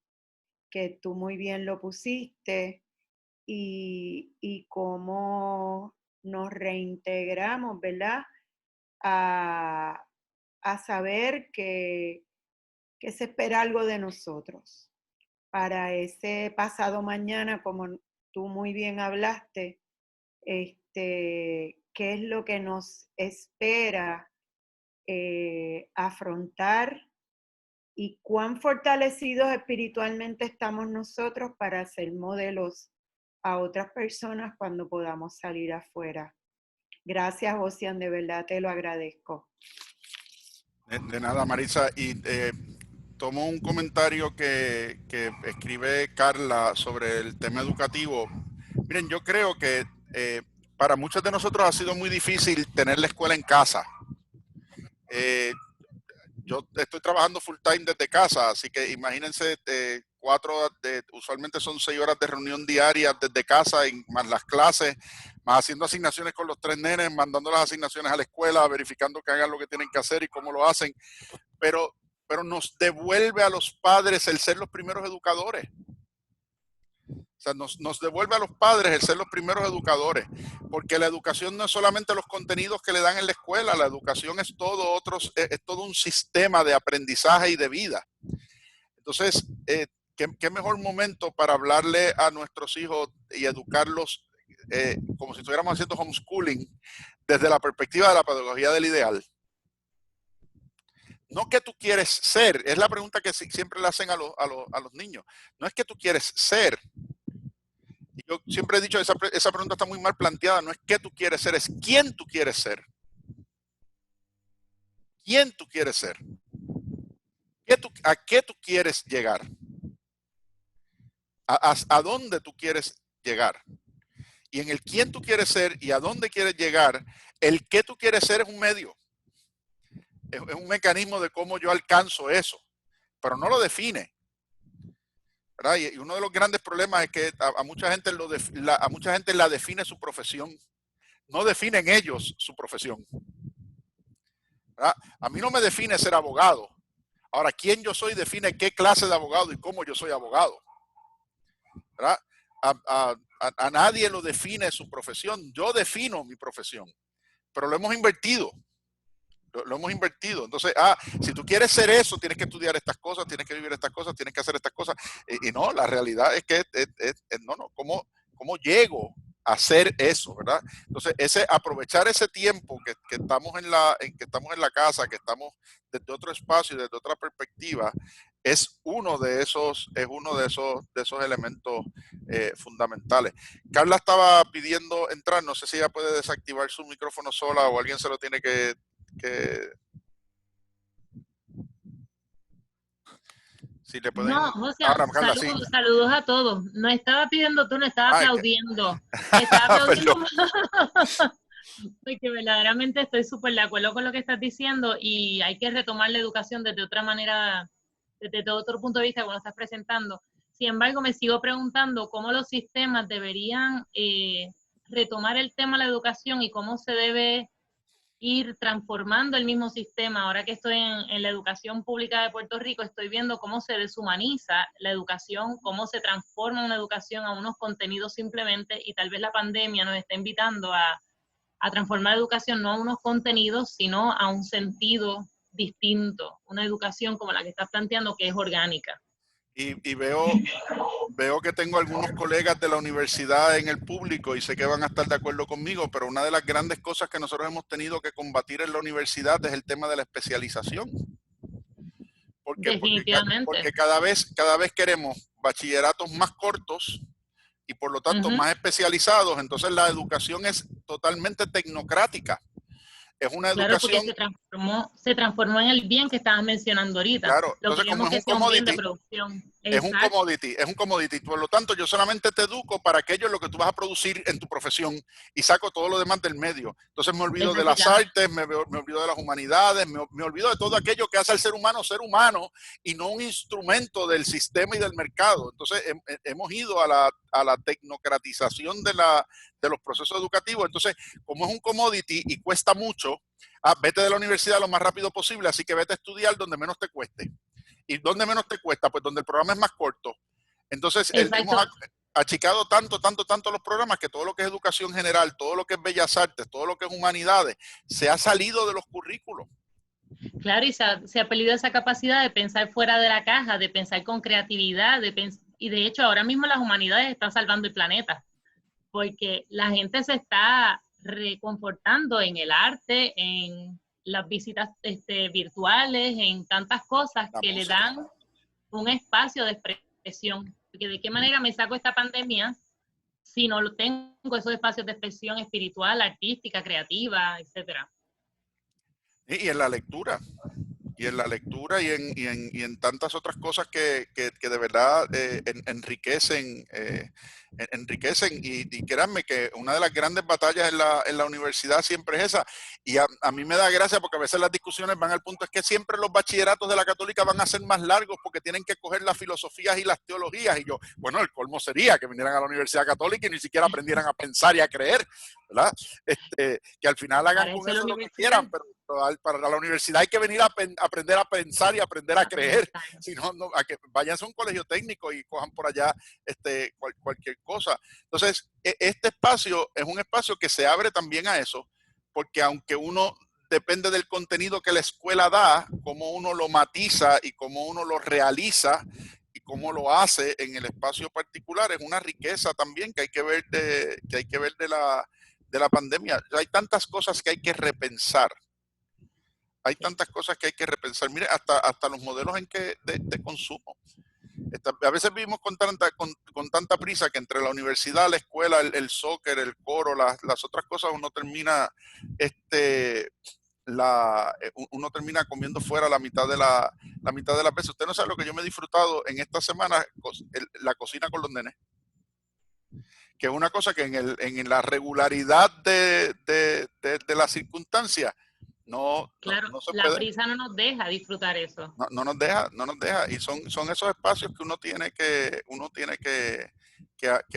Que tú muy bien lo pusiste, y cómo nos reintegramos, ¿verdad? A saber que se espera algo de nosotros para ese pasado mañana, como tú muy bien hablaste, qué es lo que nos espera afrontar y cuán fortalecidos espiritualmente estamos nosotros para ser modelos a otras personas cuando podamos salir afuera. Gracias, Ocean, de verdad te lo agradezco. De nada, Marisa. Y tomo un comentario que escribe Carla sobre el tema educativo. Miren, yo creo que para muchos de nosotros ha sido muy difícil tener la escuela en casa. Yo estoy trabajando full time desde casa, así que imagínense, usualmente son 6 horas de reunión diaria desde casa, más las clases, más haciendo asignaciones con los 3 nenes, mandando las asignaciones a la escuela, verificando que hagan lo que tienen que hacer y cómo lo hacen, pero nos devuelve a los padres el ser los primeros educadores. O sea, nos devuelve a los padres el ser los primeros educadores, porque la educación no es solamente los contenidos que le dan en la escuela, la educación es todo un sistema de aprendizaje y de vida. Entonces, ¿qué mejor momento para hablarle a nuestros hijos y educarlos como si estuviéramos haciendo homeschooling desde la perspectiva de la pedagogía del ideal? No qué tú quieres ser, es la pregunta que siempre le hacen a los niños. No es que tú quieres ser. Yo siempre he dicho, esa pregunta está muy mal planteada. No es qué tú quieres ser, es quién tú quieres ser. ¿Quién tú quieres ser? ¿A qué tú quieres llegar? ¿A dónde tú quieres llegar? Y en el quién tú quieres ser y a dónde quieres llegar, el qué tú quieres ser es un medio. Es un mecanismo de cómo yo alcanzo eso, pero no lo define. ¿Verdad? Y uno de los grandes problemas es que a mucha gente la define su profesión. No definen ellos su profesión. ¿Verdad? A mí no me define ser abogado. Ahora, quién yo soy define qué clase de abogado y cómo yo soy abogado. ¿Verdad? A nadie lo define su profesión. Yo defino mi profesión, pero lo hemos invertido. Lo hemos invertido. Entonces, si tú quieres ser eso, tienes que estudiar estas cosas, tienes que vivir estas cosas, tienes que hacer estas cosas. Y no, la realidad es que ¿cómo llego a hacer eso, verdad? Entonces, aprovechar ese tiempo que estamos en la casa, que estamos desde otro espacio y desde otra perspectiva, es uno de esos elementos fundamentales. Carla estaba pidiendo entrar, no sé si ella puede desactivar su micrófono sola o alguien se lo tiene que si le pueden. No, o sea, ahora, Carla, saludos a todos. No estaba pidiendo tú, no estaba aplaudiendo. Estaba aplaudiendo. Porque verdaderamente estoy súper de acuerdo con lo que estás diciendo y hay que retomar la educación desde otra manera, desde otro punto de vista cuando estás presentando. Sin embargo, me sigo preguntando cómo los sistemas deberían retomar el tema de la educación y cómo se debe ir transformando el mismo sistema. Ahora que estoy en la educación pública de Puerto Rico, estoy viendo cómo se deshumaniza la educación, cómo se transforma una educación a unos contenidos simplemente, y tal vez la pandemia nos está invitando a transformar la educación no a unos contenidos, sino a un sentido distinto, una educación como la que estás planteando, que es orgánica. Y veo que tengo algunos colegas de la universidad en el público y sé que van a estar de acuerdo conmigo, pero una de las grandes cosas que nosotros hemos tenido que combatir en la universidad es el tema de la especialización. Definitivamente. Porque cada vez queremos bachilleratos más cortos y por lo tanto más especializados, entonces la educación es totalmente tecnocrática. Es una educación... Claro, porque se transformó en el bien que estabas mencionando ahorita. Claro, Lo entonces como es un commodity, es un commodity. Por lo tanto, yo solamente te educo para aquello en lo que tú vas a producir en tu profesión y saco todo lo demás del medio. Entonces me olvido de las artes, me olvido de las humanidades, me olvido de todo aquello que hace al ser humano y no un instrumento del sistema y del mercado. Entonces hemos ido a la tecnocratización de los procesos educativos. Entonces, como es un commodity y cuesta mucho, vete de la universidad lo más rápido posible, así que vete a estudiar donde menos te cueste. ¿Y dónde menos te cuesta? Pues donde el programa es más corto. Entonces, hemos achicado tanto los programas que todo lo que es educación general, todo lo que es bellas artes, todo lo que es humanidades, se ha salido de los currículos. Claro, y se ha perdido esa capacidad de pensar fuera de la caja, de pensar con creatividad, y de hecho ahora mismo las humanidades están salvando el planeta, porque la gente se está reconfortando en el arte, en las visitas virtuales, en tantas cosas que le dan un espacio de expresión. Porque de qué manera me saco esta pandemia si no lo tengo esos espacios de expresión espiritual, artística, creativa, etcétera. Y en la lectura. Y en tantas otras cosas que de verdad enriquecen. Y créanme que una de las grandes batallas en la universidad siempre es esa. Y a mí me da gracia porque a veces las discusiones van al punto, es que siempre los bachilleratos de la católica van a ser más largos porque tienen que coger las filosofías y las teologías. Y yo, bueno, el colmo sería que vinieran a la Universidad Católica y ni siquiera aprendieran a pensar y a creer, ¿verdad? Que al final hagan con eso lo que quieran, pero para la universidad hay que venir a aprender a pensar y aprender a creer. Si no, a que vayan a un colegio técnico y cojan por allá cualquier cosa. Entonces, este espacio es un espacio que se abre también a eso, porque aunque uno depende del contenido que la escuela da, cómo uno lo matiza y cómo uno lo realiza y cómo lo hace en el espacio particular, es una riqueza también que hay que ver de la pandemia. Hay tantas cosas que hay que repensar. Hay tantas cosas que hay que repensar. Mire, hasta los modelos de consumo. A veces vivimos con tanta prisa que entre la universidad, la escuela, el soccer, el coro, las otras cosas, uno termina comiendo fuera la mitad de las veces. Usted no sabe lo que yo me he disfrutado en esta semana, la cocina con los nenes. Que es una cosa que en la regularidad de las circunstancias, claro, no se la puede. prisa no nos deja disfrutar eso. No nos deja. Y son esos espacios que uno tiene que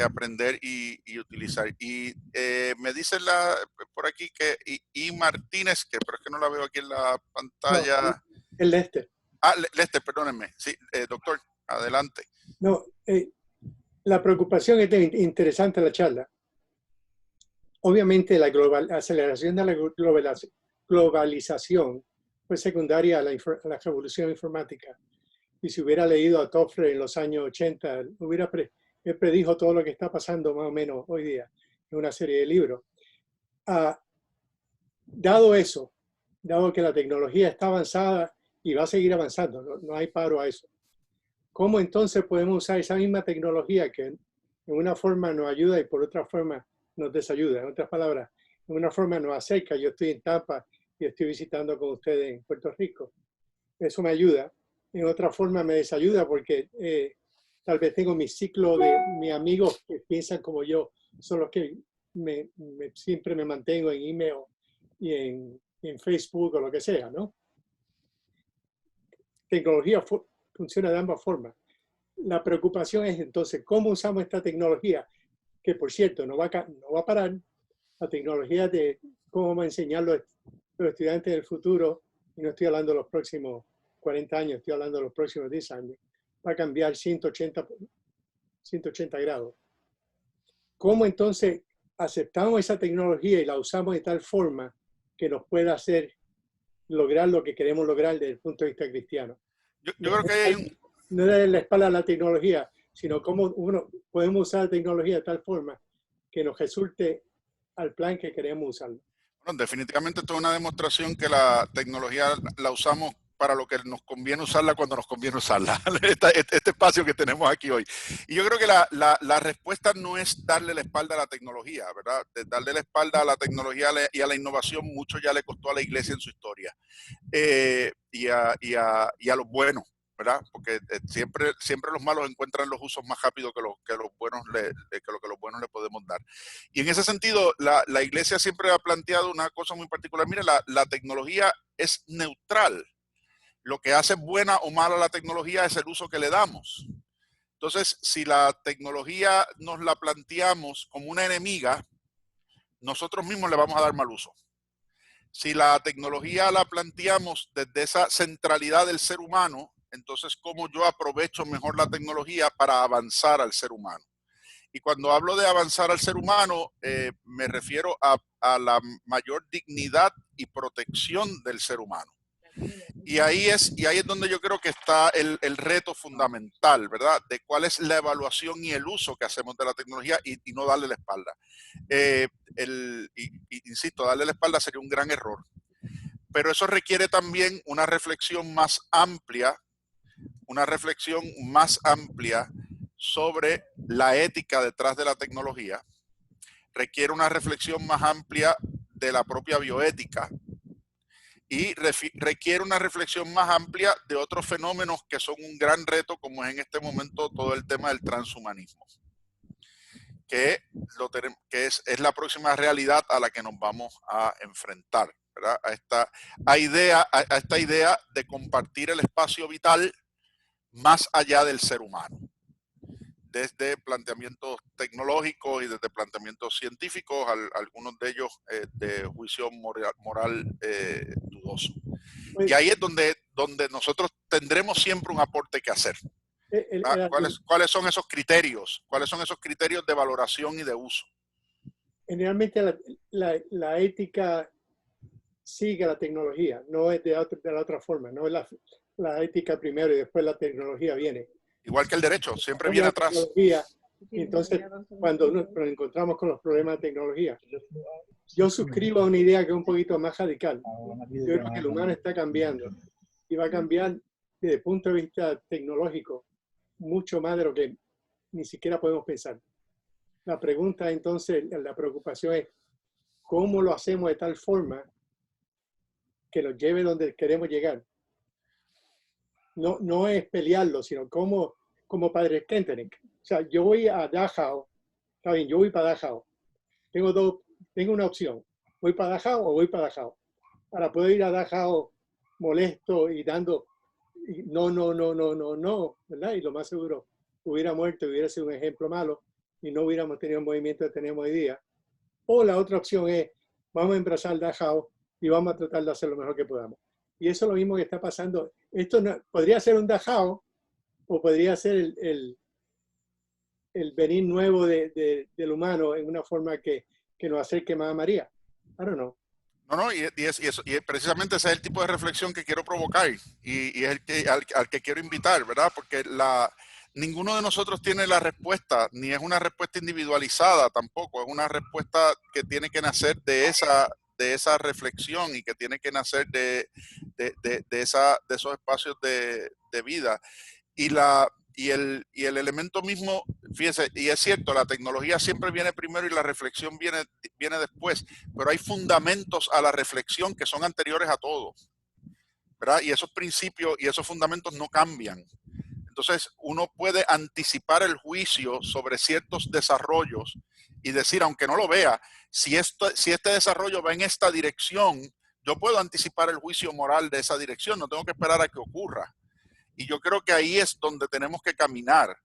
aprender y utilizar. Y me dice por aquí que y Martínez, pero es que no la veo aquí en la pantalla. No, el Lester. Lester, perdónenme. Sí, doctor, adelante. No, la preocupación es interesante la charla. Obviamente la aceleración de la globalización fue secundaria a la revolución informática. Y si hubiera leído a Toffler en los años 80, él predijo todo lo que está pasando más o menos hoy día en una serie de libros. Dado eso, dado que la tecnología está avanzada y va a seguir avanzando, no hay paro a eso, ¿cómo entonces podemos usar esa misma tecnología que en una forma nos ayuda y por otra forma nos desayuda? En otras palabras, en una forma nos acerca. Yo estoy en Tampa y estoy visitando con ustedes en Puerto Rico. Eso me ayuda. En otra forma me desayuda porque tal vez tengo mi ciclo de mis amigos que piensan como yo, son los que siempre me mantengo en email y en Facebook o lo que sea, ¿no? Tecnología funciona de ambas formas. La preocupación es entonces cómo usamos esta tecnología, que por cierto no va a parar. La tecnología de cómo vamos a enseñar los estudiantes del futuro, y no estoy hablando de los próximos 40 años, estoy hablando de los próximos 10 años, va a cambiar 180 grados. ¿Cómo entonces aceptamos esa tecnología y la usamos de tal forma que nos pueda hacer lograr lo que queremos lograr desde el punto de vista cristiano? Yo creo que hay un... No darle la espalda a la tecnología, sino cómo podemos usar la tecnología de tal forma que nos resulte al plan que queremos usarlo. Bueno, definitivamente esto es una demostración que la tecnología la usamos para lo que nos conviene usarla cuando nos conviene usarla. Este espacio que tenemos aquí hoy. Y yo creo que la respuesta no es darle la espalda a la tecnología, ¿verdad? De darle la espalda a la tecnología y a la innovación, mucho ya le costó a la iglesia en su historia. Y a los buenos, ¿verdad? Porque siempre los malos encuentran los usos más rápido que lo que los buenos le podemos dar. Y en ese sentido, la iglesia siempre ha planteado una cosa muy particular. Mire, la tecnología es neutral. Lo que hace buena o mala la tecnología es el uso que le damos. Entonces, si la tecnología nos la planteamos como una enemiga, nosotros mismos le vamos a dar mal uso. Si la tecnología la planteamos desde esa centralidad del ser humano, entonces cómo yo aprovecho mejor la tecnología para avanzar al ser humano. Y cuando hablo de avanzar al ser humano, me refiero a la mayor dignidad y protección del ser humano. Y ahí es donde yo creo que está el reto fundamental, ¿verdad? De cuál es la evaluación y el uso que hacemos de la tecnología y no darle la espalda. Insisto, darle la espalda sería un gran error. Pero eso requiere también una reflexión más amplia sobre la ética detrás de la tecnología. Requiere una reflexión más amplia de la propia bioética. Y requiere una reflexión más amplia de otros fenómenos que son un gran reto, como es en este momento todo el tema del transhumanismo, que es la próxima realidad a la que nos vamos a enfrentar, ¿verdad? A esta idea de compartir el espacio vital más allá del ser humano, desde planteamientos tecnológicos y desde planteamientos científicos, algunos de ellos de juicio moral dudoso. Y ahí es donde nosotros tendremos siempre un aporte que hacer. ¿Cuáles son esos criterios? ¿Cuáles son esos criterios de valoración y de uso? Generalmente la ética sigue la tecnología, no es de la otra forma, no es la ética primero y después la tecnología viene. Igual que el derecho, siempre viene atrás. Entonces, cuando nos encontramos con los problemas de tecnología, yo suscribo a una idea que es un poquito más radical. Yo creo que el humano está cambiando y va a cambiar desde el punto de vista tecnológico mucho más de lo que ni siquiera podemos pensar. La pregunta entonces, la preocupación es cómo lo hacemos de tal forma que nos lleve donde queremos llegar. No es pelearlo, sino como Padre Kentenich. O sea, yo voy a Dachau, está bien, yo voy para Dachau. Tengo una opción, ¿voy para Dachau o voy para Dachau? Ahora puedo ir a Dachau molesto y dando, no, ¿verdad? Y lo más seguro, hubiera muerto, hubiera sido un ejemplo malo y no hubiéramos tenido el movimiento que tenemos hoy día. O la otra opción es, vamos a emplazar Dachau y vamos a tratar de hacer lo mejor que podamos. Y eso es lo mismo que está pasando. Esto podría ser un Dachau o podría ser el venir nuevo del humano en una forma que nos acerque más a María. I don't know. No, y precisamente ese es el tipo de reflexión que quiero provocar y es al que quiero invitar, ¿verdad? Porque ninguno de nosotros tiene la respuesta, ni es una respuesta individualizada tampoco, es una respuesta que tiene que nacer de esa reflexión y que tiene que nacer de esos espacios de vida. Y el elemento mismo, fíjense, y es cierto, la tecnología siempre viene primero y la reflexión viene después, pero hay fundamentos a la reflexión que son anteriores a todo, ¿verdad? Y esos principios y esos fundamentos no cambian. Entonces, uno puede anticipar el juicio sobre ciertos desarrollos y decir, aunque no lo vea, si este desarrollo va en esta dirección, yo puedo anticipar el juicio moral de esa dirección, no tengo que esperar a que ocurra. Y yo creo que ahí es donde tenemos que caminar.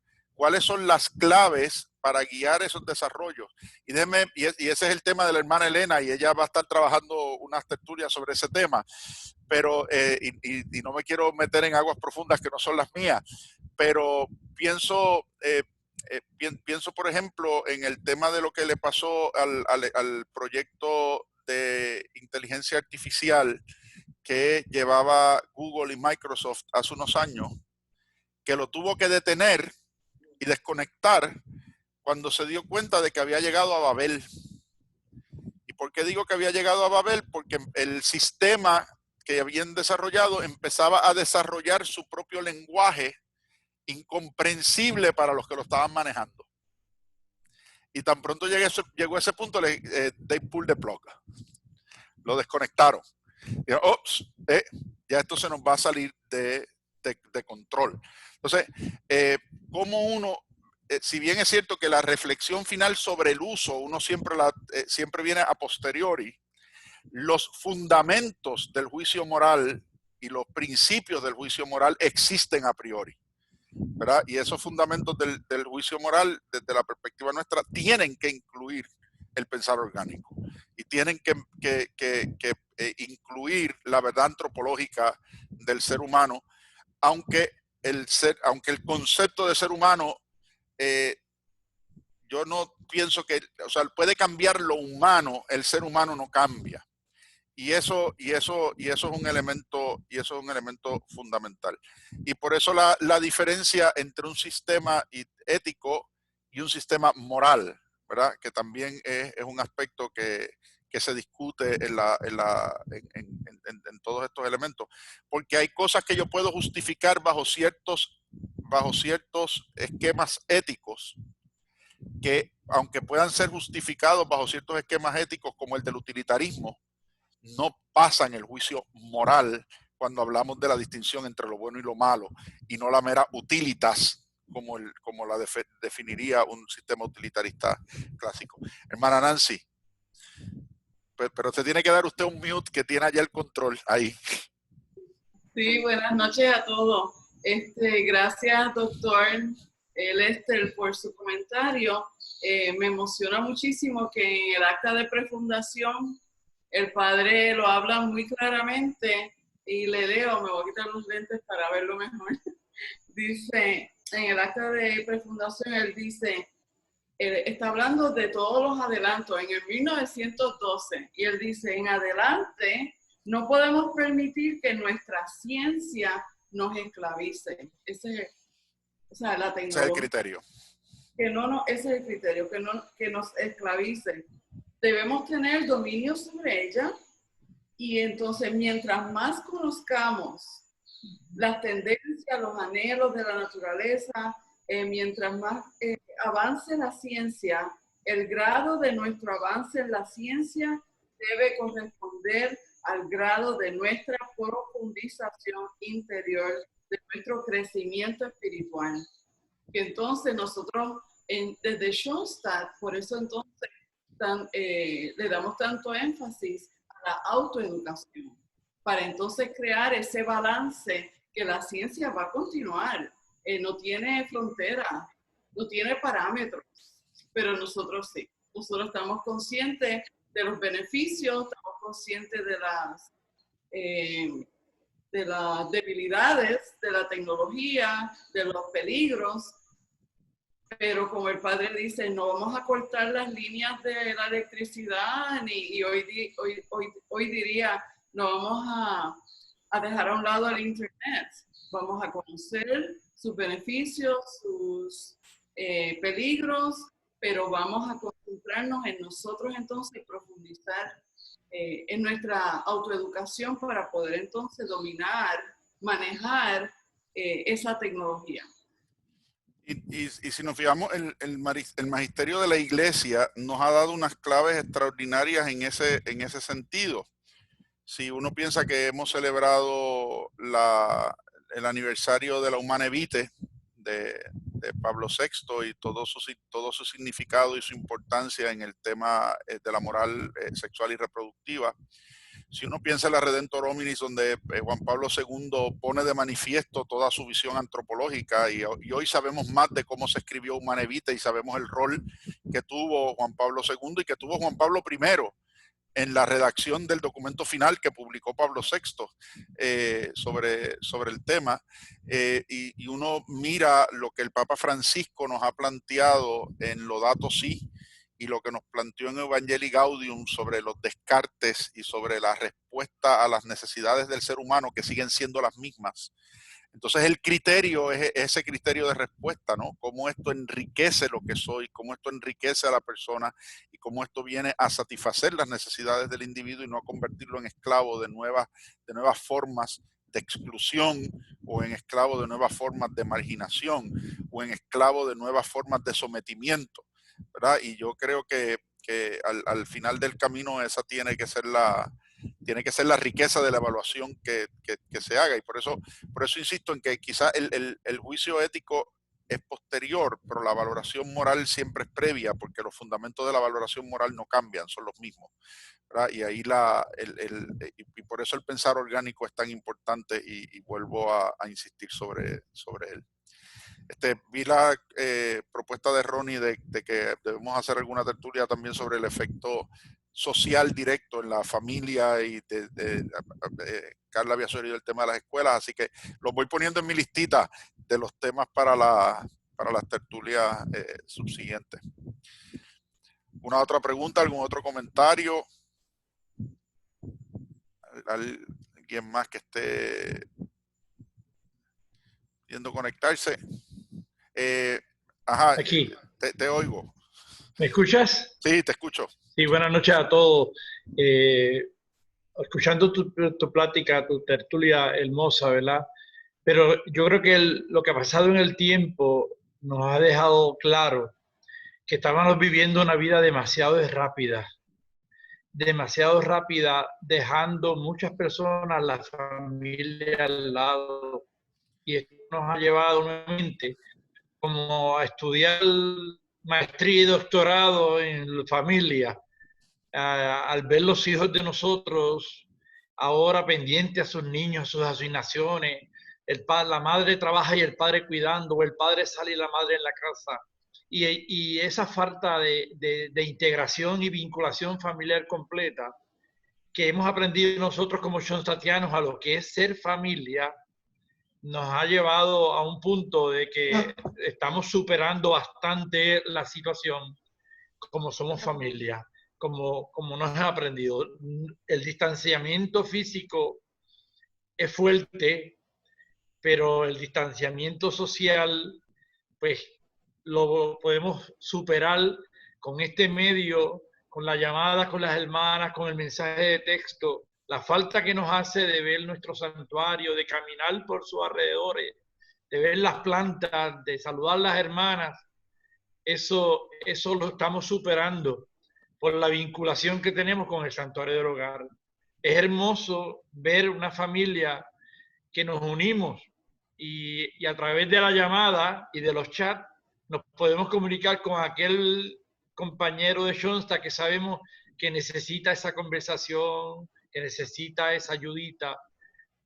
cuáles son las claves para guiar esos desarrollos. Y ese es el tema de la hermana Elena, y ella va a estar trabajando unas tertulias sobre ese tema, pero y no me quiero meter en aguas profundas que no son las mías, pero pienso, por ejemplo, en el tema de lo que le pasó al proyecto de inteligencia artificial que llevaba Google y Microsoft hace unos años, que lo tuvo que detener y desconectar cuando se dio cuenta de que había llegado a Babel. ¿Y por qué digo que había llegado a Babel? Porque el sistema que habían desarrollado empezaba a desarrollar su propio lenguaje incomprensible para los que lo estaban manejando. Y tan pronto llegó a ese punto, they pulled the plug. Lo desconectaron. Y, ops, ya esto se nos va a salir de control. Entonces, como uno, si bien es cierto que la reflexión final sobre el uso, uno siempre viene a posteriori, los fundamentos del juicio moral y los principios del juicio moral existen a priori, ¿verdad? Y esos fundamentos del juicio moral, desde la perspectiva nuestra, tienen que incluir el pensar orgánico y tienen que incluir la verdad antropológica del ser humano, aunque el concepto de ser humano, yo no pienso que, o sea, puede cambiar lo humano, el ser humano no cambia. Y eso es un elemento fundamental. Y por eso la diferencia entre un sistema ético y un sistema moral, ¿verdad? Que también es un aspecto que se discute en todos estos elementos. Porque hay cosas que yo puedo justificar bajo ciertos esquemas éticos, que aunque puedan ser justificados bajo ciertos esquemas éticos como el del utilitarismo, no pasa en el juicio moral cuando hablamos de la distinción entre lo bueno y lo malo, y no la mera utilitas como la definiría un sistema utilitarista clásico. Hermana Nancy, pero se tiene que dar usted un mute, que tiene allá el control ahí. Sí, buenas noches a todos. Gracias, doctor Lester, por su comentario. Me emociona muchísimo que en el acta de prefundación el padre lo habla muy claramente, y le leo, me voy a quitar los lentes para verlo mejor. Dice, en el acta de prefundación, él dice, está hablando de todos los adelantos en el 1912, y él dice, en adelante no podemos permitir que nuestra ciencia nos esclavice. Ese es el criterio. Ese es el criterio, que nos esclavice. Debemos tener dominio sobre ella, y entonces mientras más conozcamos las tendencias, los anhelos de la naturaleza, mientras más avance la ciencia, el grado de nuestro avance en la ciencia debe corresponder al grado de nuestra profundización interior, de nuestro crecimiento espiritual. Que entonces nosotros, desde Schoenstatt, por eso entonces le damos tanto énfasis a la autoeducación, para entonces crear ese balance que la ciencia va a continuar. No tiene frontera, no tiene parámetros, pero nosotros sí. Nosotros estamos conscientes de los beneficios, estamos conscientes de las debilidades de la tecnología, de los peligros, pero como el padre dice, no vamos a cortar las líneas de la electricidad, y hoy diría, no vamos a dejar a un lado el internet. Vamos a conocer sus beneficios, sus peligros, pero vamos a concentrarnos en nosotros entonces y profundizar en nuestra autoeducación para poder entonces dominar, manejar esa tecnología. Y si nos fijamos, el magisterio de la Iglesia nos ha dado unas claves extraordinarias en ese sentido. Si uno piensa que hemos celebrado el aniversario de la Humanae Vitae de Pablo VI y todo su significado y su importancia en el tema de la moral sexual y reproductiva, Si uno piensa en la Redentor Hominis, donde Juan Pablo II pone de manifiesto toda su visión antropológica, y hoy sabemos más de cómo se escribió Humanae Vitae y sabemos el rol que tuvo Juan Pablo II y que tuvo Juan Pablo I en la redacción del documento final que publicó Pablo VI sobre el tema, y uno mira lo que el Papa Francisco nos ha planteado en Laudato Si y lo que nos planteó en Evangelii Gaudium sobre los descartes y sobre la respuesta a las necesidades del ser humano, que siguen siendo las mismas. Entonces el criterio es ese criterio de respuesta, ¿no? Cómo esto enriquece lo que soy, cómo esto enriquece a la persona y cómo esto viene a satisfacer las necesidades del individuo y no a convertirlo en esclavo de nuevas formas de exclusión, o en esclavo de nuevas formas de marginación, o en esclavo de nuevas formas de sometimiento, ¿verdad? Y yo creo que al final del camino esa tiene que ser la riqueza de la evaluación que se haga, y por eso insisto en que quizá el juicio ético es posterior, pero la valoración moral siempre es previa, porque los fundamentos de la valoración moral no cambian, son los mismos, ¿verdad? Y ahí y por eso el pensar orgánico es tan importante, y vuelvo a insistir sobre él. Vi la propuesta de Ronnie de que debemos hacer alguna tertulia también sobre el efecto social directo en la familia, y Carla había sugerido el tema de las escuelas, así que los voy poniendo en mi listita de los temas para las tertulias subsiguientes. ¿Una otra pregunta? ¿Algún otro comentario? ¿Alguien más que esté viendo conectarse? Aquí. Te oigo. ¿Me escuchas? Sí, te escucho. Sí, buenas noches a todos. Escuchando tu plática, tu tertulia hermosa, ¿verdad? Pero yo creo que lo que ha pasado en el tiempo nos ha dejado claro que estábamos viviendo una vida demasiado rápida, dejando muchas personas, la familia al lado, y esto nos ha llevado nuevamente como a estudiar maestría y doctorado en familia, al ver los hijos de nosotros ahora pendientes a sus niños, a sus asignaciones, la madre trabaja y el padre cuidando, o el padre sale y la madre en la casa, y esa falta de integración y vinculación familiar completa que hemos aprendido nosotros como schoenstattianos a lo que es ser familia, nos ha llevado a un punto de que estamos superando bastante la situación como somos familia, como nos han aprendido. El distanciamiento físico es fuerte, pero el distanciamiento social, pues lo podemos superar con este medio, con la llamada con las hermanas, con el mensaje de texto. La falta que nos hace de ver nuestro santuario, de caminar por sus alrededores, de ver las plantas, de saludar a las hermanas, eso lo estamos superando por la vinculación que tenemos con el santuario del hogar. Es hermoso ver una familia que nos unimos y a través de la llamada y de los chats nos podemos comunicar con aquel compañero de Schoenstatt que sabemos que necesita esa conversación, que necesita esa ayudita,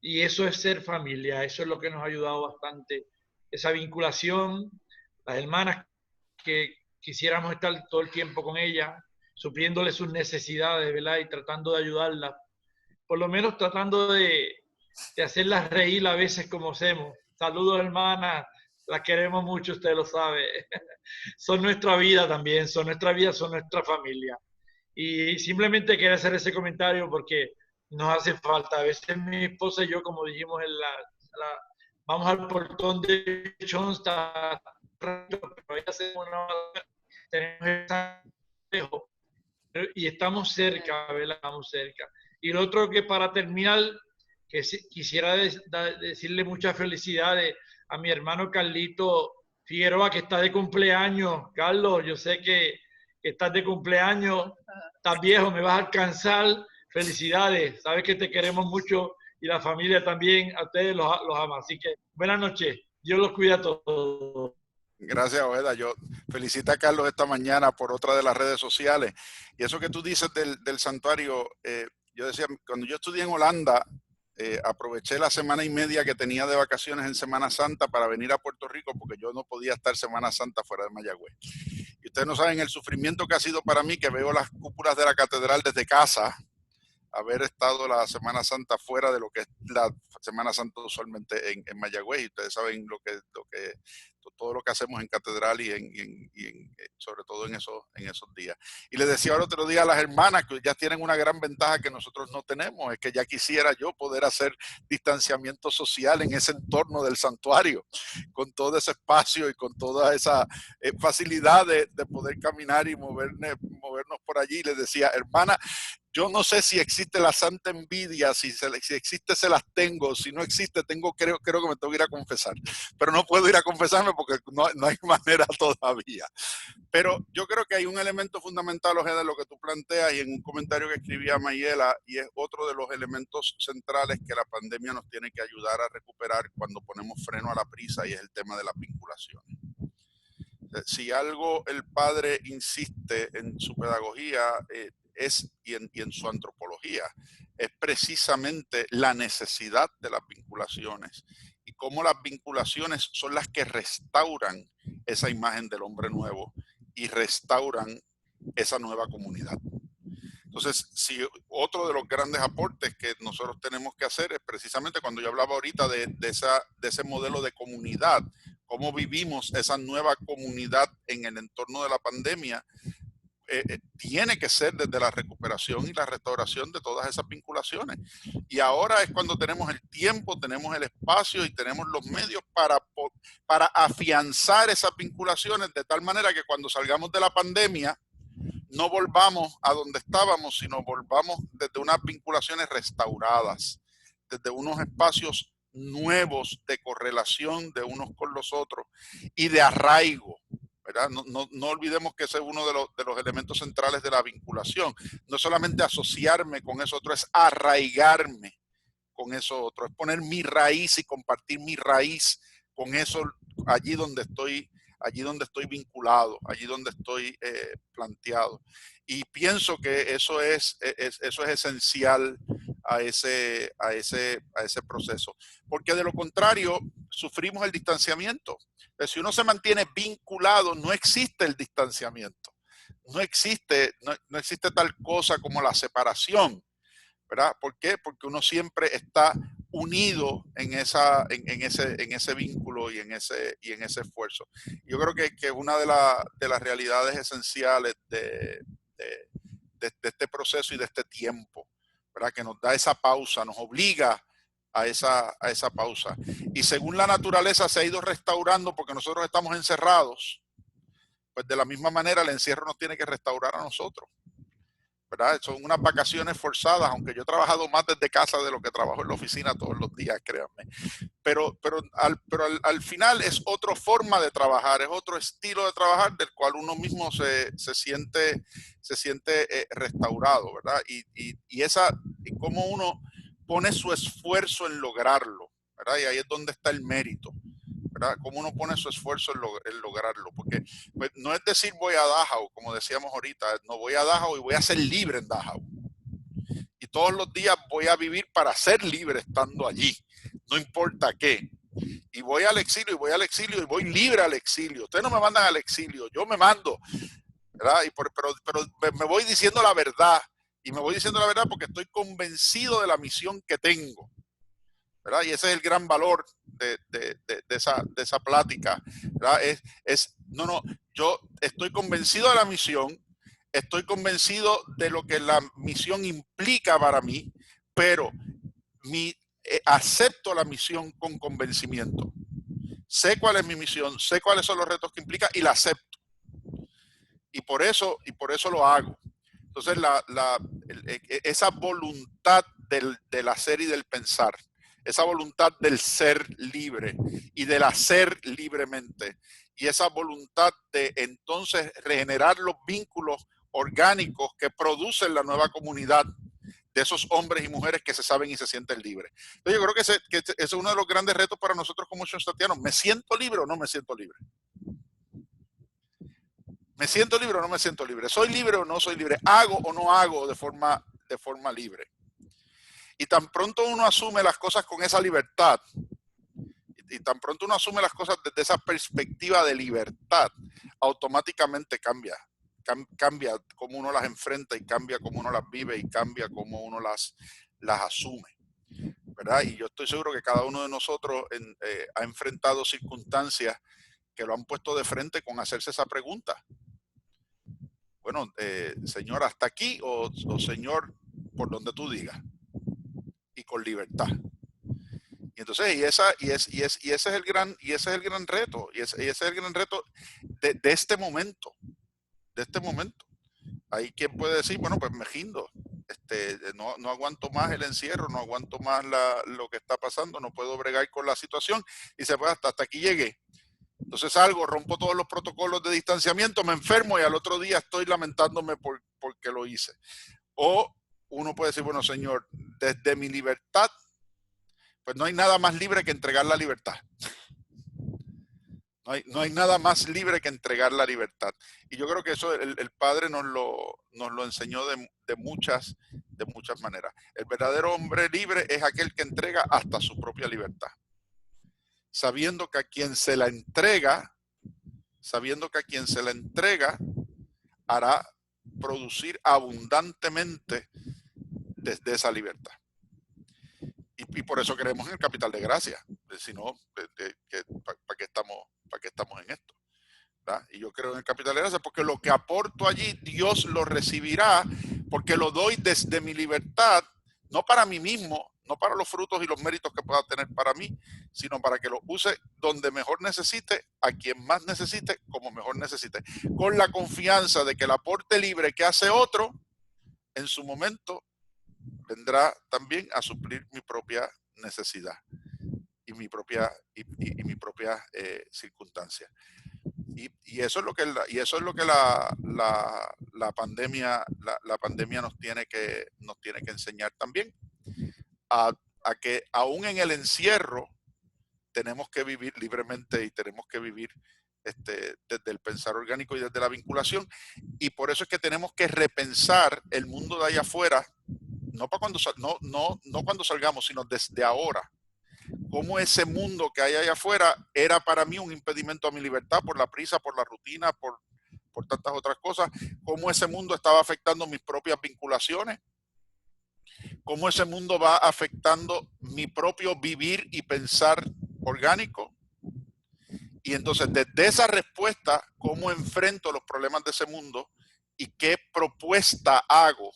y eso es ser familia. Eso es lo que nos ha ayudado bastante, esa vinculación, las hermanas que quisiéramos estar todo el tiempo con ellas, supliéndole sus necesidades, ¿verdad? Y tratando de ayudarlas, por lo menos tratando de hacerlas reír a veces como hacemos. Saludos, hermanas, las queremos mucho, usted lo sabe. Son nuestra vida también, son nuestra vida, son nuestra familia. Y simplemente quería hacer ese comentario porque nos hace falta. A veces mi esposa y yo, como dijimos, vamos al portón de Schoenstatt, y estamos cerca, ¿verdad? Estamos cerca. Y lo otro que para terminar, que quisiera decirle muchas felicidades a mi hermano Carlito Figueroa, que está de cumpleaños. Carlos, yo sé que estás de cumpleaños, estás viejo, me vas a alcanzar. Felicidades, sabes que te queremos mucho y la familia también, a ustedes los ama. Así que buenas noches, Dios los cuida a todos. Gracias, Ojeda. Yo felicito a Carlos esta mañana por otra de las redes sociales. Y eso que tú dices del santuario, yo decía, cuando yo estudié en Holanda, aproveché la semana y media que tenía de vacaciones en Semana Santa para venir a Puerto Rico porque yo no podía estar Semana Santa fuera de Mayagüez. Y ustedes no saben el sufrimiento que ha sido para mí, que veo las cúpulas de la catedral desde casa, haber estado la Semana Santa fuera de lo que es la Semana Santa usualmente en Mayagüez. Y ustedes saben todo lo que hacemos en catedral y sobre todo en esos días. Y les decía el otro día a las hermanas que ya tienen una gran ventaja que nosotros no tenemos, es que ya quisiera yo poder hacer distanciamiento social en ese entorno del santuario, con todo ese espacio y con toda esa facilidad de poder caminar y movernos por allí. Y les decía, hermana, yo no sé si existe la santa envidia, si existe se las tengo, si no existe creo que me tengo que ir a confesar, pero no puedo ir a confesarme porque no hay manera todavía. Pero yo creo que hay un elemento fundamental, Ojeda, de lo que tú planteas y en un comentario que escribía Mayela, y es otro de los elementos centrales que la pandemia nos tiene que ayudar a recuperar cuando ponemos freno a la prisa, y es el tema de las vinculaciones. Si algo el padre insiste en su pedagogía y en su antropología, es precisamente la necesidad de las vinculaciones y cómo las vinculaciones son las que restauran esa imagen del hombre nuevo y restauran esa nueva comunidad. Entonces, si otro de los grandes aportes que nosotros tenemos que hacer es precisamente cuando yo hablaba ahorita de ese modelo de comunidad, cómo vivimos esa nueva comunidad en el entorno de la pandemia, tiene que ser desde la recuperación y la restauración de todas esas vinculaciones. Y ahora es cuando tenemos el tiempo, tenemos el espacio y tenemos los medios para afianzar esas vinculaciones de tal manera que cuando salgamos de la pandemia no volvamos a donde estábamos, sino volvamos desde unas vinculaciones restauradas, desde unos espacios nuevos de correlación de unos con los otros y de arraigo, ¿verdad? No olvidemos que ese es uno de los elementos centrales de la vinculación. No solamente asociarme con eso otro, es arraigarme con eso otro, es poner mi raíz y compartir mi raíz con eso allí donde estoy vinculado, allí donde estoy planteado. Y pienso que eso es esencial a ese proceso, porque de lo contrario sufrimos el distanciamiento. Pero si uno se mantiene vinculado, no existe el distanciamiento, no existe tal cosa como la separación, ¿verdad? ¿Por qué? Porque uno siempre está unido en ese vínculo y en ese esfuerzo. Yo creo que es una de las realidades esenciales de este proceso y de este tiempo, ¿verdad? Que nos da esa pausa, nos obliga a esa pausa. Y según la naturaleza se ha ido restaurando porque nosotros estamos encerrados, pues de la misma manera el encierro nos tiene que restaurar a nosotros, ¿verdad? Son unas vacaciones forzadas, aunque yo he trabajado más desde casa de lo que trabajo en la oficina todos los días, créanme. Pero al final es otra forma de trabajar, es otro estilo de trabajar del cual uno mismo se siente restaurado, ¿verdad? Y cómo uno pone su esfuerzo en lograrlo, ¿verdad? Y ahí es donde está el mérito, ¿verdad? Cómo uno pone su esfuerzo en lograrlo, porque pues, no es decir voy a Dachau, como decíamos ahorita, no voy a Dachau y voy a ser libre en Dachau. Y todos los días voy a vivir para ser libre estando allí, no importa qué. Y voy al exilio y voy libre al exilio. Ustedes no me mandan al exilio, yo me mando, ¿verdad? Pero me voy diciendo la verdad. Y me voy diciendo la verdad porque estoy convencido de la misión que tengo, ¿verdad? Y ese es el gran valor de esa plática, ¿verdad? Yo estoy convencido de la misión, estoy convencido de lo que la misión implica para mí, pero acepto la misión con convencimiento. Sé cuál es mi misión, sé cuáles son los retos que implica y la acepto. Y por eso lo hago. Entonces, esa voluntad del hacer y del pensar, esa voluntad del ser libre y del hacer libremente, y esa voluntad de entonces regenerar los vínculos orgánicos que producen la nueva comunidad de esos hombres y mujeres que se saben y se sienten libres. Entonces, yo creo que ese es uno de los grandes retos para nosotros como schoenstattianos. ¿Me siento libre o no me siento libre? ¿Me siento libre o no me siento libre? ¿Soy libre o no soy libre? ¿Hago o no hago de forma libre? Y tan pronto uno asume las cosas con esa libertad, y tan pronto uno asume las cosas desde esa perspectiva de libertad, automáticamente cambia cómo uno las enfrenta y cambia cómo uno las vive y cambia cómo uno las asume, ¿verdad? Y yo estoy seguro que cada uno de nosotros ha enfrentado circunstancias que lo han puesto de frente con hacerse esa pregunta. Bueno, Señor, ¿hasta aquí? O Señor, por donde tú digas. Y con libertad. Y entonces, ese es el gran reto, y ese es el gran reto de este momento. Hay quien puede decir, bueno, pues me gindo, no aguanto más el encierro, no aguanto más lo que está pasando, no puedo bregar con la situación, y se puede hasta aquí llegué. Entonces salgo, rompo todos los protocolos de distanciamiento, me enfermo y al otro día estoy lamentándome porque lo hice. O uno puede decir, bueno, Señor, desde mi libertad, pues no hay nada más libre que entregar la libertad. No hay nada más libre que entregar la libertad. Y yo creo que eso el Padre nos lo enseñó de muchas maneras. El verdadero hombre libre es aquel que entrega hasta su propia libertad, sabiendo que a quien se la entrega hará producir abundantemente desde esa libertad. Y por eso creemos en el capital de gracia. Si no, ¿para qué estamos en esto? ¿Verdad? Y yo creo en el capital de gracia porque lo que aporto allí, Dios lo recibirá, porque lo doy desde mi libertad, no para mí mismo, no para los frutos y los méritos que pueda tener para mí, sino para que lo use donde mejor necesite, a quien más necesite, como mejor necesite, con la confianza de que el aporte libre que hace otro, en su momento, vendrá también a suplir mi propia necesidad y mi propia circunstancia. Y eso es lo que la pandemia nos tiene que enseñar también, a que aún en el encierro tenemos que vivir libremente y tenemos que vivir desde el pensar orgánico y desde la vinculación. Y por eso es que tenemos que repensar el mundo de allá afuera, no cuando salgamos, sino desde ahora. Cómo ese mundo que hay allá afuera era para mí un impedimento a mi libertad por la prisa, por la rutina, por tantas otras cosas. Cómo ese mundo estaba afectando mis propias vinculaciones. Cómo ese mundo va afectando mi propio vivir y pensar orgánico. Y entonces, desde esa respuesta, cómo enfrento los problemas de ese mundo y qué propuesta hago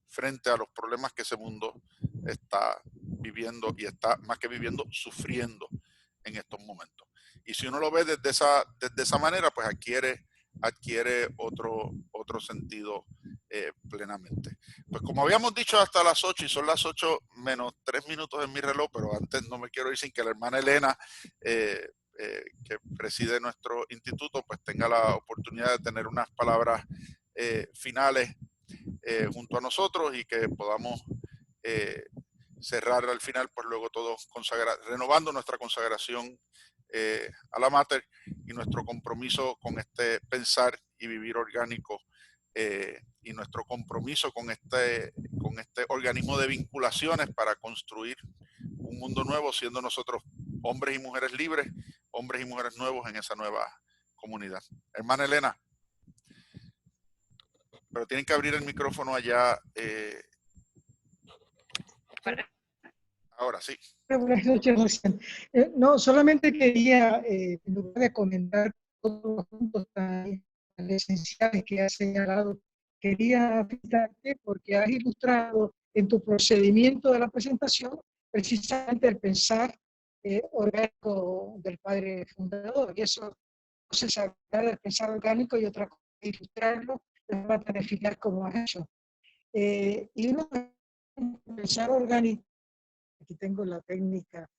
frente a los problemas que ese mundo está viviendo y está, más que viviendo, sufriendo en estos momentos. Y si uno lo ve desde esa manera, pues adquiere otro sentido plenamente. Pues como habíamos dicho hasta las 8 y son las 8 menos 3 minutos en mi reloj, pero antes no me quiero ir sin que la hermana Elena, que preside nuestro instituto, pues tenga la oportunidad de tener unas palabras finales junto a nosotros y que podamos cerrar al final, pues luego todos renovando nuestra consagración a la Mater y nuestro compromiso con este pensar y vivir orgánico y nuestro compromiso con este organismo de vinculaciones para construir un mundo nuevo, siendo nosotros hombres y mujeres libres, hombres y mujeres nuevos en esa nueva comunidad. Hermana Elena. Pero tienen que abrir el micrófono allá. Ahora sí. Buenas noches, Rocién. No, solamente quería, en lugar de comentar todos los puntos tan esenciales que has señalado, quería felicitarte porque has ilustrado en tu procedimiento de la presentación precisamente el pensar orgánico del padre fundador. Y eso no se sabe del pensar orgánico y otra cosa, ilustrarlo de forma tan eficaz como has hecho. Y uno pensar orgánico, aquí tengo la técnica,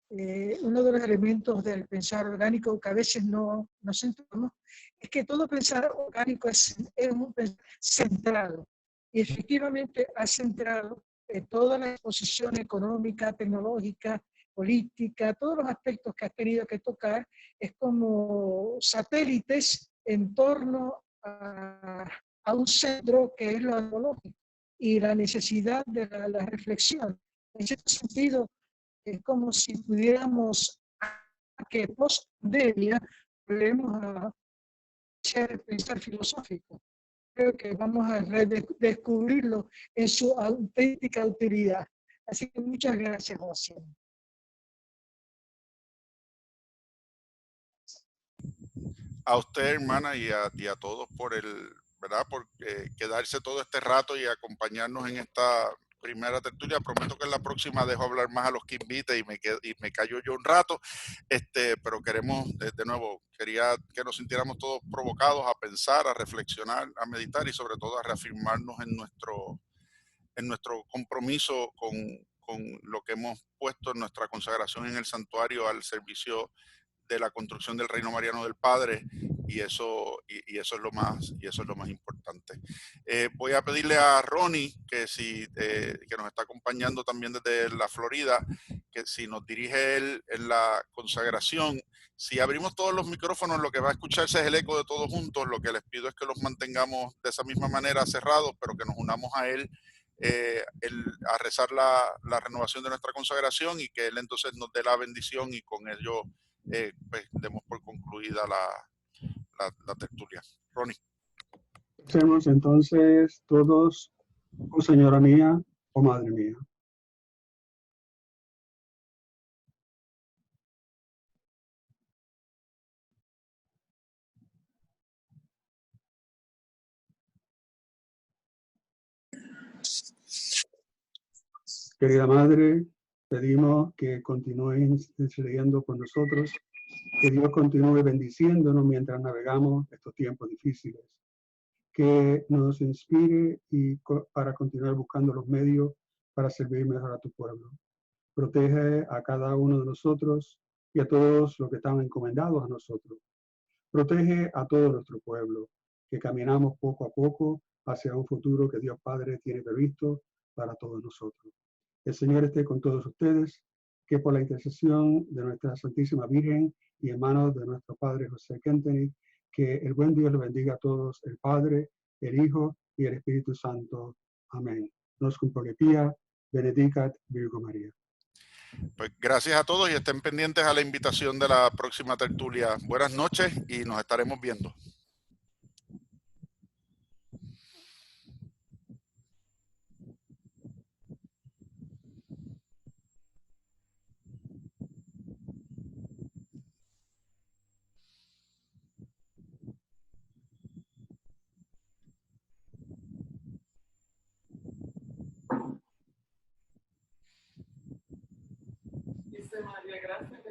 uno de los elementos del pensar orgánico que a veces no centramos es que todo pensar orgánico es un pensar centrado. Y efectivamente ha centrado toda la exposición económica, tecnológica, política, todos los aspectos que has tenido que tocar, es como satélites en torno a un centro que es lo ecológico. y la necesidad de la reflexión. En cierto sentido, es como si pudiéramos, que post-pandemia, volvemos a pensar filosófico. Creo que vamos a descubrirlo en su auténtica utilidad. Así que muchas gracias, José. A usted, hermana, y a todos por ¿verdad? Por quedarse todo este rato y acompañarnos en esta primera tertulia. Prometo que en la próxima dejo hablar más a los que invite y me callo yo un rato. Pero queremos, de nuevo, quería que nos sintiéramos todos provocados a pensar, a reflexionar, a meditar y sobre todo a reafirmarnos en nuestro compromiso con lo que hemos puesto en nuestra consagración en el santuario al servicio de la construcción del reino mariano del Padre, y eso es lo más importante. Voy a pedirle a Ronnie que que nos está acompañando también desde la Florida, que si nos dirige él en la consagración. Si abrimos todos los micrófonos, lo que va a escucharse es el eco de todos juntos. Lo que les pido es que los mantengamos de esa misma manera cerrados, pero que nos unamos a él a rezar la renovación de nuestra consagración, y que él entonces nos dé la bendición, y con ello pues demos por concluida la tertulia. Ronnie. Hacemos entonces todos, oh Señora mía, oh Madre mía. Querida Madre, pedimos que continúen intercediendo por nosotros, que Dios continúe bendiciéndonos mientras navegamos estos tiempos difíciles, que nos inspire para continuar buscando los medios para servir mejor a tu pueblo. Protege a cada uno de nosotros y a todos los que están encomendados a nosotros. Protege a todo nuestro pueblo, que caminamos poco a poco hacia un futuro que Dios Padre tiene previsto para todos nosotros. El Señor esté con todos ustedes, que por la intercesión de nuestra Santísima Virgen y en manos de nuestro Padre José Kentenich, que el buen Dios le bendiga a todos, el Padre, el Hijo y el Espíritu Santo. Amén. Nos cum prolepia, benedicat Virgo María. Pues gracias a todos y estén pendientes a la invitación de la próxima tertulia. Buenas noches y nos estaremos viendo. Dice María, gracias.